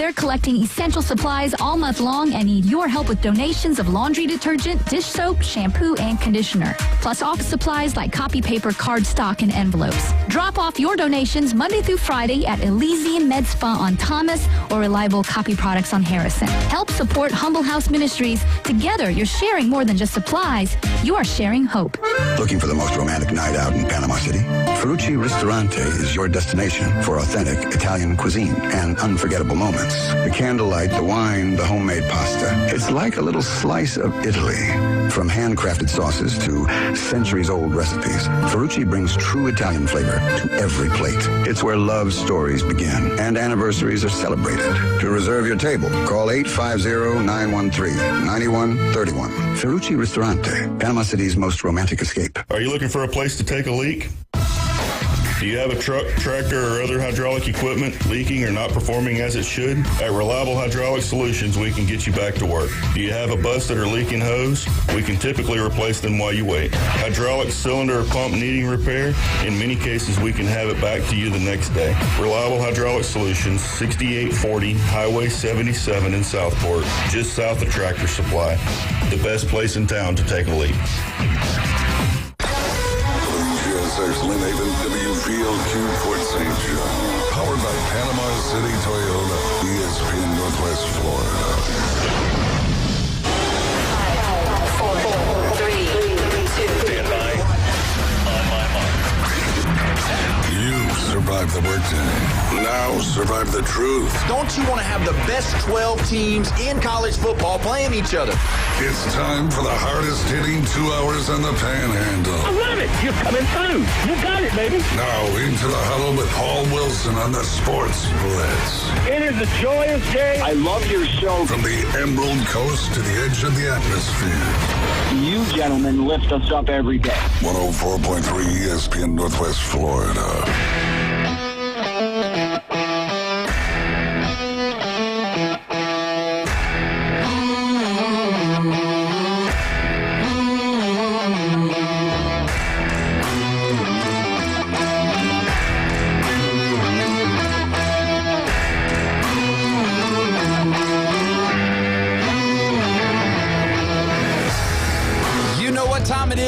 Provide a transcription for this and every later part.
They're collecting essential supplies all month long and need your help with donations of laundry detergent, dish soap, shampoo, and conditioner. Plus office supplies like copy paper, cardstock, and envelopes. Drop off your donations Monday through Friday at Elysian Med Spa on Thomas or Reliable Copy Products on Harrison. Help support Humble House Ministries. Together, you're sharing more than just supplies. You are sharing hope. Looking for the most romantic night out in Panama City? Ferrucci Ristorante is your destination for authentic Italian cuisine and unforgettable moments. The candlelight, the wine, the homemade pasta. It's like a little slice of Italy. From handcrafted sauces to centuries-old recipes, Ferrucci brings true Italian flavor to every plate. It's where love stories begin and anniversaries are celebrated. To reserve your table, call 850-913-9131. Ferrucci Ristorante, Panama City's most romantic escape. Are you looking for a place to take a leak? Do you have a truck, tractor, or other hydraulic equipment leaking or not performing as it should? At Reliable Hydraulic Solutions, we can get you back to work. Do you have a busted or leaking hose? We can typically replace them while you wait. Hydraulic cylinder or pump needing repair? In many cases, we can have it back to you the next day. Reliable Hydraulic Solutions, 6840 Highway 77 in Southport, just south of Tractor Supply. The best place in town to take a leak. Lynn Haven, WFLQ Port St. John. Powered by Panama City Toyota, ESPN Northwest Florida. 5, 4, 3, 2. Stand by. On my mark. You survived the workday. Now survive the truth. Don't you want to have the best 12 teams in college football playing each other? It's time for the hardest hitting 2 hours on the Panhandle. I love it. You're coming through. You got it, baby. Now into the huddle with Paul Wilson on the Sports Blitz. It is a joyous day. I love your show. From the Emerald Coast to the edge of the atmosphere. You gentlemen lift us up every day. 104.3 ESPN Northwest Florida.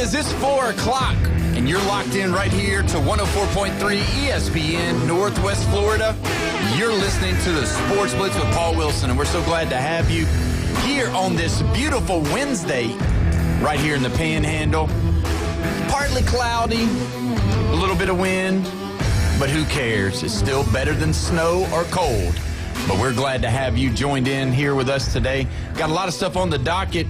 It's 4 o'clock, and you're locked in right here to 104.3 ESPN Northwest Florida. You're listening to the Sports Blitz with Paul Wilson, and we're so glad to have you here on this beautiful Wednesday right here in the Panhandle. Partly cloudy, a little bit of wind, but who cares? It's still better than snow or cold. But we're glad to have you joined in here with us today. Got a lot of stuff on the docket.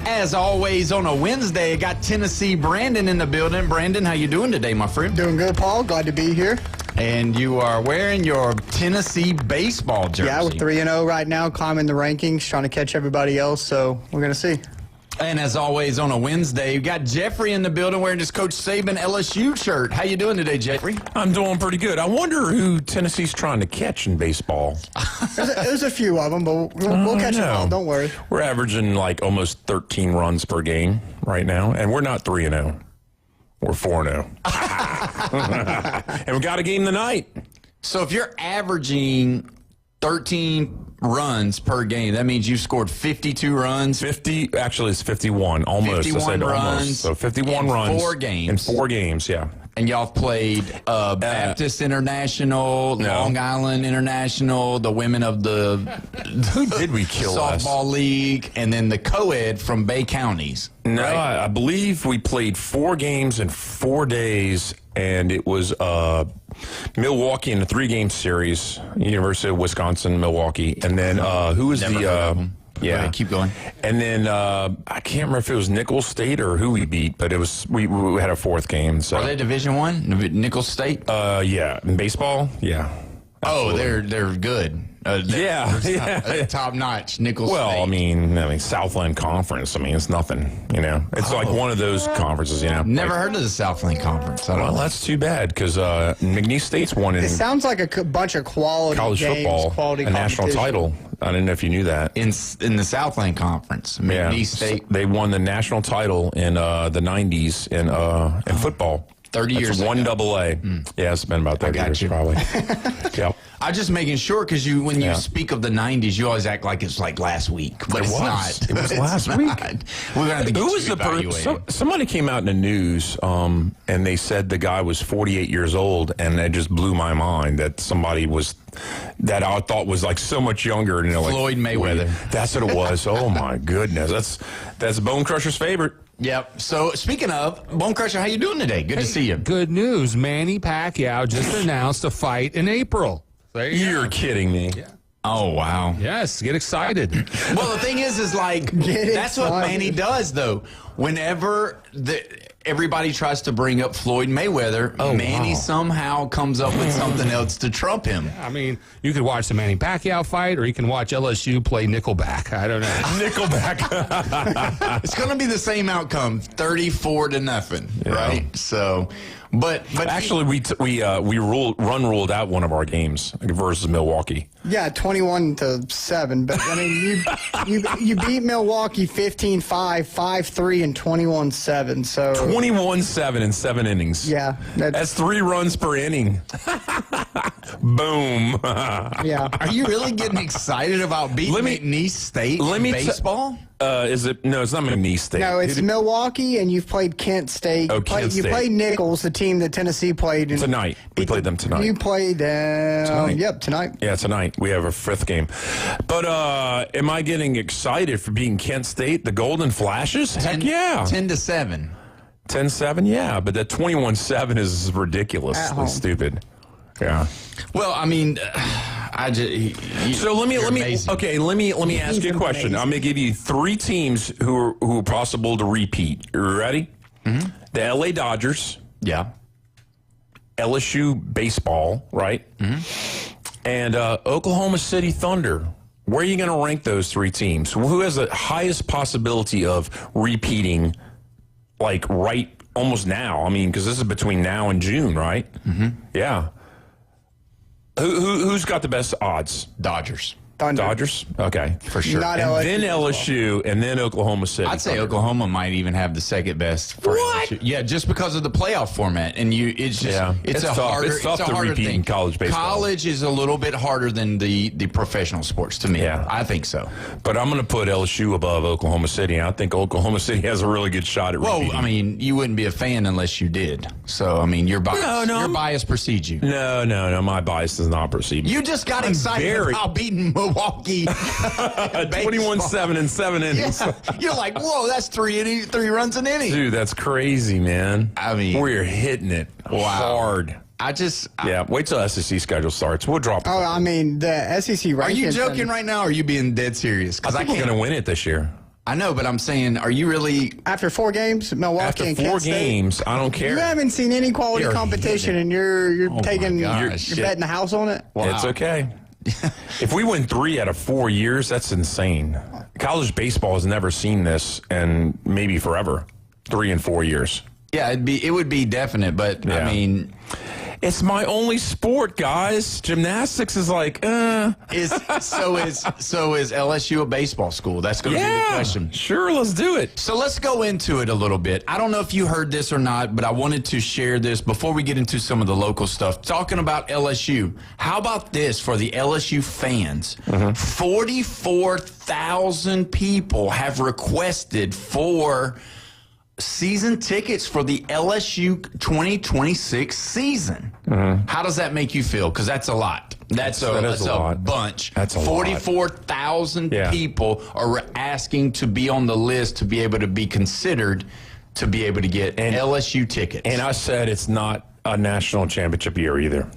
As always, on a Wednesday, I got Tennessee Brandon in the building. Brandon, how you doing today, my friend? Doing good, Paul. Glad to be here. And you are wearing your Tennessee baseball jersey. Yeah, we're 3-0 right now, climbing the rankings, trying to catch everybody else, so we're going to see. And as always, on a Wednesday, you got Jeffrey in the building wearing his Coach Saban LSU shirt. How you doing today, Jeffrey? I'm doing pretty good. I wonder who Tennessee's trying to catch in baseball. There's a few of them, but we'll catch them all. Don't worry. We're averaging like almost 13 runs per game right now, and we're not 3-0. We're 4-0. And we got a game tonight. So if you're averaging 13 runs per game, that means you scored 52 runs. 50, actually it's 51, almost. 51 I said runs. Almost. So 51 runs. 4 games. In 4 games, yeah. And y'all played Baptist International, Long Island International, the women of the Who did we kill softball league, and then the co-ed from Bay Counties. No, right? I believe we played 4 games in 4 days, and it was Milwaukee in a 3-game series, University of Wisconsin, Milwaukee, and then who was Yeah, ahead, keep going. And then I can't remember if it was Nicholls State or who we beat, but it was we had a 4th game. So are they Division I? Nicholls State? Yeah, in baseball, yeah. Absolutely. Oh, they're good. They're top notch. Nicholls State. Well, I mean, Southland Conference. I mean, it's nothing. You know, it's like one of those conferences. You know, never heard of the Southland Conference. Well, that's too bad because McNeese State's won in. It sounds like a bunch of quality college games, football, quality a national title. I didn't know if you knew that. In the Southland Conference, McNeese State. They won the national title in the 90s in football. 30 years One ago. AA. Yeah, it's been about 30 years, probably. Yep. I'm just making sure because when you speak of the 90s, you always act like it's like last week, but It it's was. not. It was It's last not. week. We're gonna have to get Who was you evaluated. somebody came out in the news, and they said the guy was 48 years old, and it just blew my mind that somebody was that I thought was like so much younger. And Floyd Mayweather. That's what it was. Oh my goodness, that's Bone Crusher's favorite. Yep. So speaking of Bone Crusher, how you doing today? Good to see you. Good news. Manny Pacquiao just announced a fight in April. There you You're kidding me. Oh wow. Yes, get excited. Well, the thing is like that's what Manny does though. Whenever everybody tries to bring up Floyd Mayweather, Manny somehow comes up with something else to trump him. I mean, you could watch the Manny Pacquiao fight, or you can watch LSU play Nickelback. I don't know. Nickelback. It's going to be the same outcome, 34-0, right? So, but actually, we ruled out one of our games versus Milwaukee. Yeah, 21-7. But I mean, you beat Milwaukee 15-5, 5-3, and 21-7. So 21-7 in 7 innings. Yeah, that's 3 runs per inning. Boom. Yeah. Are you really getting excited about beating McNeese State in baseball? Is it? No, it's not McNeese State. No, it's Milwaukee, and you've played Kent State. Oh, Kent State. You played Nichols, the team that Tennessee played. Tonight. We played them tonight. You played tonight. Yep, tonight. Yeah, tonight. We have a 5th game. But am I getting excited for beating Kent State, the Golden Flashes? Heck yeah. 10-7. 10-7, yeah. But that 21-7 is ridiculously stupid. Yeah. Well, I mean, so let me ask you a question. I'm going to give you 3 teams who are possible to repeat. You ready? Mm-hmm. The LA Dodgers. Yeah. LSU baseball, right? Mm-hmm. And Oklahoma City Thunder. Where are you going to rank those 3 teams? Who has the highest possibility of repeating, like right almost now? I mean, because this is between now and June, right? Mm-hmm. Yeah. Who's got the best odds? Dodgers. Thunder. Dodgers? Okay. For sure. Not And LSU then LSU, and then Oklahoma City. I'd say Thunder. Oklahoma might even have the second best. For LSU. Yeah, just because of the playoff format, and it's just it's a tough. harder. It's tough a to harder repeat thing. in college baseball. College is a little bit harder than the professional sports to me. Yeah. I think so. But I'm going to put LSU above Oklahoma City. I think Oklahoma City has a really good shot at repeating. Well, I mean, you wouldn't be a fan unless you did. So, I mean, your bias, your bias precedes you. No. My bias does not precede me. You just got excited about beating Milwaukee. 21-7 in 7 innings. Yeah. You're like, whoa, that's 3 runs an inning. Dude, that's crazy, man. I mean, we're hitting it hard. Wait till SEC schedule starts. We'll drop. Oh, I mean, the SEC rankings. Are you joking right now, or are you being dead serious? I think we're going to win it this year. I know, but I'm saying, are you really... After 4 games, Milwaukee After and 4 Kent State, games, I don't care. you haven't seen any quality You're competition, hitting and you're taking, you're gosh. betting the house on it? Wow. It's okay. If we win 3 out of 4 years, that's insane. College baseball has never seen this, and maybe forever. 3 and 4 years. Yeah, it would be definite, but I mean... It's my only sport, guys. Gymnastics is like, So is LSU a baseball school? That's going to be the question. Sure, let's do it. So let's go into it a little bit. I don't know if you heard this or not, but I wanted to share this before we get into some of the local stuff. Talking about LSU, how about this for the LSU fans? 44,000 people have requested for season tickets for the LSU 2026 season. How does that make you feel? Because that's a lot. That's a bunch. That's a 44,000 people are asking to be on the list to be able to be considered to be able to get LSU tickets. And I said it's not a national championship year either.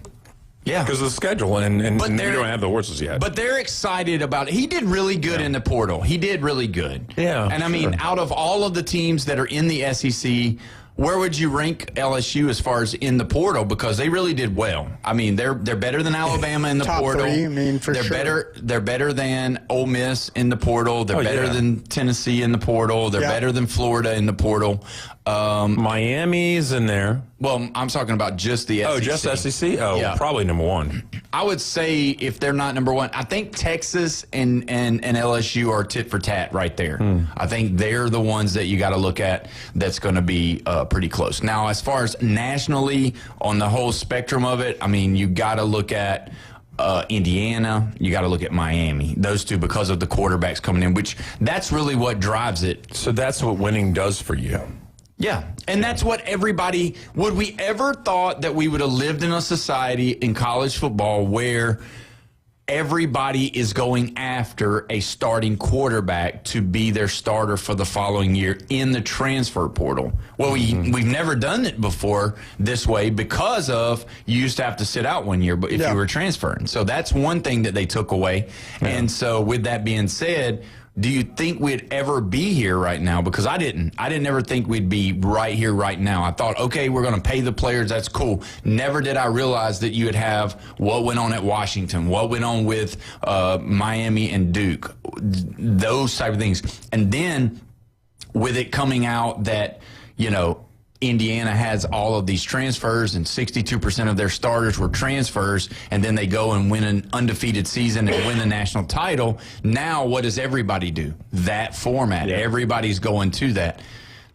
Yeah. Because of the schedule, and we don't have the horses yet. But they're excited about it. He did really good in the portal. He did really good. Yeah. And I mean, out of all of the teams that are in the SEC, where would you rank LSU as far as in the portal? Because they really did well. I mean, they're better than Alabama in the Top portal. 3, I mean, for sure. They're better than Ole Miss in the portal. They're better than Tennessee in the portal. They're better than Florida in the portal. Miami's in there. Well, I'm talking about just the SEC. Oh, just SEC? Oh, Yeah. probably number one. I would say if they're not number one, I think Texas and LSU are tit for tat right there. I think they're the ones that you got to look at that's going to be pretty close. Now, as far as nationally on the whole spectrum of it, I mean, you got to look at Indiana, you got to look at Miami. Those two because of the quarterbacks coming in, which that's really what drives it. So that's what winning does for you. Yeah, and that's what everybody, would we ever thought that we would have lived in a society in college football where everybody is going after a starting quarterback to be their starter for the following year in the transfer portal? Well, we've never done it before this way because of you used to have to sit out 1 year but if you were transferring. So that's one thing that they took away. Yeah. And so with that being said, do you think we'd ever be here right now? Because I didn't ever think we'd be right here right now. I thought, okay, we're going to pay the players. That's cool. Never did I realize that you would have what went on at Washington, what went on with Miami and Duke, those type of things. And then with it coming out that, you know, Indiana has all of these transfers and 62% of their starters were transfers, and then they go and win an undefeated season and win the national title. Now what does everybody do? That format. Yeah. Everybody's going to that.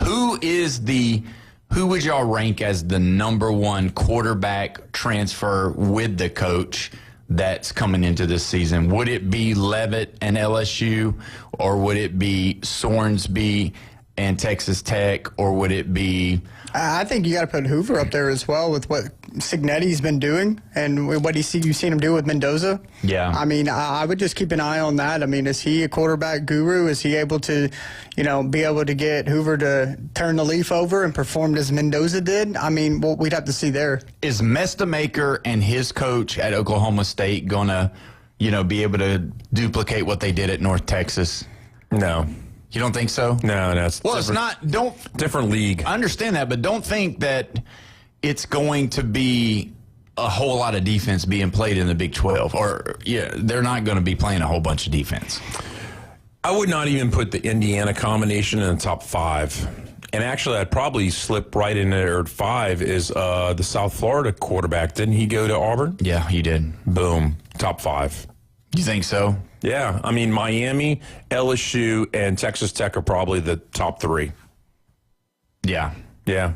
Who would y'all rank as the number one quarterback transfer with the coach that's coming into this season? Would it be Leavitt and LSU, or would it be Sorensby and Texas Tech, or would it be? I think you got to put Hoover up there as well with what Cignetti's been doing and what you've seen him do with Mendoza. Yeah. I mean, I would just keep an eye on that. I mean, is he a quarterback guru? Is he able to, you know, be able to get Hoover to turn the leaf over and perform as Mendoza did? I mean, well, we'd have to see there. Is Mestamaker and his coach at Oklahoma State going to, you know, be able to duplicate what they did at North Texas? No. You don't think so? No, it's well, it's not. Different league. I understand that, but don't think that it's going to be a whole lot of defense being played in the Big 12. Or they're not going to be playing a whole bunch of defense. I would not even put the Indiana combination in the top 5. And actually, I'd probably slip right in there at 5 is the South Florida quarterback. Didn't he go to Auburn? Yeah, he did. Boom. Top 5. You think so? Yeah. I mean, Miami, LSU, and Texas Tech are probably the top 3. Yeah. Yeah.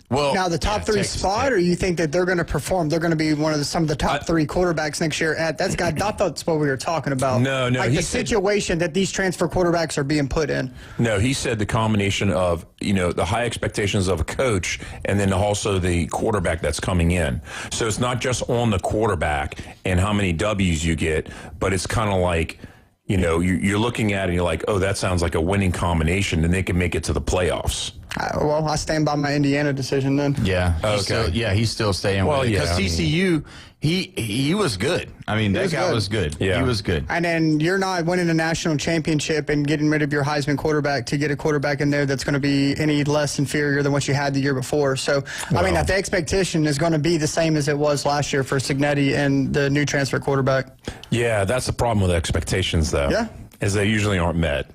Well, now the top 3 spot, or you think that they're going to perform? They're going to be some of the top 3 quarterbacks next year. I thought that's what we were talking about. No. Like the situation that these transfer quarterbacks are being put in. No, he said the combination of, you know, the high expectations of a coach and then also the quarterback that's coming in. So it's not just on the quarterback and how many W's you get, but it's kind of like, you know, you're looking at it and you're like, oh, that sounds like a winning combination, and they can make it to the playoffs. Well, I stand by my Indiana decision then. Yeah. Okay. He's still staying with it. Because TCU, he was good. I mean, that guy was good. Yeah. He was good. And then you're not winning a national championship and getting rid of your Heisman quarterback to get a quarterback in there that's going to be any less inferior than what you had the year before. So, I mean, the expectation is going to be the same as it was last year for Cignetti and the new transfer quarterback. Yeah, that's the problem with expectations, though. Yeah. Is they usually aren't met.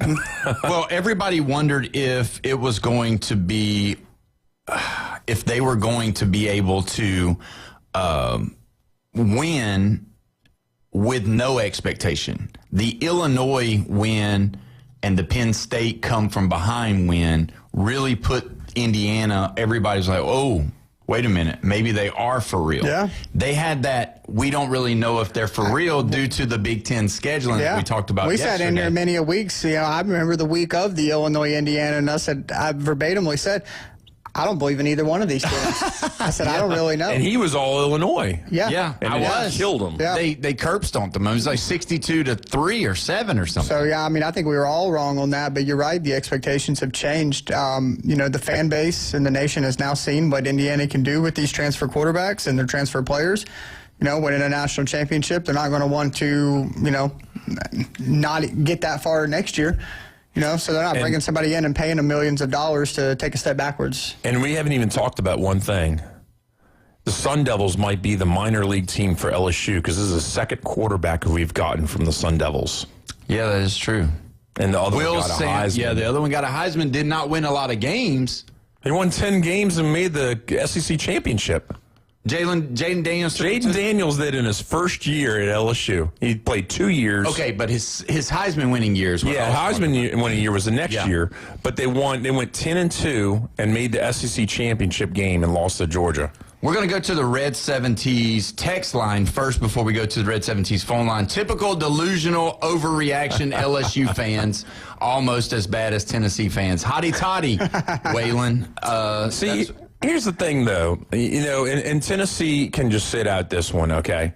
Well, everybody wondered if it was going to be, if they were going to be able to win with no expectation. The Illinois win and the Penn State come from behind win really put Indiana, everybody's like, oh, wait a minute, maybe they are for real. Yeah. They had that, we don't really know if they're for real due to the Big Ten scheduling that we talked about yesterday. We sat in there many a weeks. You know, I remember the week of the Illinois-Indiana, and I verbatimly said, I don't believe in either one of these teams. I said, I don't really know. And he was all Illinois. Yeah. And I was. Killed him. Yeah. They curb stomped them. It was like 62-3 or 7 or something. So, yeah, I mean, I think we were all wrong on that, but you're right. The expectations have changed. You know, the fan base and the nation has now seen what Indiana can do with these transfer quarterbacks and their transfer players. You know, winning a national championship, they're not going to want to, you know, not get that far next year. You know, so they're not bringing somebody in and paying them millions of dollars to take a step backwards. And we haven't even talked about one thing. The Sun Devils might be the minor league team for LSU because this is the second quarterback we've gotten from the Sun Devils. Yeah, that is true. And the other one got a Heisman. Yeah, the other one got a Heisman, did not win a lot of games, He won 10 games and made the SEC championship. Jaden Daniels. Jaden Daniels did in his first year at LSU. He played 2 years. Okay, but his Heisman winning years. Heisman winning year was the next year. But they went 10-2 and made the SEC championship game and lost to Georgia. We're going to go to the Red 70s text line first before we go to the Red 70s phone line. Typical delusional overreaction LSU fans, almost as bad as Tennessee fans. Hotty toddy, Waylon. See, here's the thing, though. You know, and Tennessee can just sit out this one, okay?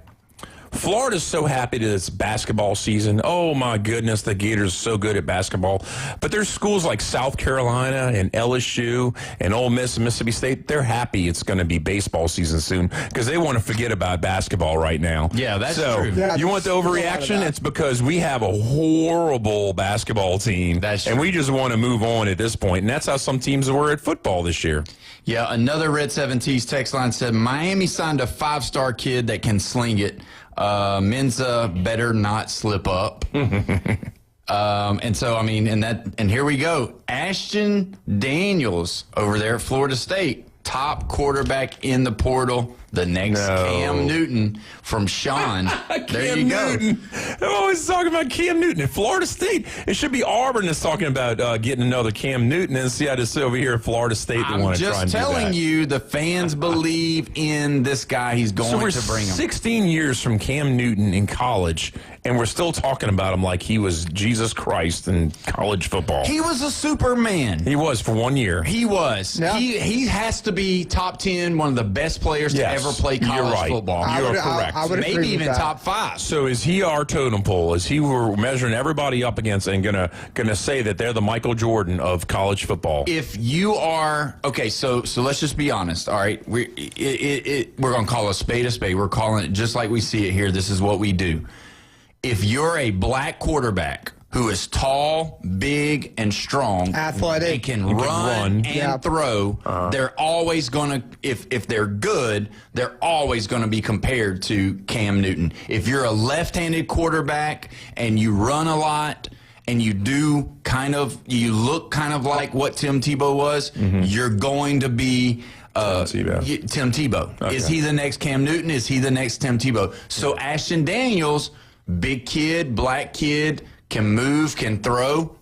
Florida's so happy that it's basketball season. Oh, my goodness, the Gators are so good at basketball. But there's schools like South Carolina and LSU and Ole Miss and Mississippi State. They're happy it's going to be baseball season soon because they want to forget about basketball right now. Yeah, that's true. Yeah, you want the overreaction? It's because we have a horrible basketball team. That's true. And we just want to move on at this point. And that's how some teams were at football this year. Yeah, another Red 70s text line said, Miami signed a 5-star kid that can sling it. Menza better not slip up. And so, I mean, and here we go. Ashton Daniels over there at Florida State, top quarterback in the portal. The next Cam Newton from Sean. There you go. Newton. I'm always talking about Cam Newton at Florida State. It should be Auburn that's talking about getting another Cam Newton, and see how this over here at Florida State they want to try and do that. I'm just telling you, the fans believe in this guy. He's going to bring him. 16 years from Cam Newton in college, and we're still talking about him like he was Jesus Christ in college football. He was a Superman. He was for 1 year. He was. Yeah. He has to be top 10, one of the best players to ever play college football. You're correct. I would maybe even top 5. So is he our totem pole? Is he we're measuring everybody up against and gonna say that they're the Michael Jordan of college football? If you are okay, so let's just be honest. All right, we're gonna call a spade a spade. We're calling it just like we see it here. This is what we do. If you're a black quarterback who is tall, big, and strong, athletic, and can run and throw, they're always going to, if they're good, they're always going to be compared to Cam Newton. If you're a left-handed quarterback and you run a lot and you look kind of like what Tim Tebow was, you're going to be Tim Tebow. Okay. Is he the next Cam Newton? Is he the next Tim Tebow? So Ashton Daniels, big kid, black kid, can move, can throw.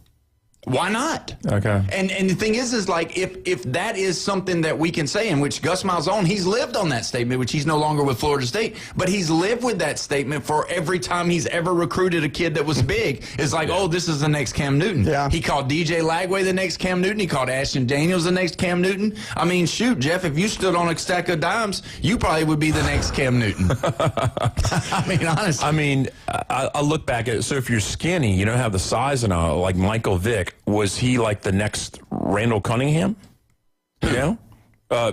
Why not? Okay. And the thing is like if that is something that we can say, in which Gus Malzahn, he's lived on that statement, which he's no longer with Florida State, but he's lived with that statement for every time he's ever recruited a kid that was big. It's like, oh, this is the next Cam Newton. Yeah. He called DJ Lagway the next Cam Newton. He called Ashton Daniels the next Cam Newton. I mean, shoot, Jeff, if you stood on a stack of dimes, you probably would be the next Cam Newton. I mean, honestly. I mean, I look back at it. So if you're skinny, you don't have the size and like Michael Vick. Was he like the next Randall Cunningham? You know?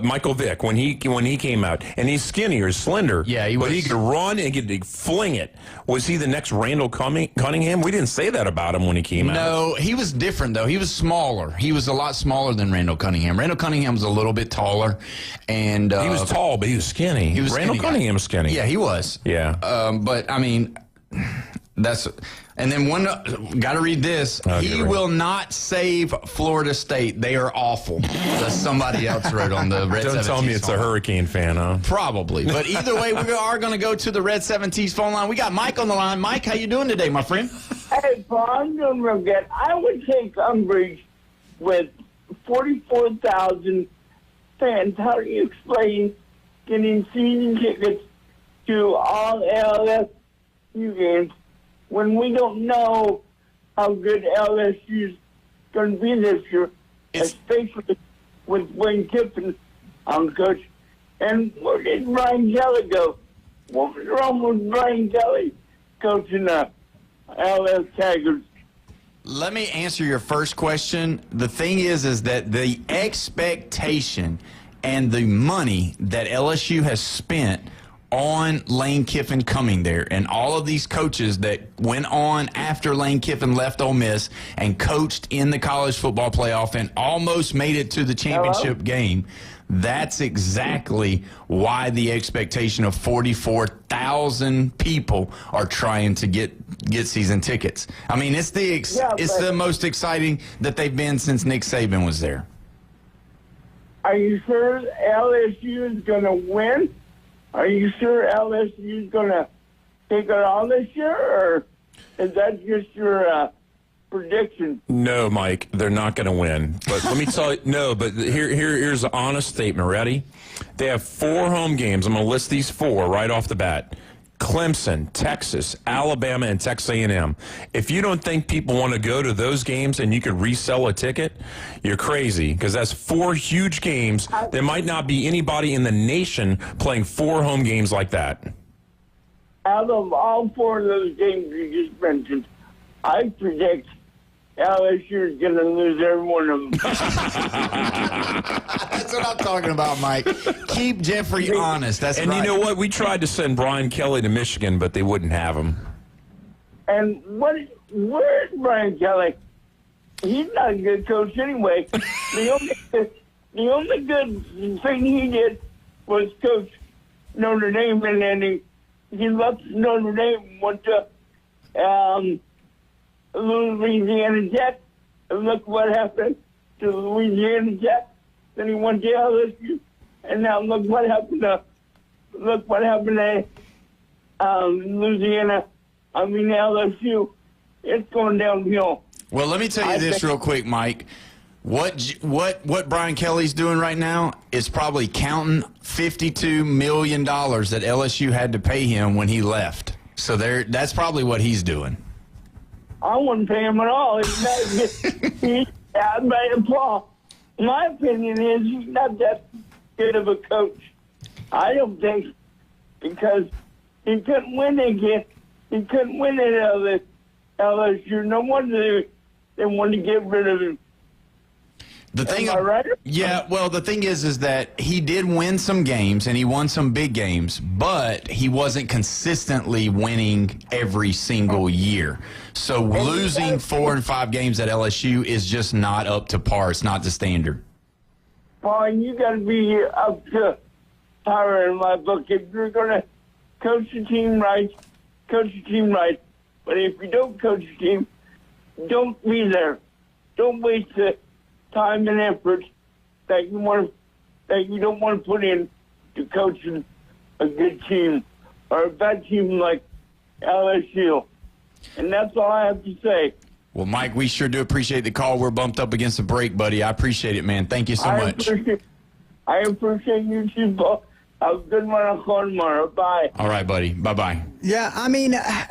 Michael Vick, when he came out, and he's skinny or slender, but he could run and he could fling it. Was he the next Randall Cunningham? We didn't say that about him when he came out. No, he was different, though. He was smaller. He was a lot smaller than Randall Cunningham. Randall Cunningham was a little bit taller. And he was tall, but he was skinny. Randall Cunningham was skinny. Yeah, he was. Yeah. But, I mean, that's... And then got to read this. He will not save Florida State. They are awful. That's somebody else wrote on the Red 70s. Don't tell me it's a Hurricane fan, huh? Probably. But either way, we are going to go to the Red 70s phone line. We got Mike on the line. Mike, how you doing today, my friend? Hey, Paul, I'm doing real good. I would take umbrage with 44,000 fans. How do you explain getting season tickets to all LSU games when we don't know how good LSU's going to be this year, especially with Wayne Kiffin on coach? And where did Brian Kelly go? What was wrong with Brian Kelly coaching the LS Tigers? Let me answer your first question. The thing is that the expectation and the money that LSU has spent on Lane Kiffin coming there, and all of these coaches that went on after Lane Kiffin left Ole Miss and coached in the college football playoff and almost made it to the championship game, that's exactly why the expectation of 44,000 people are trying to get season tickets. I mean, it's the most exciting that they've been since Nick Saban was there. Are you sure LSU is going to win? Are you sure LSU is going to take it all this year, or is that just your prediction? No, Mike, they're not going to win. But let me tell you, no, but here's an honest statement. Ready? They have 4 home games. I'm going to list these 4 right off the bat. Clemson, Texas, Alabama, and Texas A&M. If you don't think people want to go to those games and you could resell a ticket, you're crazy, because that's 4 huge games. There might not be anybody in the nation playing 4 home games like that. Out of all 4 of those games you just mentioned, I predict LSU is going to lose every one of them. That's what I'm talking about, Mike. Keep Jeffrey honest. That's and right. You know what? We tried to send Brian Kelly to Michigan, but they wouldn't have him. And where's Brian Kelly? He's not a good coach anyway. The only good thing he did was coach Notre Dame, and then he left Notre Dame, went to Louisiana Tech, and look what happened to Louisiana Tech. Then he went to LSU, and now look what happened to LSU. It's going downhill. Well, let me tell you this real quick, Mike. What Brian Kelly's doing right now is probably counting $52 million that LSU had to pay him when he left. So that's probably what he's doing. I wouldn't pay him at all. My opinion is he's not that good of a coach. I don't think, because he couldn't win again. He couldn't win at LSU. No wonder they wanted to get rid of him. Am I right? Yeah, well, the thing is that he did win some games, and he won some big games, but he wasn't consistently winning every single year. So losing 4 and 5 games at LSU is just not up to par. It's not the standard. Well, you got to be up to par in my book. If you're going to coach the team right, coach the team right. But if you don't coach the team, don't be there. Don't waste the time and effort that you don't want to put in to coaching a good team or a bad team like LSU. And that's all I have to say. Well, Mike, we sure do appreciate the call. We're bumped up against the break, buddy. I appreciate it, man. Thank you so much. I appreciate you too, Paul. Have a good one. I'll call tomorrow. Bye. All right, buddy. Bye-bye. Yeah, I mean, a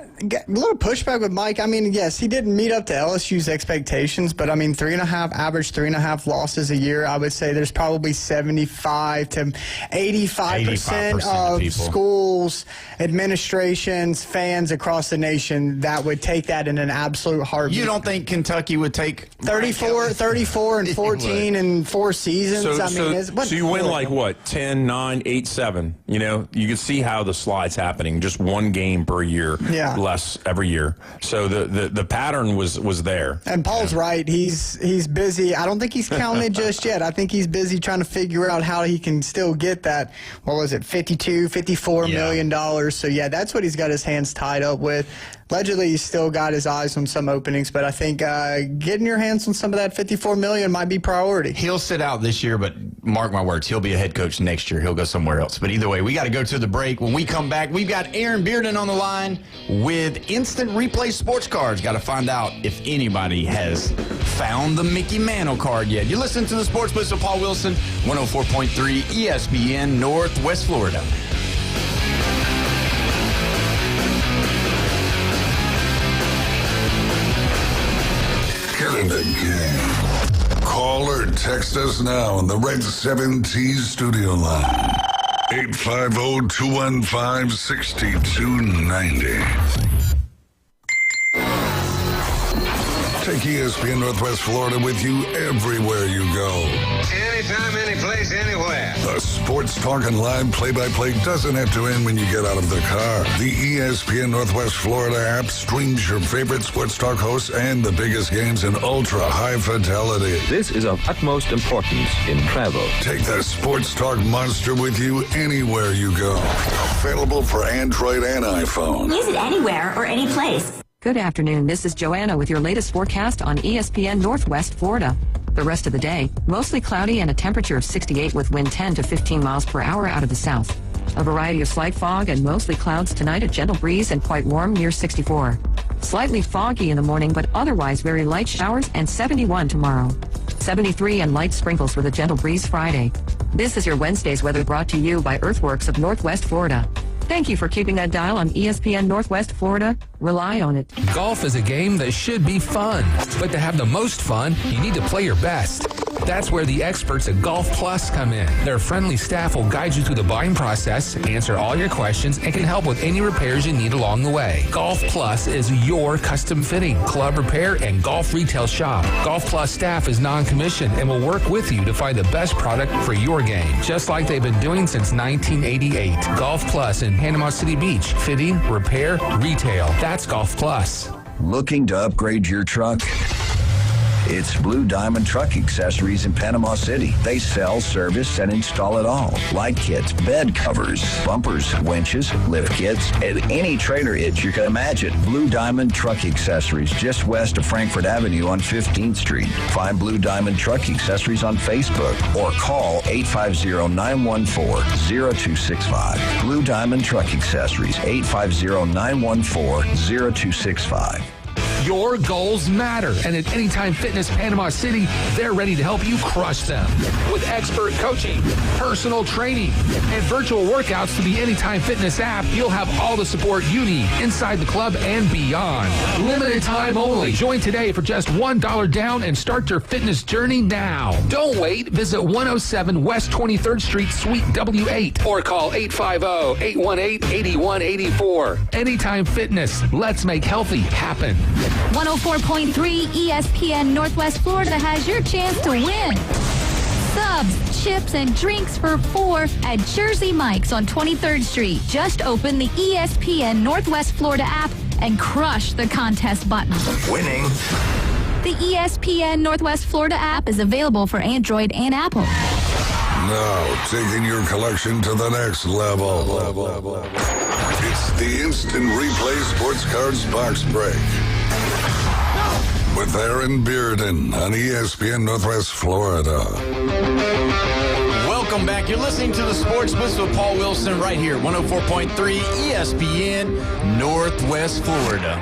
little pushback with Mike. I mean, yes, he didn't meet up to LSU's expectations, but I mean, 3.5 losses a year. I would say there's probably 75 to 85% of schools, administrations, fans across the nation that would take that in an absolute heartbeat. You don't think Kentucky would take 34 and 14 in 4 seasons? So you win like what, 10, 9, 8, 7? You know, you can see how the slide's happening. Just one game per year, less every year. So the pattern was there. And Paul's right. He's busy. I don't think he's counting it just yet. I think he's busy trying to figure out how he can still get that, what was it, $54 million. So, yeah, that's what he's got his hands tied up with. Allegedly, he's still got his eyes on some openings, but I think getting your hands on some of that $54 million might be priority. He'll sit out this year, but mark my words, he'll be a head coach next year. He'll go somewhere else. But either way, we got to go to the break. When we come back, we've got Aaron Bearden on the line with instant replay sports cards. Got to find out if anybody has found the Mickey Mantle card yet. You listen to the Sports Blitz with Paul Wilson, 104.3 ESPN, Northwest Florida. Get in the game. Call or text us now on the Red 7T studio line. 850-215-6290. Take ESPN Northwest Florida with you everywhere you go. Anytime, anyplace, anywhere. The sports talk and live play-by-play doesn't have to end when you get out of the car. The ESPN Northwest Florida app streams your favorite sports talk hosts and the biggest games in ultra-high fidelity. This is of utmost importance in travel. Take the sports talk monster with you anywhere you go. Available for Android and iPhone. Use it anywhere or any place. Good afternoon. This is Joanna with your latest forecast on ESPN Northwest Florida. The rest of the day, mostly cloudy and a temperature of 68 with wind 10 to 15 miles per hour out of the south. A variety of slight fog and mostly clouds tonight, a gentle breeze and quite warm near 64. Slightly foggy in the morning, but otherwise very light showers and 71 tomorrow. 73 and light sprinkles with a gentle breeze Friday. This is your Wednesday's weather brought to you by Earthworks of Northwest Florida. Thank you for keeping that dial on ESPN Northwest Florida. Rely on it. Golf is a game that should be fun, but to have the most fun, you need to play your best. That's where the experts at Golf Plus come in. Their friendly staff will guide you through the buying process, answer all your questions, and can help with any repairs you need along the way. Golf Plus is your custom fitting, club repair, and golf retail shop. Golf Plus staff is non-commissioned and will work with you to find the best product for your game, just like they've been doing since 1988. Golf Plus in Panama City Beach. Fitting, repair, retail. That's Golf Plus. Looking to upgrade your truck? It's Blue Diamond Truck Accessories in Panama City. They sell, service, and install it all. Light kits, bed covers, bumpers, winches, lift kits, and any trailer hitch you can imagine. Blue Diamond Truck Accessories, just west of Frankfurt Avenue on 15th Street. Find Blue Diamond Truck Accessories on Facebook or call 850-914-0265. Blue Diamond Truck Accessories, 850-914-0265. Your goals matter, and at Anytime Fitness Panama City, they're ready to help you crush them. With expert coaching, personal training, and virtual workouts through the Anytime Fitness app, you'll have all the support you need inside the club and beyond. Limited time only. Join today for just $1 down and start your fitness journey now. Don't wait. Visit 107 West 23rd Street, Suite W8, or call 850-818-8184. Anytime Fitness. Let's make healthy happen. 104.3 ESPN Northwest Florida has your chance to win. Subs, chips, and drinks for 4 at Jersey Mike's on 23rd Street. Just open the ESPN Northwest Florida app and crush the contest button. Winning. The ESPN Northwest Florida app is available for Android and Apple. Now, taking your collection to the next level. It's the Instant Replay Sports Cards Box Break. With Aaron Bearden on ESPN Northwest Florida. Welcome back. You're listening to the Sports Blitz with Paul Wilson right here, 104.3 ESPN Northwest Florida.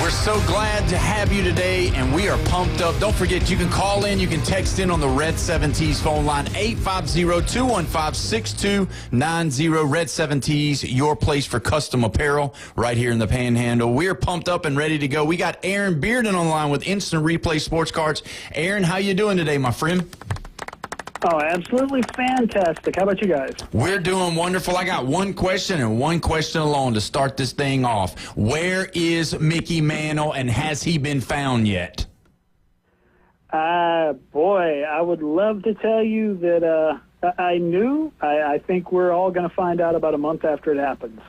We're so glad to have you today, and we are pumped up. Don't forget, you can call in, you can text in on the Red 7T's phone line, 850-215-6290. Red 7T's, your place for custom apparel right here in the Panhandle. We're pumped up and ready to go. We got Aaron Bearden on the line with Instant Replay Sports Cards. Aaron, how you doing today, my friend? Oh, absolutely fantastic. How about you guys? We're doing wonderful. I got one question and one question alone to start this thing off. Where is Mickey Mantle, and has he been found yet? Boy, I would love to tell you that I knew. I think we're all going to find out about a month after it happens.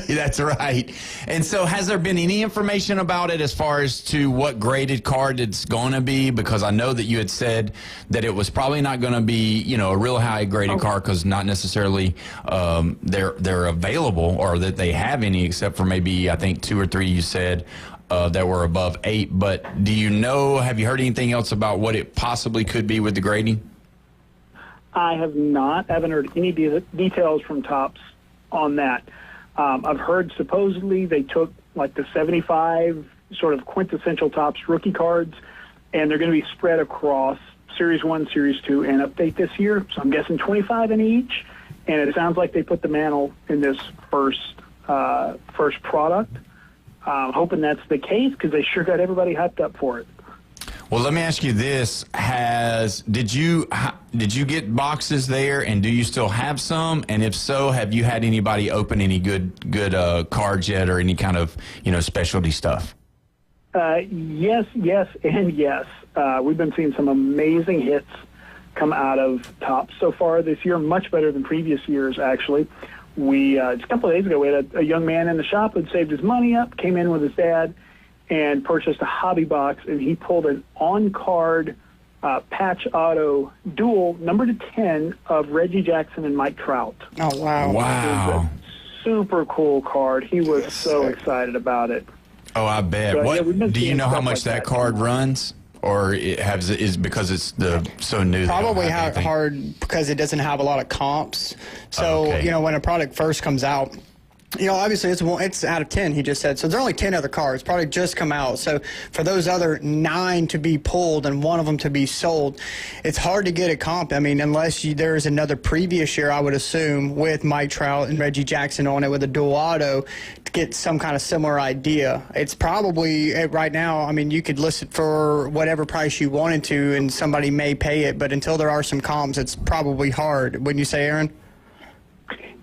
That's right. And so has there been any information about it as far as to what graded card it's going to be? Because I know that you had said that it was probably not going to be, you know, a real high graded card because not necessarily they're available or that they have any, except for maybe I think 2 or 3 you said that were above 8. But do you know, have you heard anything else about what it possibly could be with the grading? I have not. I haven't heard any details from Topps on that. I've heard supposedly they took like the 75 sort of quintessential Topps rookie cards, and they're going to be spread across Series 1, Series 2, and Update this year. So I'm guessing 25 in each, and it sounds like they put the Mantle in this first product. Hoping that's the case because they sure got everybody hyped up for it. Well, let me ask you this: did you get boxes there, and do you still have some? And if so, have you had anybody open any good cards yet, or any kind of specialty stuff? Yes, and yes. We've been seeing some amazing hits come out of Topps so far this year, much better than previous years. Actually, just a couple of days ago, we had a young man in the shop who had saved his money up, came in with his dad, and purchased a hobby box, and he pulled an on-card patch auto dual number to 10 of Reggie Jackson and Mike Trout. Oh, wow. Wow. It was a super cool card. He was so excited about it. Oh, I bet. So, do you know how much that card runs? or is because it's so new? Probably hard because it doesn't have a lot of comps. So when a product first comes out, obviously it's out of 10, he just said. So there's only 10 other cards, probably just come out. So for those other 9 to be pulled and one of them to be sold, it's hard to get a comp. I mean, unless there is another previous year, I would assume, with Mike Trout and Reggie Jackson on it with a dual auto to get some kind of similar idea. It's probably, right now, I mean, you could list it for whatever price you wanted to and somebody may pay it, but until there are some comps, it's probably hard. Wouldn't you say, Aaron?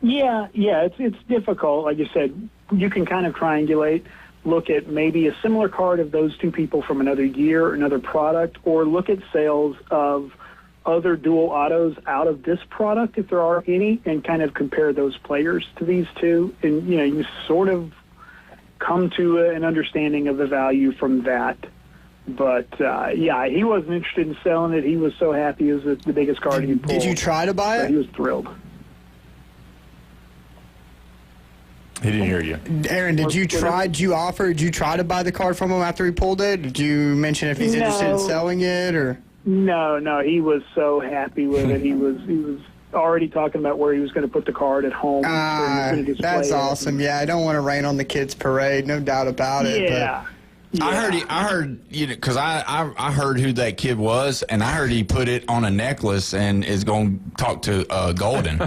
Yeah, it's difficult. Like you said, you can kind of triangulate, look at maybe a similar card of those two people from another year, another product, or look at sales of other dual autos out of this product, if there are any, and kind of compare those players to these two. And, you sort of come to an understanding of the value from that. But, he wasn't interested in selling it. He was so happy it was the biggest card he pulled. Did you try to buy it? He was thrilled. He didn't hear you. Aaron, did you try to buy the card from him after he pulled it? Did you mention if he's interested in selling it, or? No, he was so happy with it. He was already talking about where he was going to put the card at home. That's awesome. Yeah, I don't want to rain on the kids' parade, no doubt about it. Yeah. But. I heard, because I heard who that kid was, and I heard he put it on a necklace and is going to talk to Golden.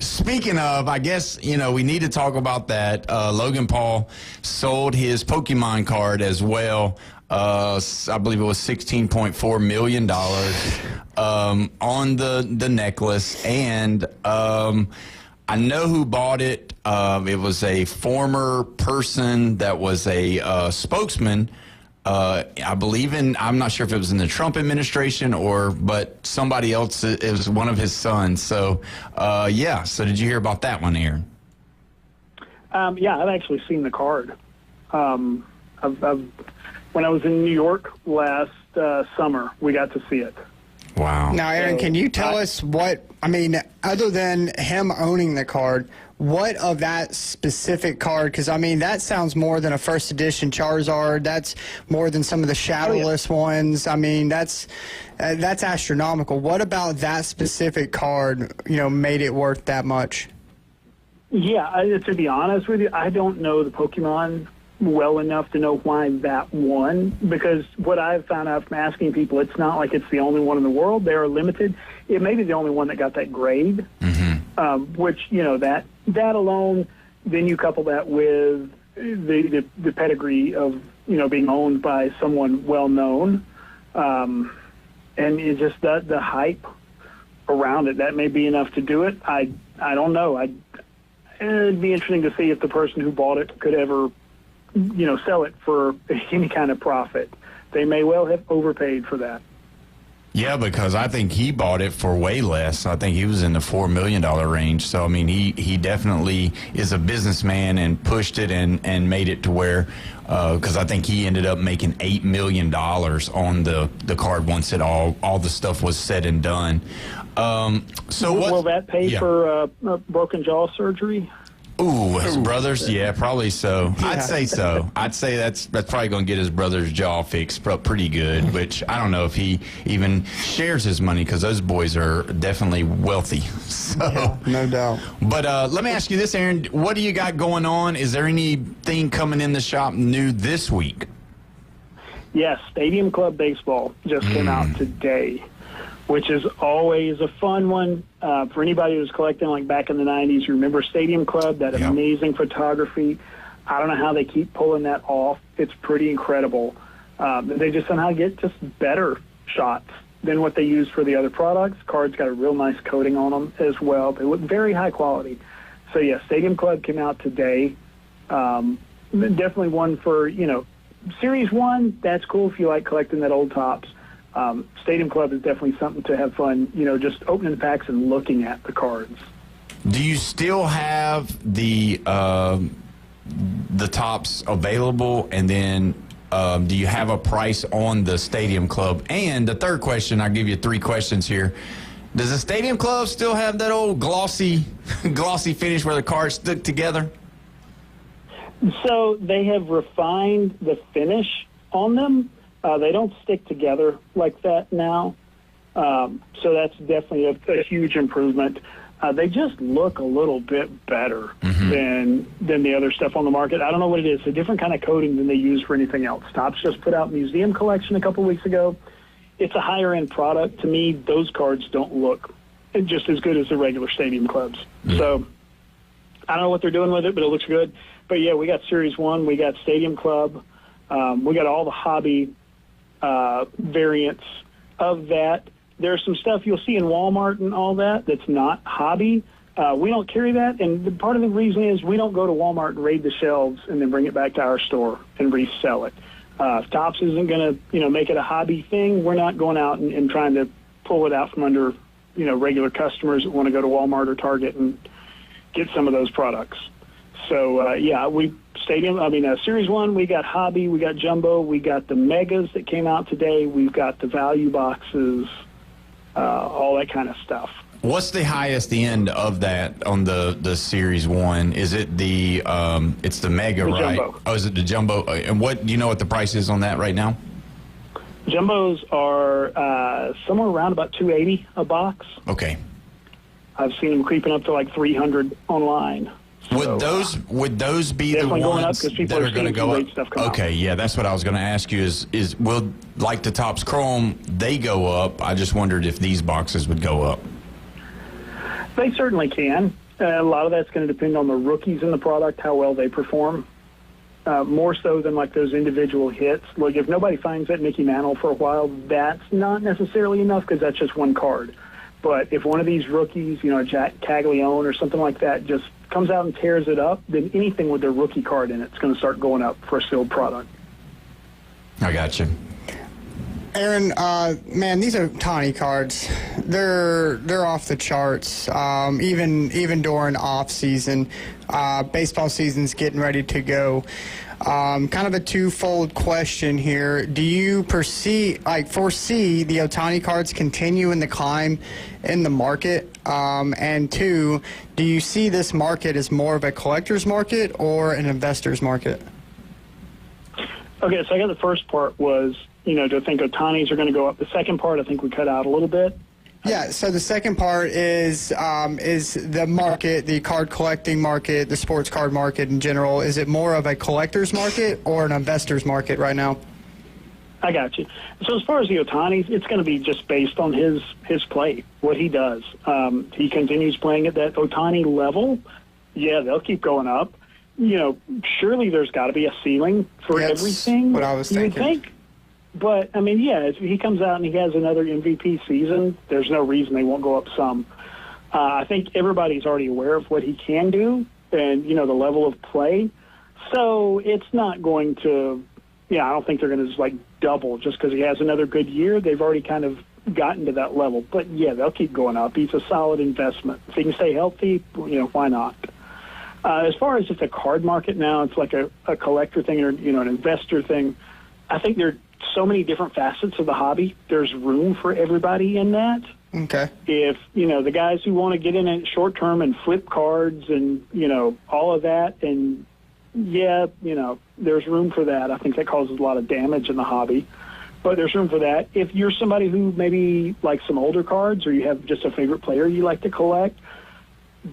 Speaking of, I guess, we need to talk about that. Logan Paul sold his Pokemon card as well. I believe it was $16.4 million on the necklace, and I know who bought it. It was a former person that was a spokesman. I believe I'm not sure if it was in the Trump administration but somebody else. It was one of his sons. So, So did you hear about that one, Aaron? I've actually seen the card. When I was in New York last summer, we got to see it. Wow. Now, Aaron, can you tell us other than him owning the card, what of that specific card? Because, that sounds more than a first edition Charizard. That's more than some of the shadowless ones. That's astronomical. What about that specific card, made it worth that much? Yeah, to be honest with you, I don't know the Pokemon well enough to know why that won, because what I've found out from asking people, it's not like it's the only one in the world. They are limited. It may be the only one that got that grade, which, that alone, then you couple that with the pedigree of, being owned by someone well-known, and it's just the hype around it. That may be enough to do it. I don't know. It'd be interesting to see if the person who bought it could ever sell it for any kind of profit. They may well have overpaid for that. Yeah, because I think he bought it for way less. I think he was in the $4 million range. So, he definitely is a businessman and pushed it and made it to where, because I think he ended up making $8 million on the card once it all the stuff was said and done. Will that pay for broken jaw surgery? Ooh, his brothers? Yeah, probably so. Yeah. I'd say so. I'd say that's probably going to get his brother's jaw fixed pretty good, which I don't know if he even shares his money, because those boys are definitely wealthy. So, yeah, no doubt. But let me ask you this, Aaron. What do you got going on? Is there anything coming in the shop new this week? Yes, Stadium Club Baseball just came out today, which is always a fun one. For anybody who's collecting, like back in the 90s, you remember Stadium Club, that amazing photography. I don't know how they keep pulling that off. It's pretty incredible. They just somehow get just better shots than what they use for the other products. Cards got a real nice coating on them as well. They look very high quality. So, yeah, Stadium Club came out today. Definitely one for, Series 1, that's cool if you like collecting that old Topps. Stadium Club is definitely something to have fun, just opening the packs and looking at the cards. Do you still have the Topps available, and then do you have a price on the Stadium Club? And the third question, I'll give you 3 questions here. Does the Stadium Club still have that old glossy finish where the cards stick together? So they have refined the finish on them. They don't stick together like that now. So that's definitely a huge improvement. They just look a little bit better than the other stuff on the market. I don't know what it is. A different kind of coating than they use for anything else. Topps just put out Museum Collection a couple weeks ago. It's a higher-end product. To me, those cards don't look just as good as the regular Stadium Clubs. So I don't know what they're doing with it, but it looks good. But, yeah, we got Series 1. We got Stadium Club. We got all the hobby variants of that. There's some stuff you'll see in Walmart and all that that's not hobby. We don't carry that, and part of the reason is we don't go to Walmart and raid the shelves and then bring it back to our store and resell it. If Topps isn't going to, make it a hobby thing, we're not going out and trying to pull it out from under, regular customers that want to go to Walmart or Target and get some of those products. So, Series 1, we got hobby, we got jumbo, we got the megas that came out today, we've got the value boxes, all that kind of stuff. What's the highest end of that on the Series 1? Is it it's the Mega, right? Jumbo. Oh, is it the Jumbo? And do you know what the price is on that right now? Jumbos are somewhere around about $280 a box. Okay. I've seen them creeping up to like $300 online. Would those be the ones that are going to go up? Okay, yeah, that's what I was going to ask you is will, like the Topps Chrome, they go up? I just wondered if these boxes would go up. They certainly can. A lot of that's going to depend on the rookies in the product, how well they perform, more so than like those individual hits. Like if nobody finds that Mickey Mantle for a while, that's not necessarily enough because that's just one card. But if one of these rookies, Jack Caglione or something like that, just comes out and tears it up, then anything with their rookie card in it's going to start going up for a sealed product. I got you. Aaron, man, these are Ohtani cards. They're off the charts. Even during off season, baseball season's getting ready to go. Kind of a twofold question here. Do you foresee the Ohtani cards continue in the climb in the market? And two, do you see this market as more of a collector's market or an investor's market? Okay, so I got the first part was, do I think Ohtani's are going to go up? The second part, I think we cut out a little bit. Yeah, so the second part is the market, the card collecting market, the sports card market in general. Is it more of a collector's market or an investor's market right now? I got you. So as far as the Ohtani's, it's going to be just based on his play, what he does. He continues playing at that Ohtani level. Yeah, they'll keep going up. Surely there's got to be a ceiling for everything. What I was thinking. You would think. But, if he comes out and he has another MVP season, there's no reason they won't go up some. I think everybody's already aware of what he can do and, the level of play. So it's not going to, I don't think they're going to just, double just because he has another good year. They've already kind of gotten to that level. But, yeah, they'll keep going up. He's a solid investment. If he can stay healthy, why not? As far as it's a card market now, it's like a collector thing or, an investor thing. I think there are so many different facets of the hobby. There's room for everybody in that. Okay. If, the guys who want to get in it short term and flip cards and, all of that, and there's room for that. I think that causes a lot of damage in the hobby, but there's room for that. If you're somebody who maybe likes some older cards or you have just a favorite player you like to collect,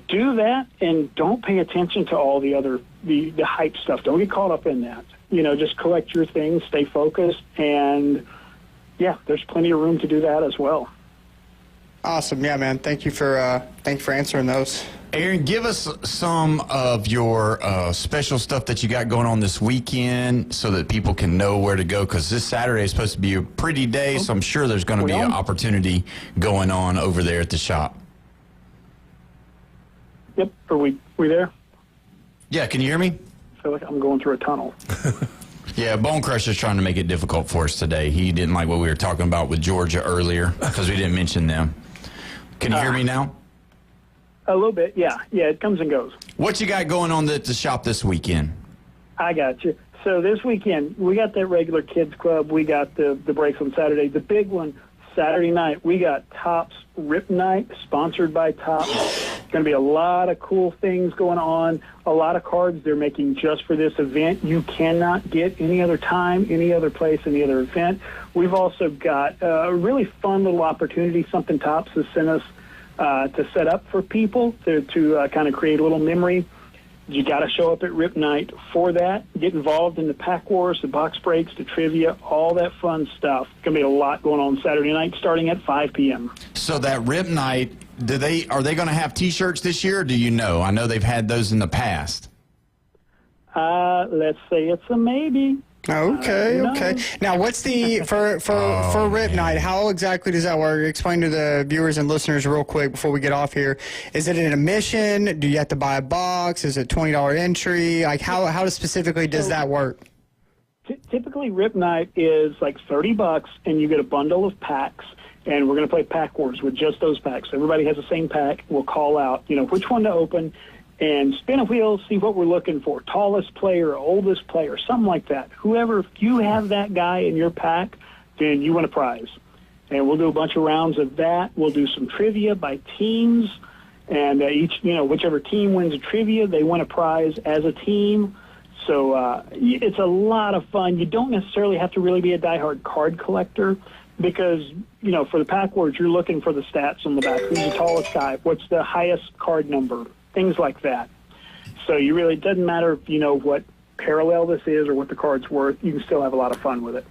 do that and don't pay attention to all the other, the hype stuff. Don't get caught up in that. Just collect your things, stay focused, and, there's plenty of room to do that as well. Awesome. Yeah, man. Thank you for answering those. Aaron, give us some of your special stuff that you got going on this weekend so that people can know where to go, because this Saturday is supposed to be a pretty day, so I'm sure there's going to be an opportunity going on over there at the shop. Yep. Are we there? Yeah, can you hear me? I feel like I'm going through a tunnel. Yeah, Bone Crusher's trying to make it difficult for us today. He didn't like what we were talking about with Georgia earlier because we didn't mention them. Can you hear me now? A little bit, yeah. Yeah, it comes and goes. What you got going on at the shop this weekend? I got you. So this weekend, we got that regular kids club. We got the breaks on Saturday. The big one, Saturday night, we got Topps Rip Night, sponsored by Topps. Going to be a lot of cool things going on, a lot of cards they're making just for this event. You cannot get any other time, any other place, any other event. We've also got a really fun little opportunity, something Topps has sent us to set up for people to kind of create a little memory. You got to show up at Rip Night for that. Get involved in the pack wars, the box breaks, the trivia, all that fun stuff. Going to be a lot going on Saturday night starting at 5 p.m. So that Rip Night, are they going to have T-shirts this year? Or do you know? I know they've had those in the past. Let's say it's a maybe. Okay. Now, what's the for Rip Night? How exactly does that work? Explain to the viewers and listeners real quick before we get off here. Is it an admission? Do you have to buy a box? Is it $20 entry? Like how specifically does that work? Typically, Rip Night is like $30, and you get a bundle of packs. And we're going to play pack wars with just those packs. Everybody has the same pack. We'll call out, which one to open. And spin a wheel, see what we're looking for. Tallest player, oldest player, something like that. Whoever, if you have that guy in your pack, then you win a prize. And we'll do a bunch of rounds of that. We'll do some trivia by teams. And whichever team wins a trivia, they win a prize as a team. So it's a lot of fun. You don't necessarily have to really be a diehard card collector because, for the pack wars, you're looking for the stats on the back. Who's the tallest guy? What's the highest card number? Things like that. So it doesn't matter if what parallel this is or what the card's worth. You can still have a lot of fun with it.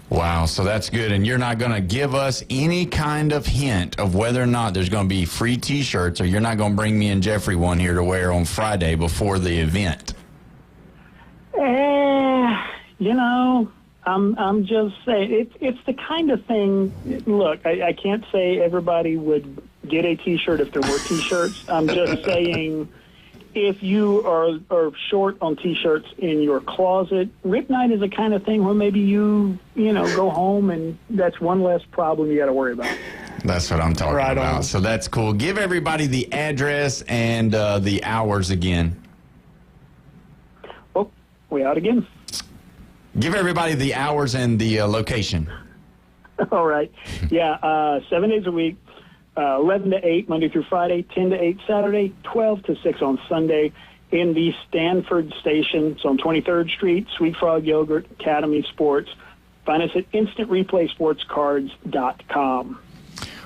Wow, so that's good. And you're not going to give us any kind of hint of whether or not there's going to be free T-shirts, or you're not going to bring me and Jeffrey one here to wear on Friday before the event. I'm just saying, it's the kind of thing, look, I can't say everybody would get a T-shirt if there were T-shirts. I'm just saying if you are short on T-shirts in your closet, Rip Night is the kind of thing where maybe you go home and that's one less problem you got to worry about. That's what I'm talking about. On. So that's cool. Give everybody the address and the hours again. Oh, we out again. Give everybody the hours and the location. All right. Yeah, 7 days a week, 11 to 8 Monday through Friday, 10 to 8 Saturday, 12 to 6 on Sunday in the Stanford Station. So on 23rd Street, Sweet Frog Yogurt, Academy Sports. Find us at InstantReplaySportsCards.com.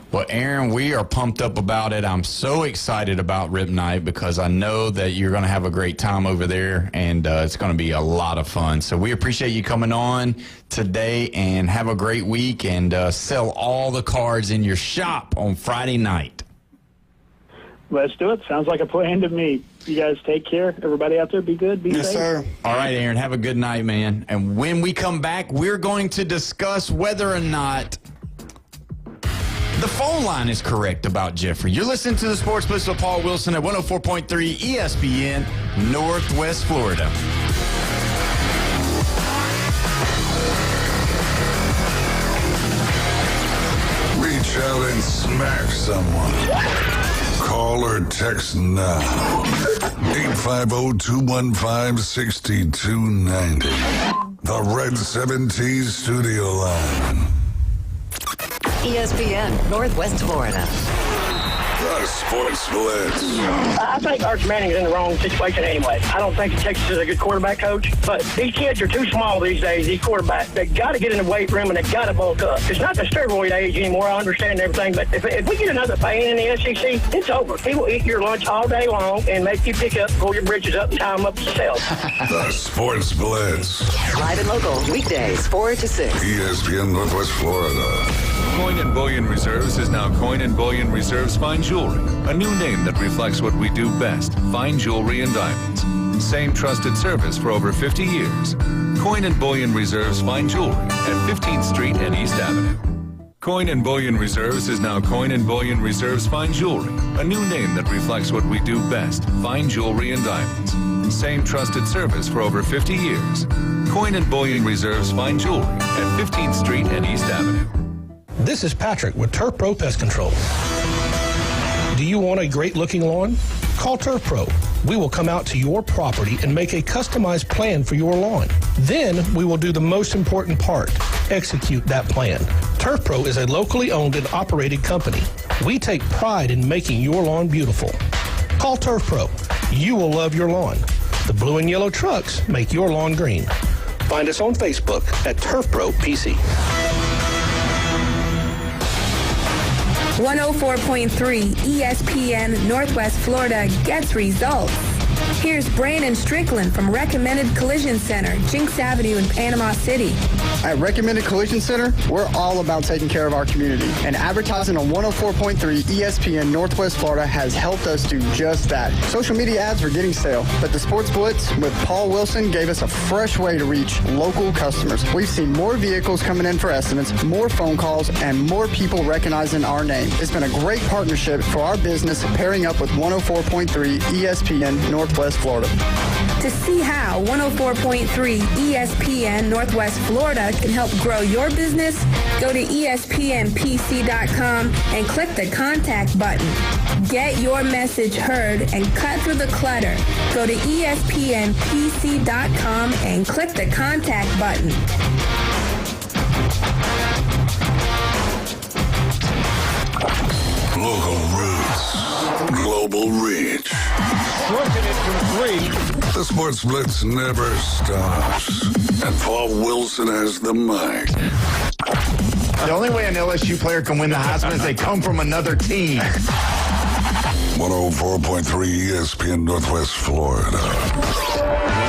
Well, Aaron, we are pumped up about it. I'm so excited about Rip Night because I know that you're going to have a great time over there, and it's going to be a lot of fun. So we appreciate you coming on today, and have a great week, and sell all the cards in your shop on Friday night. Let's do it. Sounds like a plan to me. You guys take care. Everybody out there, be good, be safe. Yes, sir. All right, Aaron, have a good night, man. And when we come back, we're going to discuss whether or not the phone line is correct about Jeffrey. You're listening to the Sports Blitz with Paul Wilson at 104.3 ESPN, Northwest Florida. Reach out and smack someone. Call or text now. 850-215-6290. The Red 17 Studio Line. ESPN, Northwest Florida. The Sports Blitz. I think Arch Manning's in the wrong situation anyway. I don't think Texas is a good quarterback coach, but these kids are too small these days, these quarterbacks. They got to get in the weight room and they got to bulk up. It's not the steroid age anymore. I understand everything, but if we get another fan in the SEC, it's over. He will eat your lunch all day long and make you pick up, pull your britches up, and tie them up yourself. The Sports Blitz. Live and local, weekdays, 4 to 6. ESPN Northwest Florida. Coin and Bullion Reserves is now Coin and Bullion Reserves Fine Jewelry, a new name that reflects what we do best, fine jewelry and diamonds. Same trusted service for over 50 years. Coin and Bullion Reserves Fine Jewelry at 15th Street and East Avenue. Coin and Bullion Reserves is now Coin and Bullion Reserves Fine Jewelry, a new name that reflects what we do best, fine jewelry and diamonds. Same trusted service for over 50 years. Coin and Bullion Reserves Fine Jewelry at 15th Street and East Avenue. This is Patrick with Turf Pro Pest Control. Do you want a great-looking lawn? Call Turf Pro. We will come out to your property and make a customized plan for your lawn. Then we will do the most important part, execute that plan. Turf Pro is a locally owned and operated company. We take pride in making your lawn beautiful. Call Turf Pro. You will love your lawn. The blue and yellow trucks make your lawn green. Find us on Facebook at Turf Pro PC. 104.3 ESPN Northwest Florida gets results. Here's Brandon Strickland from Recommended Collision Center, Jinx Avenue in Panama City. At Recommended Collision Center, we're all about taking care of our community. And advertising on 104.3 ESPN Northwest Florida has helped us do just that. Social media ads were getting stale, but the Sports Blitz with Paul Wilson gave us a fresh way to reach local customers. We've seen more vehicles coming in for estimates, more phone calls, and more people recognizing our name. It's been a great partnership for our business pairing up with 104.3 ESPN Northwest Florida. To see how 104.3 ESPN Northwest Florida can help grow your business, go to ESPNPC.com and click the contact button. Get your message heard and cut through the clutter. Go to ESPNPC.com and click the contact button. Local roots, global reach. Working it from three. The Sports Blitz never stops. And Paul Wilson has the mic. The only way an LSU player can win the Heisman is they come from another team. 104.3 ESPN Northwest Florida.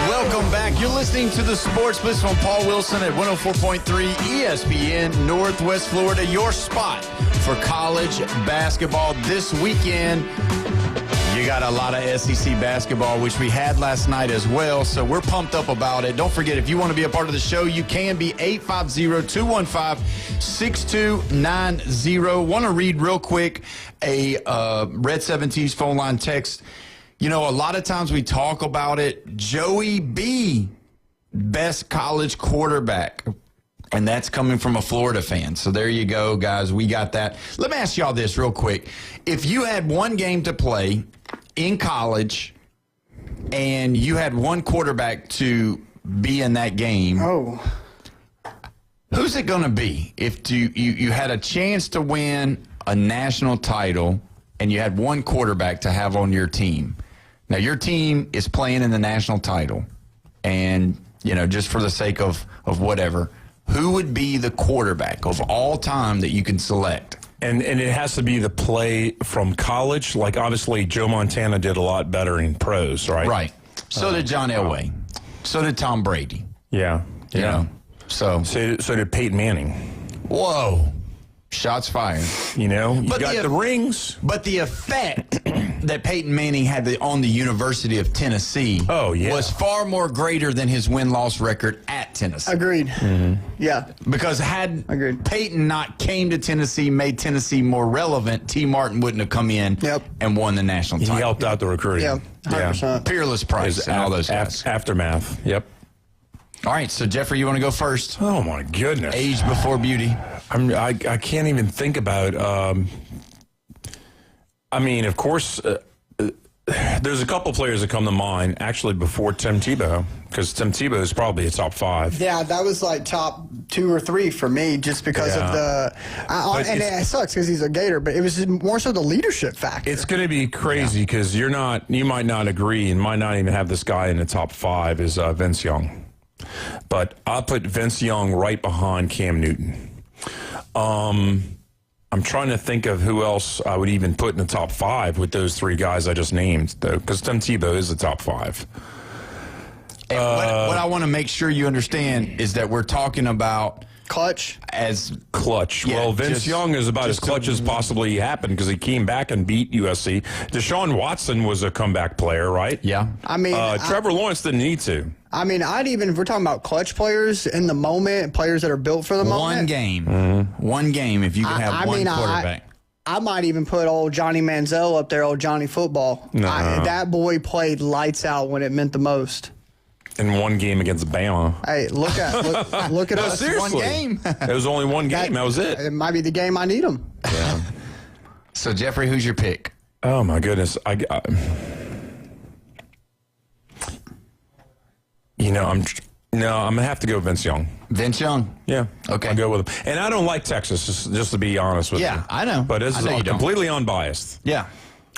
Welcome back. You're listening to the Sports Blitz from Paul Wilson at 104.3 ESPN Northwest Florida, your spot for college basketball this weekend. You got a lot of SEC basketball, which we had last night as well, so we're pumped up about it. Don't forget, if you want to be a part of the show, you can be 850-215-6290. Want to read real quick a Red 17's phone line text. You know, a lot of times we talk about it. Joey B, best college quarterback. And that's coming from a Florida fan. So there you go, guys. We got that. Let me ask y'all this real quick. If you had one game to play in college and you had one quarterback to be in that game, who's it going to be? If you had a chance to win a national title and you had one quarterback to have on your team. Now, your team is playing in the national title. And, you know, just for the sake of whatever, who would be the quarterback of all time that you can select? And it has to be the play from college. Like, obviously, Joe Montana did a lot better in pros, right? Right. So did John Elway. So did Tom Brady. Yeah. You know, so did Peyton Manning. Whoa. Shots fired. You know, you got the rings. But the effect that Peyton Manning had on the University of Tennessee was far more greater than his win-loss record at Tennessee. Agreed. Mm-hmm. Yeah. Because had Peyton not came to Tennessee, made Tennessee more relevant, T. Martin wouldn't have come in and won the national title. He helped out the recruiting. Yeah, 100%. Peerless Price and all those guys. Aftermath. Yep. All right, so Jeffrey, you want to go first? Oh my goodness! Age before beauty. I can't even think about. I mean, of course, there's a couple players that come to mind actually before Tim Tebow, because Tim Tebow is probably a top 5. Yeah, that was like top 2 or 3 for me, just because of the. And it sucks because he's a Gator, but it was more so the leadership factor. It's going to be crazy because you might not agree and might not even have this guy in the top 5 is Vince Young. But I'll put Vince Young right behind Cam Newton. I'm trying to think of who else I would even put in the top 5 with those 3 guys I just named, though, because Tim Tebow is the top 5. And what I want to make sure you understand is that we're talking about clutch. Yeah, well, Vince Young is about as clutch as possibly happened because he came back and beat USC. Deshaun Watson was a comeback player, right? Yeah. I mean, Trevor Lawrence didn't need to. I mean, if we're talking about clutch players in the moment, players that are built for the moment. One game, if you can have one quarterback. I might even put old Johnny Manziel up there, old Johnny Football. No. That boy played lights out when it meant the most. In one game against Bama. Hey, look at us. Seriously. One game. It was only one game. That was it. It might be the game I need him. Yeah. So, Jeffrey, who's your pick? Oh, my goodness. I'm going to have to go Vince Young. Vince Young? Yeah. Okay. I'll go with him. And I don't like Texas, just to be honest with you. Yeah, I know. But it's completely unbiased. Yeah.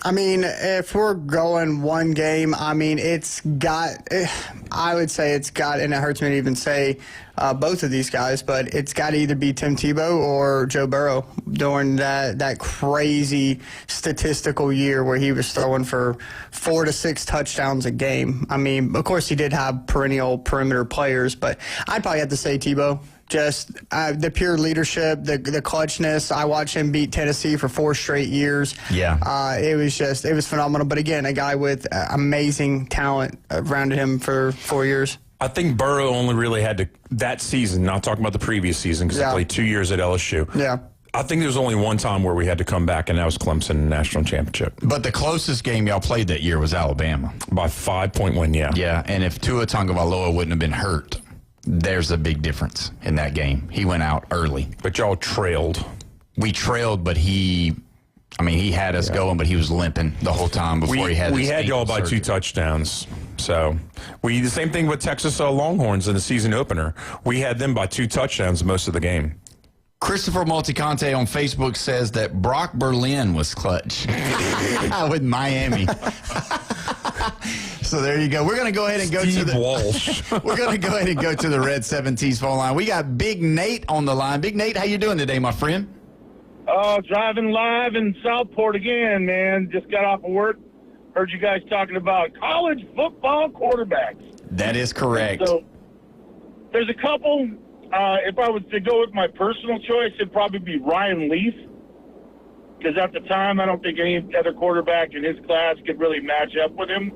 I mean, if we're going one game, I mean, I would say it's got, and it hurts me to even say both of these guys, but it's got to either be Tim Tebow or Joe Burrow during that crazy statistical year where he was throwing for 4 to 6 touchdowns a game. I mean, of course, he did have perennial perimeter players, but I'd probably have to say Tebow. Just the pure leadership, the clutchness. I watched him beat Tennessee for 4 straight years. Yeah. It was phenomenal. But again, a guy with amazing talent around him for 4 years. I think Burrow only really had to, that season, not talking about the previous season, because he played 2 years at LSU. Yeah. I think there was only one time where we had to come back, and that was Clemson National Championship. But the closest game y'all played that year was Alabama. By 5-point win, yeah. Yeah, and if Tua Tagovailoa wouldn't have been hurt, there's a big difference in that game. He went out early. But y'all trailed. We trailed, but he had us going, but he was limping the whole time before he had his We had y'all by surgery. 2 touchdowns. So the same thing with Texas Longhorns in the season opener. We had them by 2 touchdowns most of the game. Christopher Multiconte on Facebook says that Brock Berlin was clutch with Miami. So there you go. We're going to go ahead and go to the Walsh. We're going to go ahead and go to the Red 17's phone line. We got Big Nate on the line. Big Nate, how you doing today, my friend? Driving live in Southport again, man. Just got off of work. Heard you guys talking about college football quarterbacks. That is correct. So there's a couple. If I was to go with my personal choice, it'd probably be Ryan Leaf. Because at the time, I don't think any other quarterback in his class could really match up with him.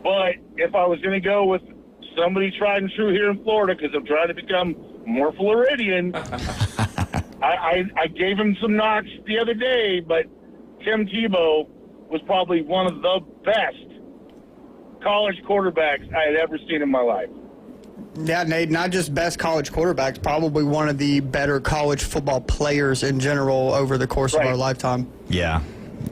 But if I was going to go with somebody tried and true here in Florida, because I'm trying to become more Floridian, I gave him some knocks the other day, but Tim Tebow was probably one of the best college quarterbacks I had ever seen in my life. Yeah, Nate, not just best college quarterbacks, probably one of the better college football players in general over the course of our lifetime. Yeah.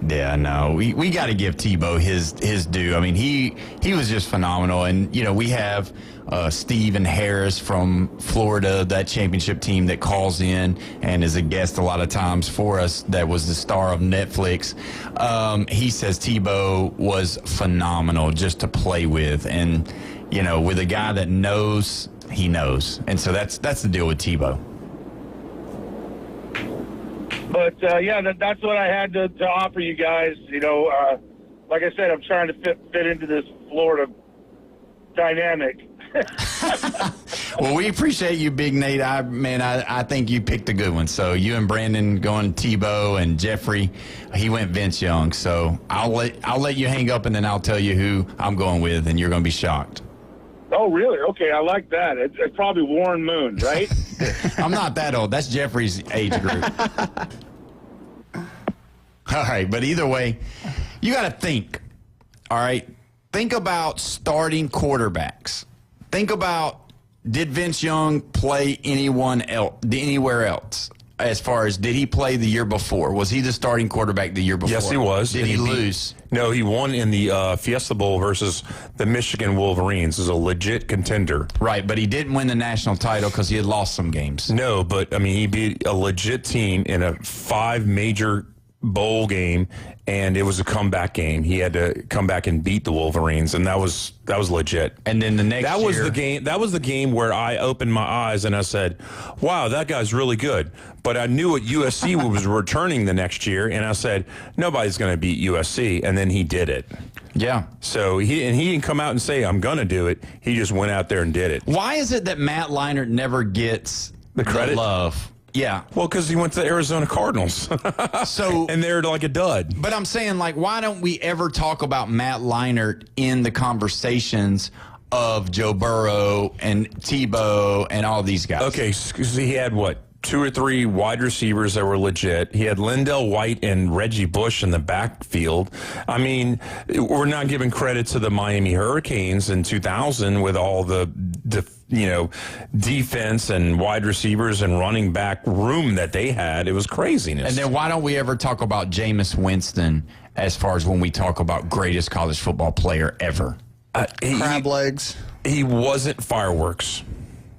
Yeah, no, we got to give Tebow his due. I mean, he was just phenomenal. And, we have Stephen Harris from Florida, that championship team that calls in and is a guest a lot of times for us, that was the star of Netflix. He says Tebow was phenomenal just to play with. And, with a guy that knows, he knows. And so that's the deal with Tebow. But, that's what I had to offer you guys. Like I said, I'm trying to fit into this Florida dynamic. Well, we appreciate you, Big Nate. I think you picked a good one. So you and Brandon going Tebow, and Jeffrey, he went Vince Young. So I'll let you hang up, and then I'll tell you who I'm going with, and you're going to be shocked. Oh, really? Okay, I like that. It's probably Warren Moon, right? I'm not that old. That's Jeffrey's age group. All right, but either way, you got to think. All right, think about starting quarterbacks. Think about, did Vince Young play anywhere else? As far as, did he play the year before? Was he the starting quarterback the year before? Yes, he was. Did he lose? No, he won in the Fiesta Bowl versus the Michigan Wolverines. Is a legit contender. Right, but he didn't win the national title because he had lost some games. No, but, he beat a legit team in a 5 major bowl game, and it was a comeback game. He had to come back and beat the Wolverines, and that was legit. And then the next year, that was the game where I opened my eyes and I said, wow, that guy's really good. But I knew what USC was returning the next year, and I said, nobody's going to beat USC, and then he did it. Yeah. So he didn't come out and say, I'm going to do it. He just went out there and did it. Why is it that Matt Leinart never gets the credit? The love? Yeah. Well, because he went to the Arizona Cardinals. And they're like a dud. But I'm saying, why don't we ever talk about Matt Leinart in the conversations of Joe Burrow and Tebow and all these guys? Okay, because he had, 2 or 3 wide receivers that were legit. He had Lindell White and Reggie Bush in the backfield. We're not giving credit to the Miami Hurricanes in 2000 with all the defense and wide receivers and running back room that they had. It was craziness. And then why don't we ever talk about Jameis Winston as far as when we talk about greatest college football player ever? Crab legs. He wasn't fireworks.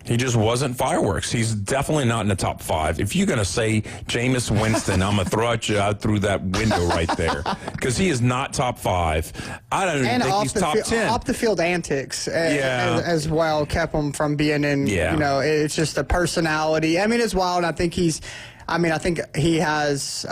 He just wasn't fireworks. He's definitely not in the top 5. If you're going to say Jameis Winston, I'm going to throw at you out through that window right there, because he is not top 5. I don't even think he's top 10. Off the field antics as well kept him from being in. Yeah. You know, it's just a personality. I mean, it's wild. I think he has,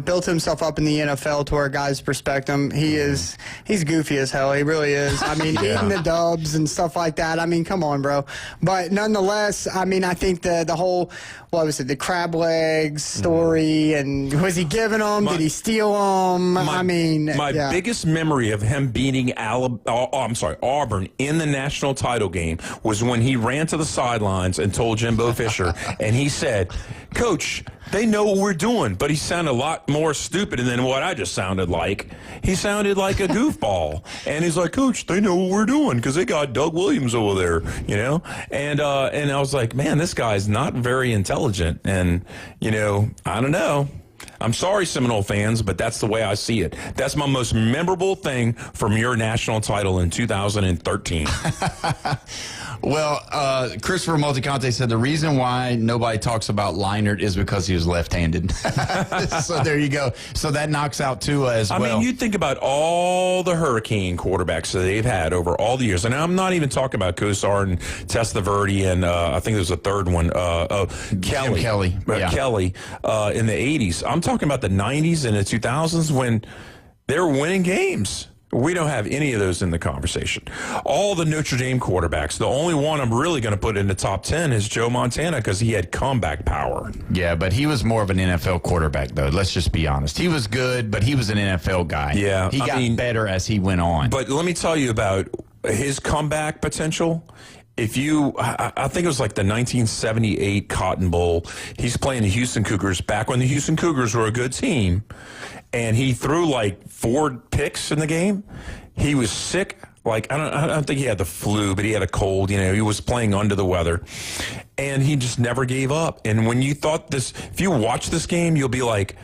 built himself up in the NFL to where guys respect him. He's goofy as hell. He really is. I mean, eating the dubs and stuff like that. I mean, come on, bro. But nonetheless, I mean, I think the whole, what was it, the crab legs story, and was he giving them? Did he steal them? My biggest memory of him beating Auburn in the national title game was when he ran to the sidelines and told Jimbo Fisher, and he said, "Coach, they know what we're doing," but he sounded a lot more stupid than what I just sounded like. He sounded like a goofball. And he's like, "Coach, they know what we're doing because they got Doug Williams over there," you know? And I was like, man, this guy's not very intelligent. And, I don't know. I'm sorry, Seminole fans, but that's the way I see it. That's my most memorable thing from your national title in 2013. Well, Christopher Multiconte said the reason why nobody talks about Leinart is because he was left-handed. So there you go. So that knocks out Tua as well. I mean, you think about all the Hurricane quarterbacks that they've had over all the years. And I'm not even talking about Kosar and Testaverde and I think there's a third one, Kelly. Kelly. Kelly in the 80s. I'm talking about the 90s and the 2000s when they were winning games. We don't have any of those in the conversation. All the Notre Dame quarterbacks, the only one I'm really going to put in the top 10 is Joe Montana because he had comeback power. Yeah, but he was more of an NFL quarterback, though. Let's just be honest. He was good, but he was an NFL guy. Yeah. He got better as he went on. But let me tell you about his comeback potential. I think it was like the 1978 Cotton Bowl. He's playing the Houston Cougars back when the Houston Cougars were a good team. And he threw like 4 picks in the game. He was sick. Like, I don't think he had the flu, but he had a cold. He was playing under the weather. And he just never gave up. And when you thought this, if you watch this game, you'll be like,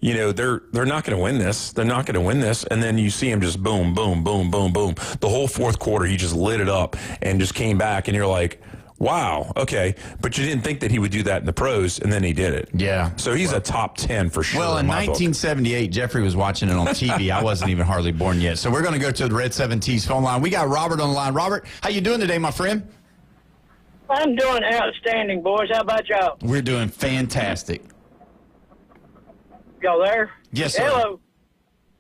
they're not going to win this. They're not going to win this. And then you see him just boom, boom, boom, boom, boom. The whole fourth quarter, he just lit it up and just came back. And you're like, wow, okay. But you didn't think that he would do that in the pros, and then he did it. Yeah. So he's a top 10 for sure. Well, in 1978, Jeffrey was watching it on TV. I wasn't even hardly born yet. So we're going to go to the Red 7T's phone line. We got Robert on the line. Robert, how you doing today, my friend? I'm doing outstanding, boys. How about y'all? We're doing fantastic. Y'all there? Yes, sir. Hello.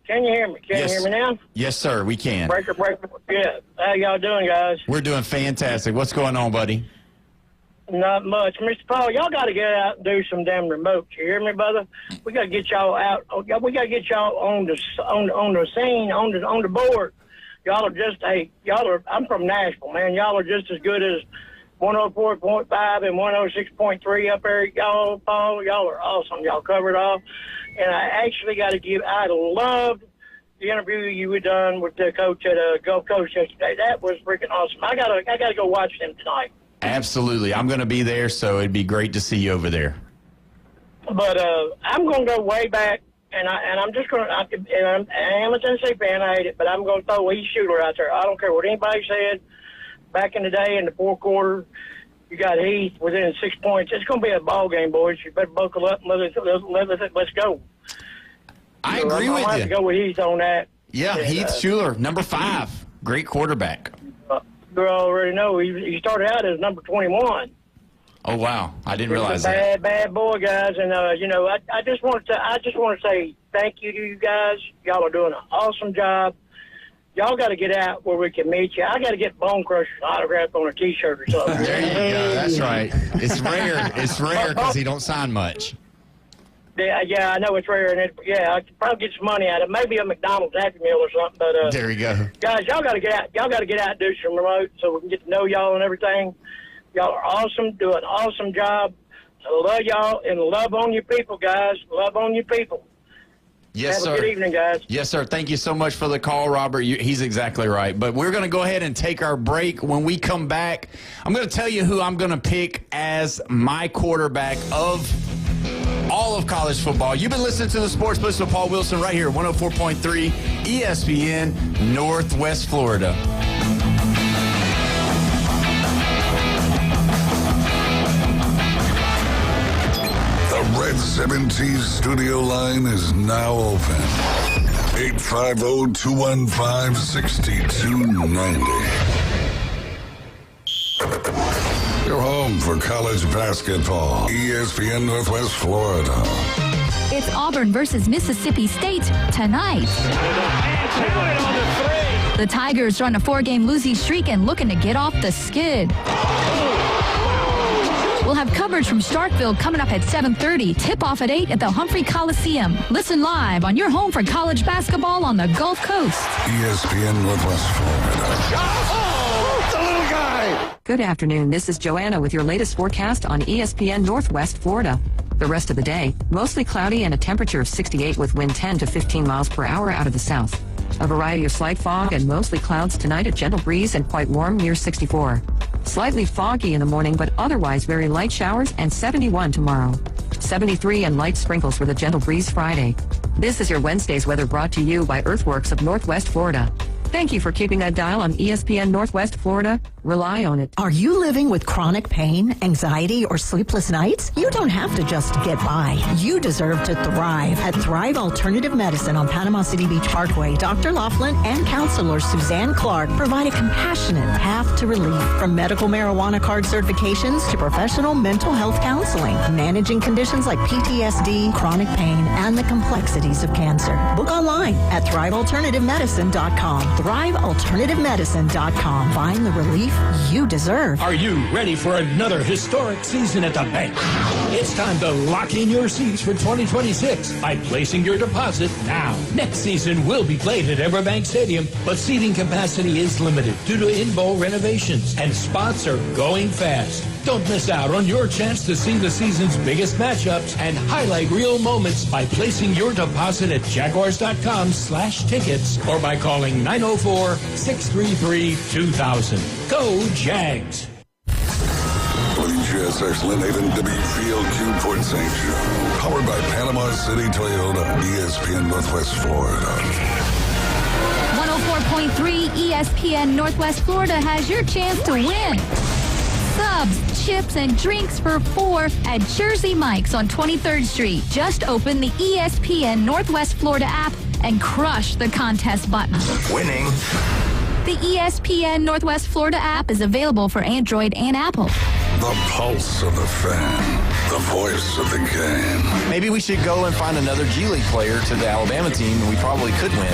Can you hear me? Can you hear me now? Yes, sir. We can. Breaker. Yeah. How y'all doing, guys? We're doing fantastic. What's going on, buddy? Not much. Mr. Paul, y'all got to get out and do some damn remotes. You hear me, brother? We got to get y'all out. We got to get y'all on the scene, on the board. Y'all are just, I'm from Nashville, man. Y'all are just as good as 104.5 and 106.3 up there. Y'all, Paul, y'all are awesome. Y'all covered all. And I actually got to I loved the interview you had done with the coach at Gulf Coast yesterday. That was freaking awesome. I gotta go watch them tonight. Absolutely. I'm going to be there, so it'd be great to see you over there. But I'm going to go way back, and I'm just going to, I am a Tennessee fan, I hate it, but I'm going to throw Heath Schuler out there. I don't care what anybody said. Back in the day, in the fourth quarter, you got Heath within 6 points. It's going to be a ball game, boys. You better buckle up and let's go. I agree with you. I have to go with Heath on that. Yeah, and, Heath Schuler, number 5. Great quarterback. You already know he started out as number 21. Oh wow, I didn't realize that. Bad boy, guys, and I just want to say thank you to you guys. Y'all are doing an awesome job. Y'all got to get out where we can meet you. I got to get Bone Crusher's autograph on a T-shirt or something. There you go. That's right. It's rare. It's rare because he don't sign much. Yeah, I know it's rare, and I could probably get some money out of it. Maybe a McDonald's Happy Meal or something. But there you go, guys. Y'all got to get out. Y'all got to get out and do some remote so we can get to know y'all and everything. Y'all are awesome. Do an awesome job. I love y'all and love on your people, guys. Love on your people. Yes, sir. Have a good evening, guys. Yes, sir. Thank you so much for the call, Robert. He's exactly right. But we're going to go ahead and take our break. When we come back, I'm going to tell you who I'm going to pick as my quarterback of all of college football. You've been listening to the Sports Blitz with Paul Wilson right here, 104.3 ESPN, Northwest Florida. M&T's studio line is now open. 850-215-6290. Your home for college basketball. ESPN Northwest Florida. It's Auburn versus Mississippi State tonight. The Tigers are on a 4-game losing streak and looking to get off the skid. We'll have coverage from Starkville coming up at 7:30. Tip-off at 8 at the Humphrey Coliseum. Listen live on your home for college basketball on the Gulf Coast. ESPN Northwest Florida. Oh, the little guy! Good afternoon. This is Joanna with your latest forecast on ESPN Northwest Florida. The rest of the day, mostly cloudy and a temperature of 68 with wind 10 to 15 miles per hour out of the south. A variety of slight fog and mostly clouds tonight, a gentle breeze and quite warm near 64. Slightly foggy in the morning, but otherwise very light showers and 71 tomorrow. 73 and light sprinkles with a gentle breeze Friday. This is your Wednesday's weather brought to you by Earthworks of Northwest Florida. Thank you for keeping that dial on ESPN Northwest Florida. Rely on it. Are you living with chronic pain, anxiety, or sleepless nights? You don't have to just get by. You deserve to thrive. At Thrive Alternative Medicine on Panama City Beach Parkway, Dr. Laughlin and counselor Suzanne Clark provide a compassionate path to relief. From medical marijuana card certifications to professional mental health counseling, managing conditions like PTSD, chronic pain, and the complexities of cancer. Book online at thrivealternativemedicine.com. thrivealternativemedicine.com. Find the relief you deserve. Are you ready for another historic season at the bank? It's time to lock in your seats for 2026 by placing your deposit now. Next season will be played at Everbank Stadium, but seating capacity is limited due to in-bowl renovations, and spots are going fast. Don't miss out on your chance to see the season's biggest matchups and highlight real moments by placing your deposit at jaguars.com/tickets or by calling 904-633-2000. Go Jags! WGSX Lynn W Field, Port St. Joe. Powered by Panama City Toyota, ESPN Northwest Florida. 104.3 ESPN Northwest Florida has your chance to win. Subs, chips, and drinks for 4 at Jersey Mike's on 23rd Street. Just open the ESPN Northwest Florida app and crush the contest button. Winning. The ESPN Northwest Florida app is available for Android and Apple. The pulse of the fan. The voice of the game. Maybe we should go and find another G League player to the Alabama team. We probably could win.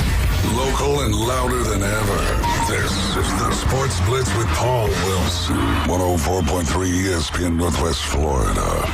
Local and louder than ever. This is the Sports Blitz with Paul Wilson. 104.3 ESPN Northwest Florida.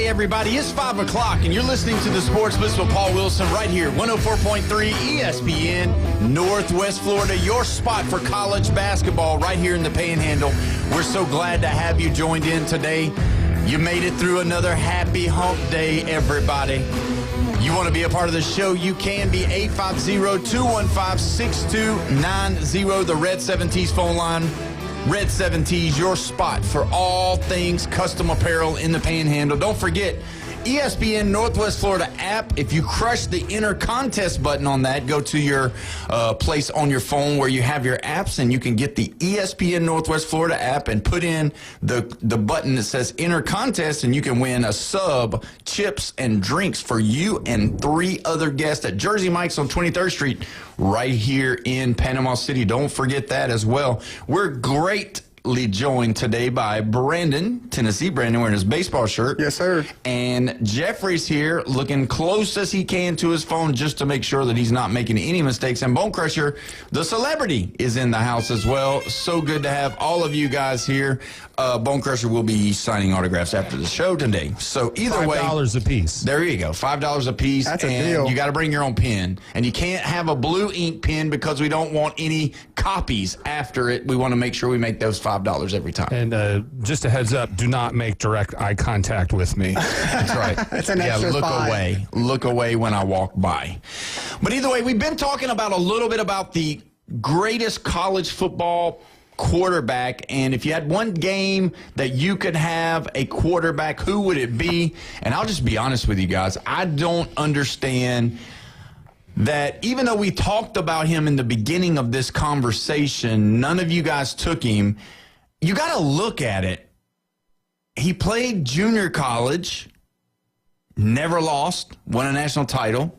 Everybody, it's 5 o'clock, and you're listening to the Sports Blitz with Paul Wilson right here, 104.3 ESPN, Northwest Florida, your spot for college basketball right here in the Panhandle. We're so glad to have you joined in today. You made it through another happy hump day, everybody. You want to be a part of the show, you can be 850-215-6290, the Red 7T's phone line. Red 7T's, your spot for all things custom apparel in the Panhandle. Don't forget, ESPN Northwest Florida app. If you crush the enter contest button on that, go to your place on your phone where you have your apps, and you can get the ESPN Northwest Florida app and put in the button that says enter contest, and you can win a sub, chips, and drinks for you and 3 other guests at Jersey Mike's on 23rd Street right here in Panama City. Don't forget that as well. We're greatly joined today by Brandon, Tennessee. Brandon wearing his baseball shirt. Yes, sir. And Jeffrey's here looking close as he can to his phone just to make sure that he's not making any mistakes. And Bone Crusher, the celebrity, is in the house as well. So good to have all of you guys here. Bone Crusher will be signing autographs after the show today. So either way, $5 a piece. There you go, $5 a piece. That's a and deal. You got to bring your own pen, and you can't have a blue ink pen because we don't want any copies after it. We want to make sure we make those $5 $5 every time. And just a heads up, do not make direct eye contact with me. That's right. It's an extra look $5. away. Look away when I walk by. But either way, we've been talking about a little bit about the greatest college football quarterback, and if you had one game that you could have a quarterback, who would it be? And I'll just be honest with you guys, I don't understand that even though we talked about him in the beginning of this conversation, none of you guys took him. You got to look at it. He played junior college, never lost, won a national title.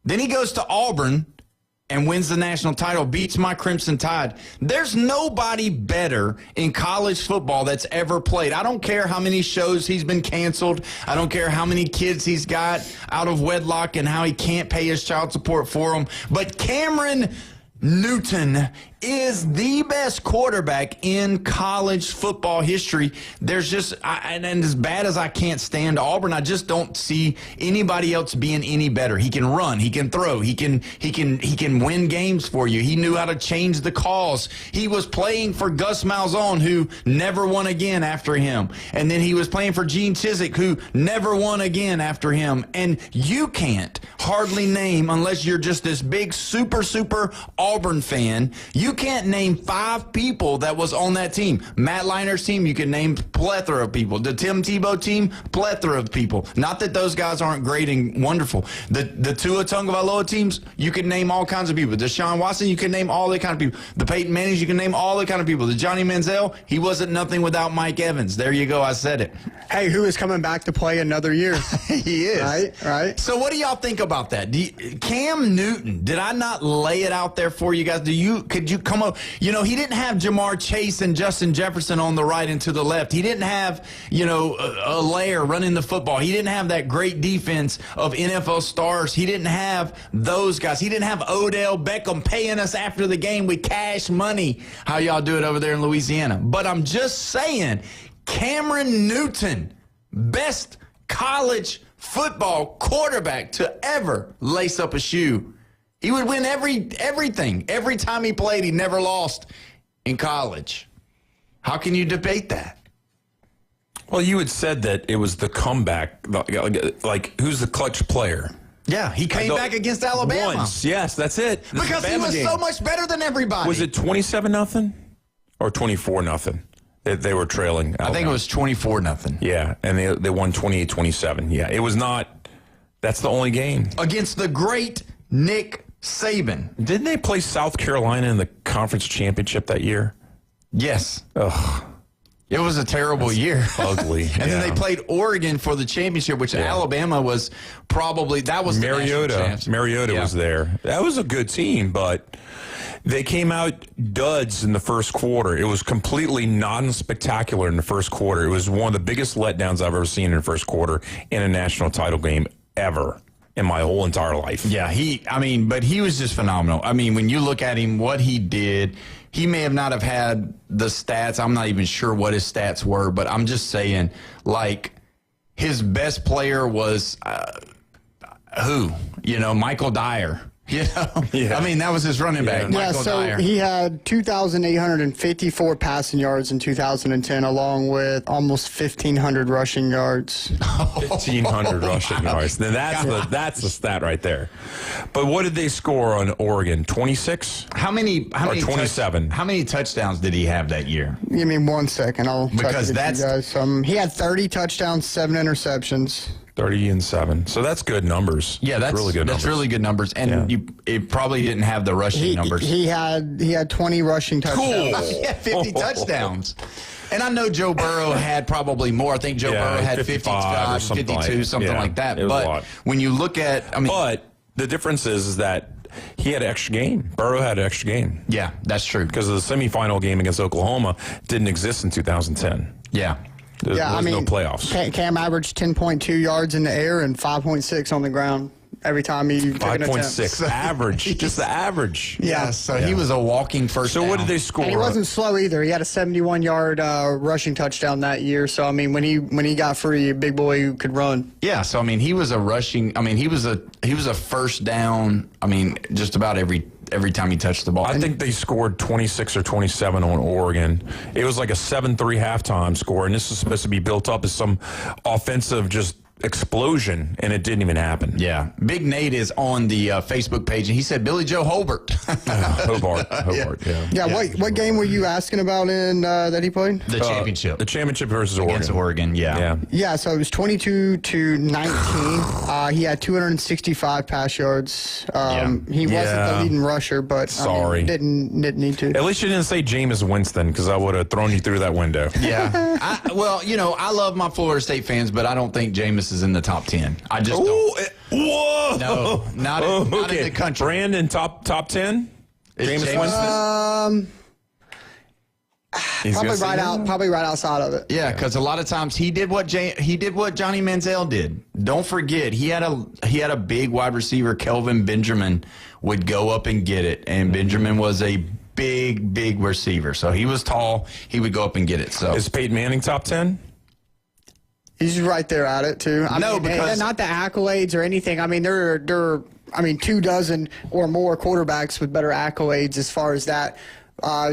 Then he goes to Auburn and wins the national title, beats my Crimson Tide. There's nobody better in college football that's ever played. I don't care how many shows he's been canceled. I don't care how many kids he's got out of wedlock and how he can't pay his child support for them. But Cameron Newton is the best quarterback in college football history. There's just, and as bad as I can't stand Auburn, I just don't see anybody else being any better. He can run, he can throw, he can win games for you. He knew how to change the calls. He was playing for Gus Malzahn, who never won again after him. And then he was playing for Gene Chizik, who never won again after him. And you can't hardly name, unless you're just this big super Auburn fan, you can't name 5 people that was on that team. Matt Leiner's team, you can name plethora of people. The Tim Tebow team, plethora of people. Not that those guys aren't great and wonderful. The Tua Tagovailoa teams, you can name all kinds of people. Deshaun Watson, you can name all the kind of people. The Peyton Mannings, you can name all the kind of people. The Johnny Manziel, he wasn't nothing without Mike Evans. There you go, I said it. Hey, who is coming back to play another year? He is. Right. So what do y'all think about that? Cam Newton, did I not lay it out there for you guys? Could you come up? You know, he didn't have Jamar Chase and Justin Jefferson on the right and to the left. He didn't have, a layer running the football. He didn't have that great defense of NFL stars. He didn't have those guys. He didn't have Odell Beckham paying us after the game with cash money. How y'all do it over there in Louisiana. But I'm just saying, Cameron Newton, best college football quarterback to ever lace up a shoe. He would win everything. Every time he played, he never lost in college. How can you debate that? Well, you had said that it was the comeback. Like who's the clutch player? Yeah, he came back against Alabama. Once, yes, that's it. Because he was so much better than everybody. Was it 27-0 or 24-0? They were trailing Alabama. I think it was 24-0. Yeah, and they won 28-27. Yeah, it was not. That's the only game. Against the great Nick Saban. Didn't they play South Carolina in the conference championship that year? Yes. Ugh. It was a terrible year. Ugly. And then they played Oregon for the championship, which Alabama was probably, that was Mariota. Mariota was there. That was a good team, but they came out duds in the first quarter. It was completely non-spectacular in the first quarter. It was one of the biggest letdowns I've ever seen in the first quarter in a national title game ever in my whole entire life. Yeah, but he was just phenomenal. I mean, when you look at him, what he did, he may have not have had the stats. I'm not even sure what his stats were, but I'm just saying, like, his best player was who? Michael Dyer. I mean, that was his running back, Michael Dyer. He had 2,854 passing yards in 2010, along with almost 1,500 rushing yards. 1,500 rushing yards. Then that's the stat right there. But what did they score on Oregon? 26? How many 27? How many touchdowns did he have that year? Give me 1 second. I'll because that's you guys. He had 30 touchdowns, 7 interceptions. 30 and 7. So that's good numbers. Yeah, that's really good. That's really good numbers. And it probably didn't have the rushing numbers. He had 20 rushing touchdowns. Cool. He had 50 touchdowns. And I know Joe Burrow had probably more. I think Joe Burrow had 55, 52, something like that. But when you look at, but the difference is that he had an extra game. Burrow had an extra game. Yeah, that's true. Because of the semifinal game against Oklahoma didn't exist in 2010. Yeah. There was no playoffs. Cam averaged 10.2 yards in the air and 5.6 on the ground every time he took an attempt. 5.6 average, just the average. Yeah, he was a walking first down. So what did they score? And he wasn't slow either. He had a 71-yard rushing touchdown that year. So when he got free, a big boy who could run. Yeah, so he was a rushing. He was a first down. Just about every every time he touched the ball. I think they scored 26 or 27 on Oregon. It was like a 7-3 halftime score, and this is supposed to be built up as some offensive just explosion, and it didn't even happen. Yeah. Big Nate is on the Facebook page, and he said Billy Joe Hobart. Hobart, yeah. Yeah, what game were you asking about in that he played? The championship. The championship versus Against Oregon, yeah. Yeah, so it was 22-19. He had 265 pass yards. He wasn't the leading rusher, but sorry, didn't need to. At least you didn't say Jameis Winston, because I would have thrown you through that window. Yeah. I love my Florida State fans, but I don't think Jameis is in the top 10. I just don't. Whoa! No, not in the country. Brandon, top 10? Jameis Winston? Probably right outside of it. Yeah, because a lot of times he did what Johnny Manziel did. Don't forget, he had a big wide receiver, Kelvin Benjamin, would go up and get it, and Benjamin was a big receiver. So he was tall. He would go up and get it. So is Peyton Manning top 10? He's right there at it too. Because not the accolades or anything. I mean, there are 24 or more quarterbacks with better accolades as far as that.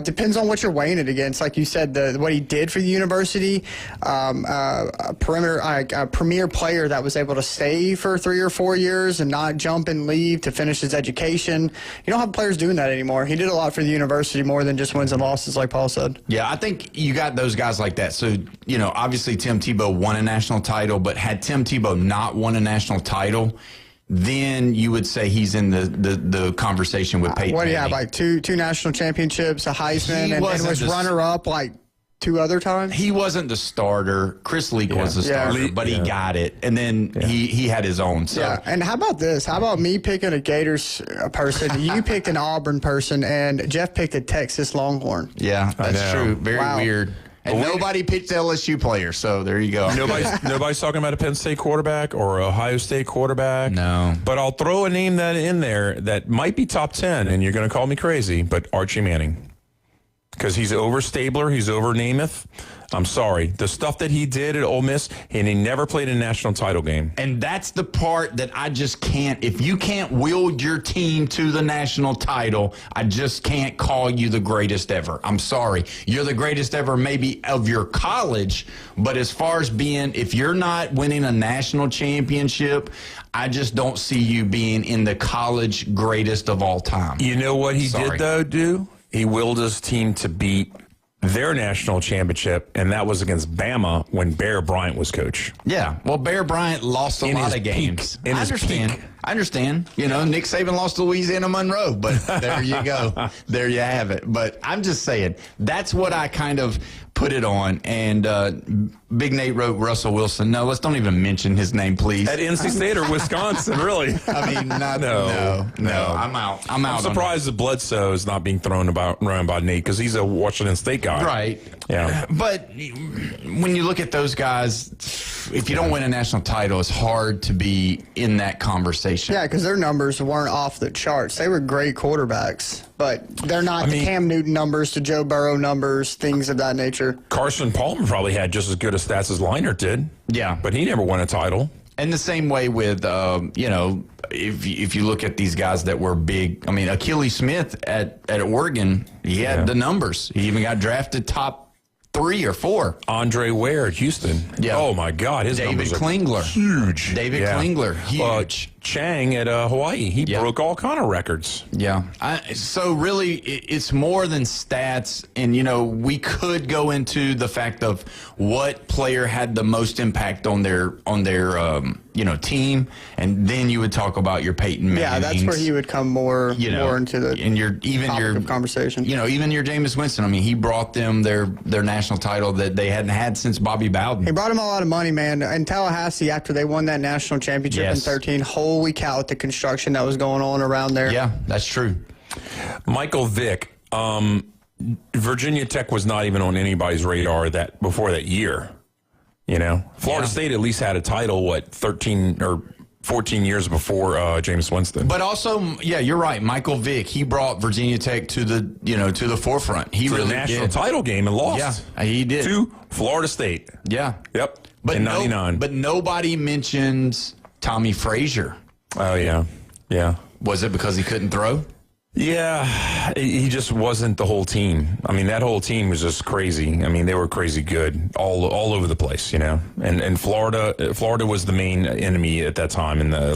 Depends on what you're weighing it against. Like you said, what he did for the university, a premier player that was able to stay for 3 or 4 years and not jump and leave to finish his education. You don't have players doing that anymore. He did a lot for the university more than just wins and losses, like Paul said. Yeah, I think you got those guys like that. So, obviously Tim Tebow won a national title, but had Tim Tebow not won a national title, then you would say he's in the conversation with Peyton What do you Manning. have, like two national championships, a Heisman, and was runner-up like 2 other times? He wasn't the starter. Chris Leak was the starter, but he got it. And then he had his own. So. Yeah, and how about this? How about me picking a Gators person, you picked an Auburn person, and Jeff picked a Texas Longhorn? Yeah, that's true. Very weird. And nobody picked LSU players, so there you go. Nobody's talking about a Penn State quarterback or Ohio State quarterback. No. But I'll throw a name in there that might be top 10, and you're going to call me crazy, but Archie Manning. Because he's over Stabler, he's over Namath. I'm sorry. The stuff that he did at Ole Miss, and he never played a national title game. And that's the part that I just can't. If you can't wield your team to the national title, I just can't call you the greatest ever. I'm sorry. You're the greatest ever maybe of your college, but as far as being, if you're not winning a national championship, I just don't see you being in the college greatest of all time. You know what he did, though, He willed his team to beat their national championship, and that was against Bama when Bear Bryant was coach. Yeah, well, Bear Bryant lost a lot of games. I understand. Nick Saban lost to Louisiana Monroe, but there you go. There you have it. But I'm just saying, that's what I kind of put it on. And Big Nate wrote Russell Wilson. No, let's don't even mention his name, please. At NC State or Wisconsin, really? I mean, no. I'm out. I'm surprised that Bledsoe is not being thrown around by Nate, because he's a Washington State guy. Right. Yeah. But when you look at those guys, if you don't win a national title, it's hard to be in that conversation. Yeah, because their numbers weren't off the charts. They were great quarterbacks, but they're not the Cam Newton numbers, the Joe Burrow numbers, things of that nature. Carson Palmer probably had just as good a stats as Leinart did. Yeah. But he never won a title. And the same way with, if you look at these guys that were big, I mean, Achilles Smith at Oregon, he had the numbers. He even got drafted top 3 or 4. Andre Ware at Houston. Yeah. Oh, my God. His David numbers are Klingler. Huge. David Klingler. Huge. Chang at Hawaii. He broke all kind of records. Yeah. So really, it's more than stats. And, we could go into the fact of what player had the most impact on their team. And then you would talk about your Peyton Mannings. Yeah, that's where he would come more into the topic of conversation. Even your Jameis Winston. I mean, he brought them their national title that they hadn't had since Bobby Bowden. He brought them a lot of money, man. In Tallahassee, after they won that national championship in 2013, holy cow, with the construction that was going on around there. Yeah, that's true. Michael Vick, Virginia Tech was not even on anybody's radar before that year. Florida State at least had a title, 13 or 14 years before Jameis Winston. But also, you're right. Michael Vick, he brought Virginia Tech to the forefront. He really the national did. title game and lost. Yeah, he did. To Florida State. Yeah. Yep. But in 99. But nobody mentions Tommy Frazier. Oh, yeah. Yeah. Was it because he couldn't throw? Yeah, he just wasn't the whole team. I mean, that whole team was just crazy. I mean, they were crazy good all over the place, you know. And Florida was the main enemy at that time in the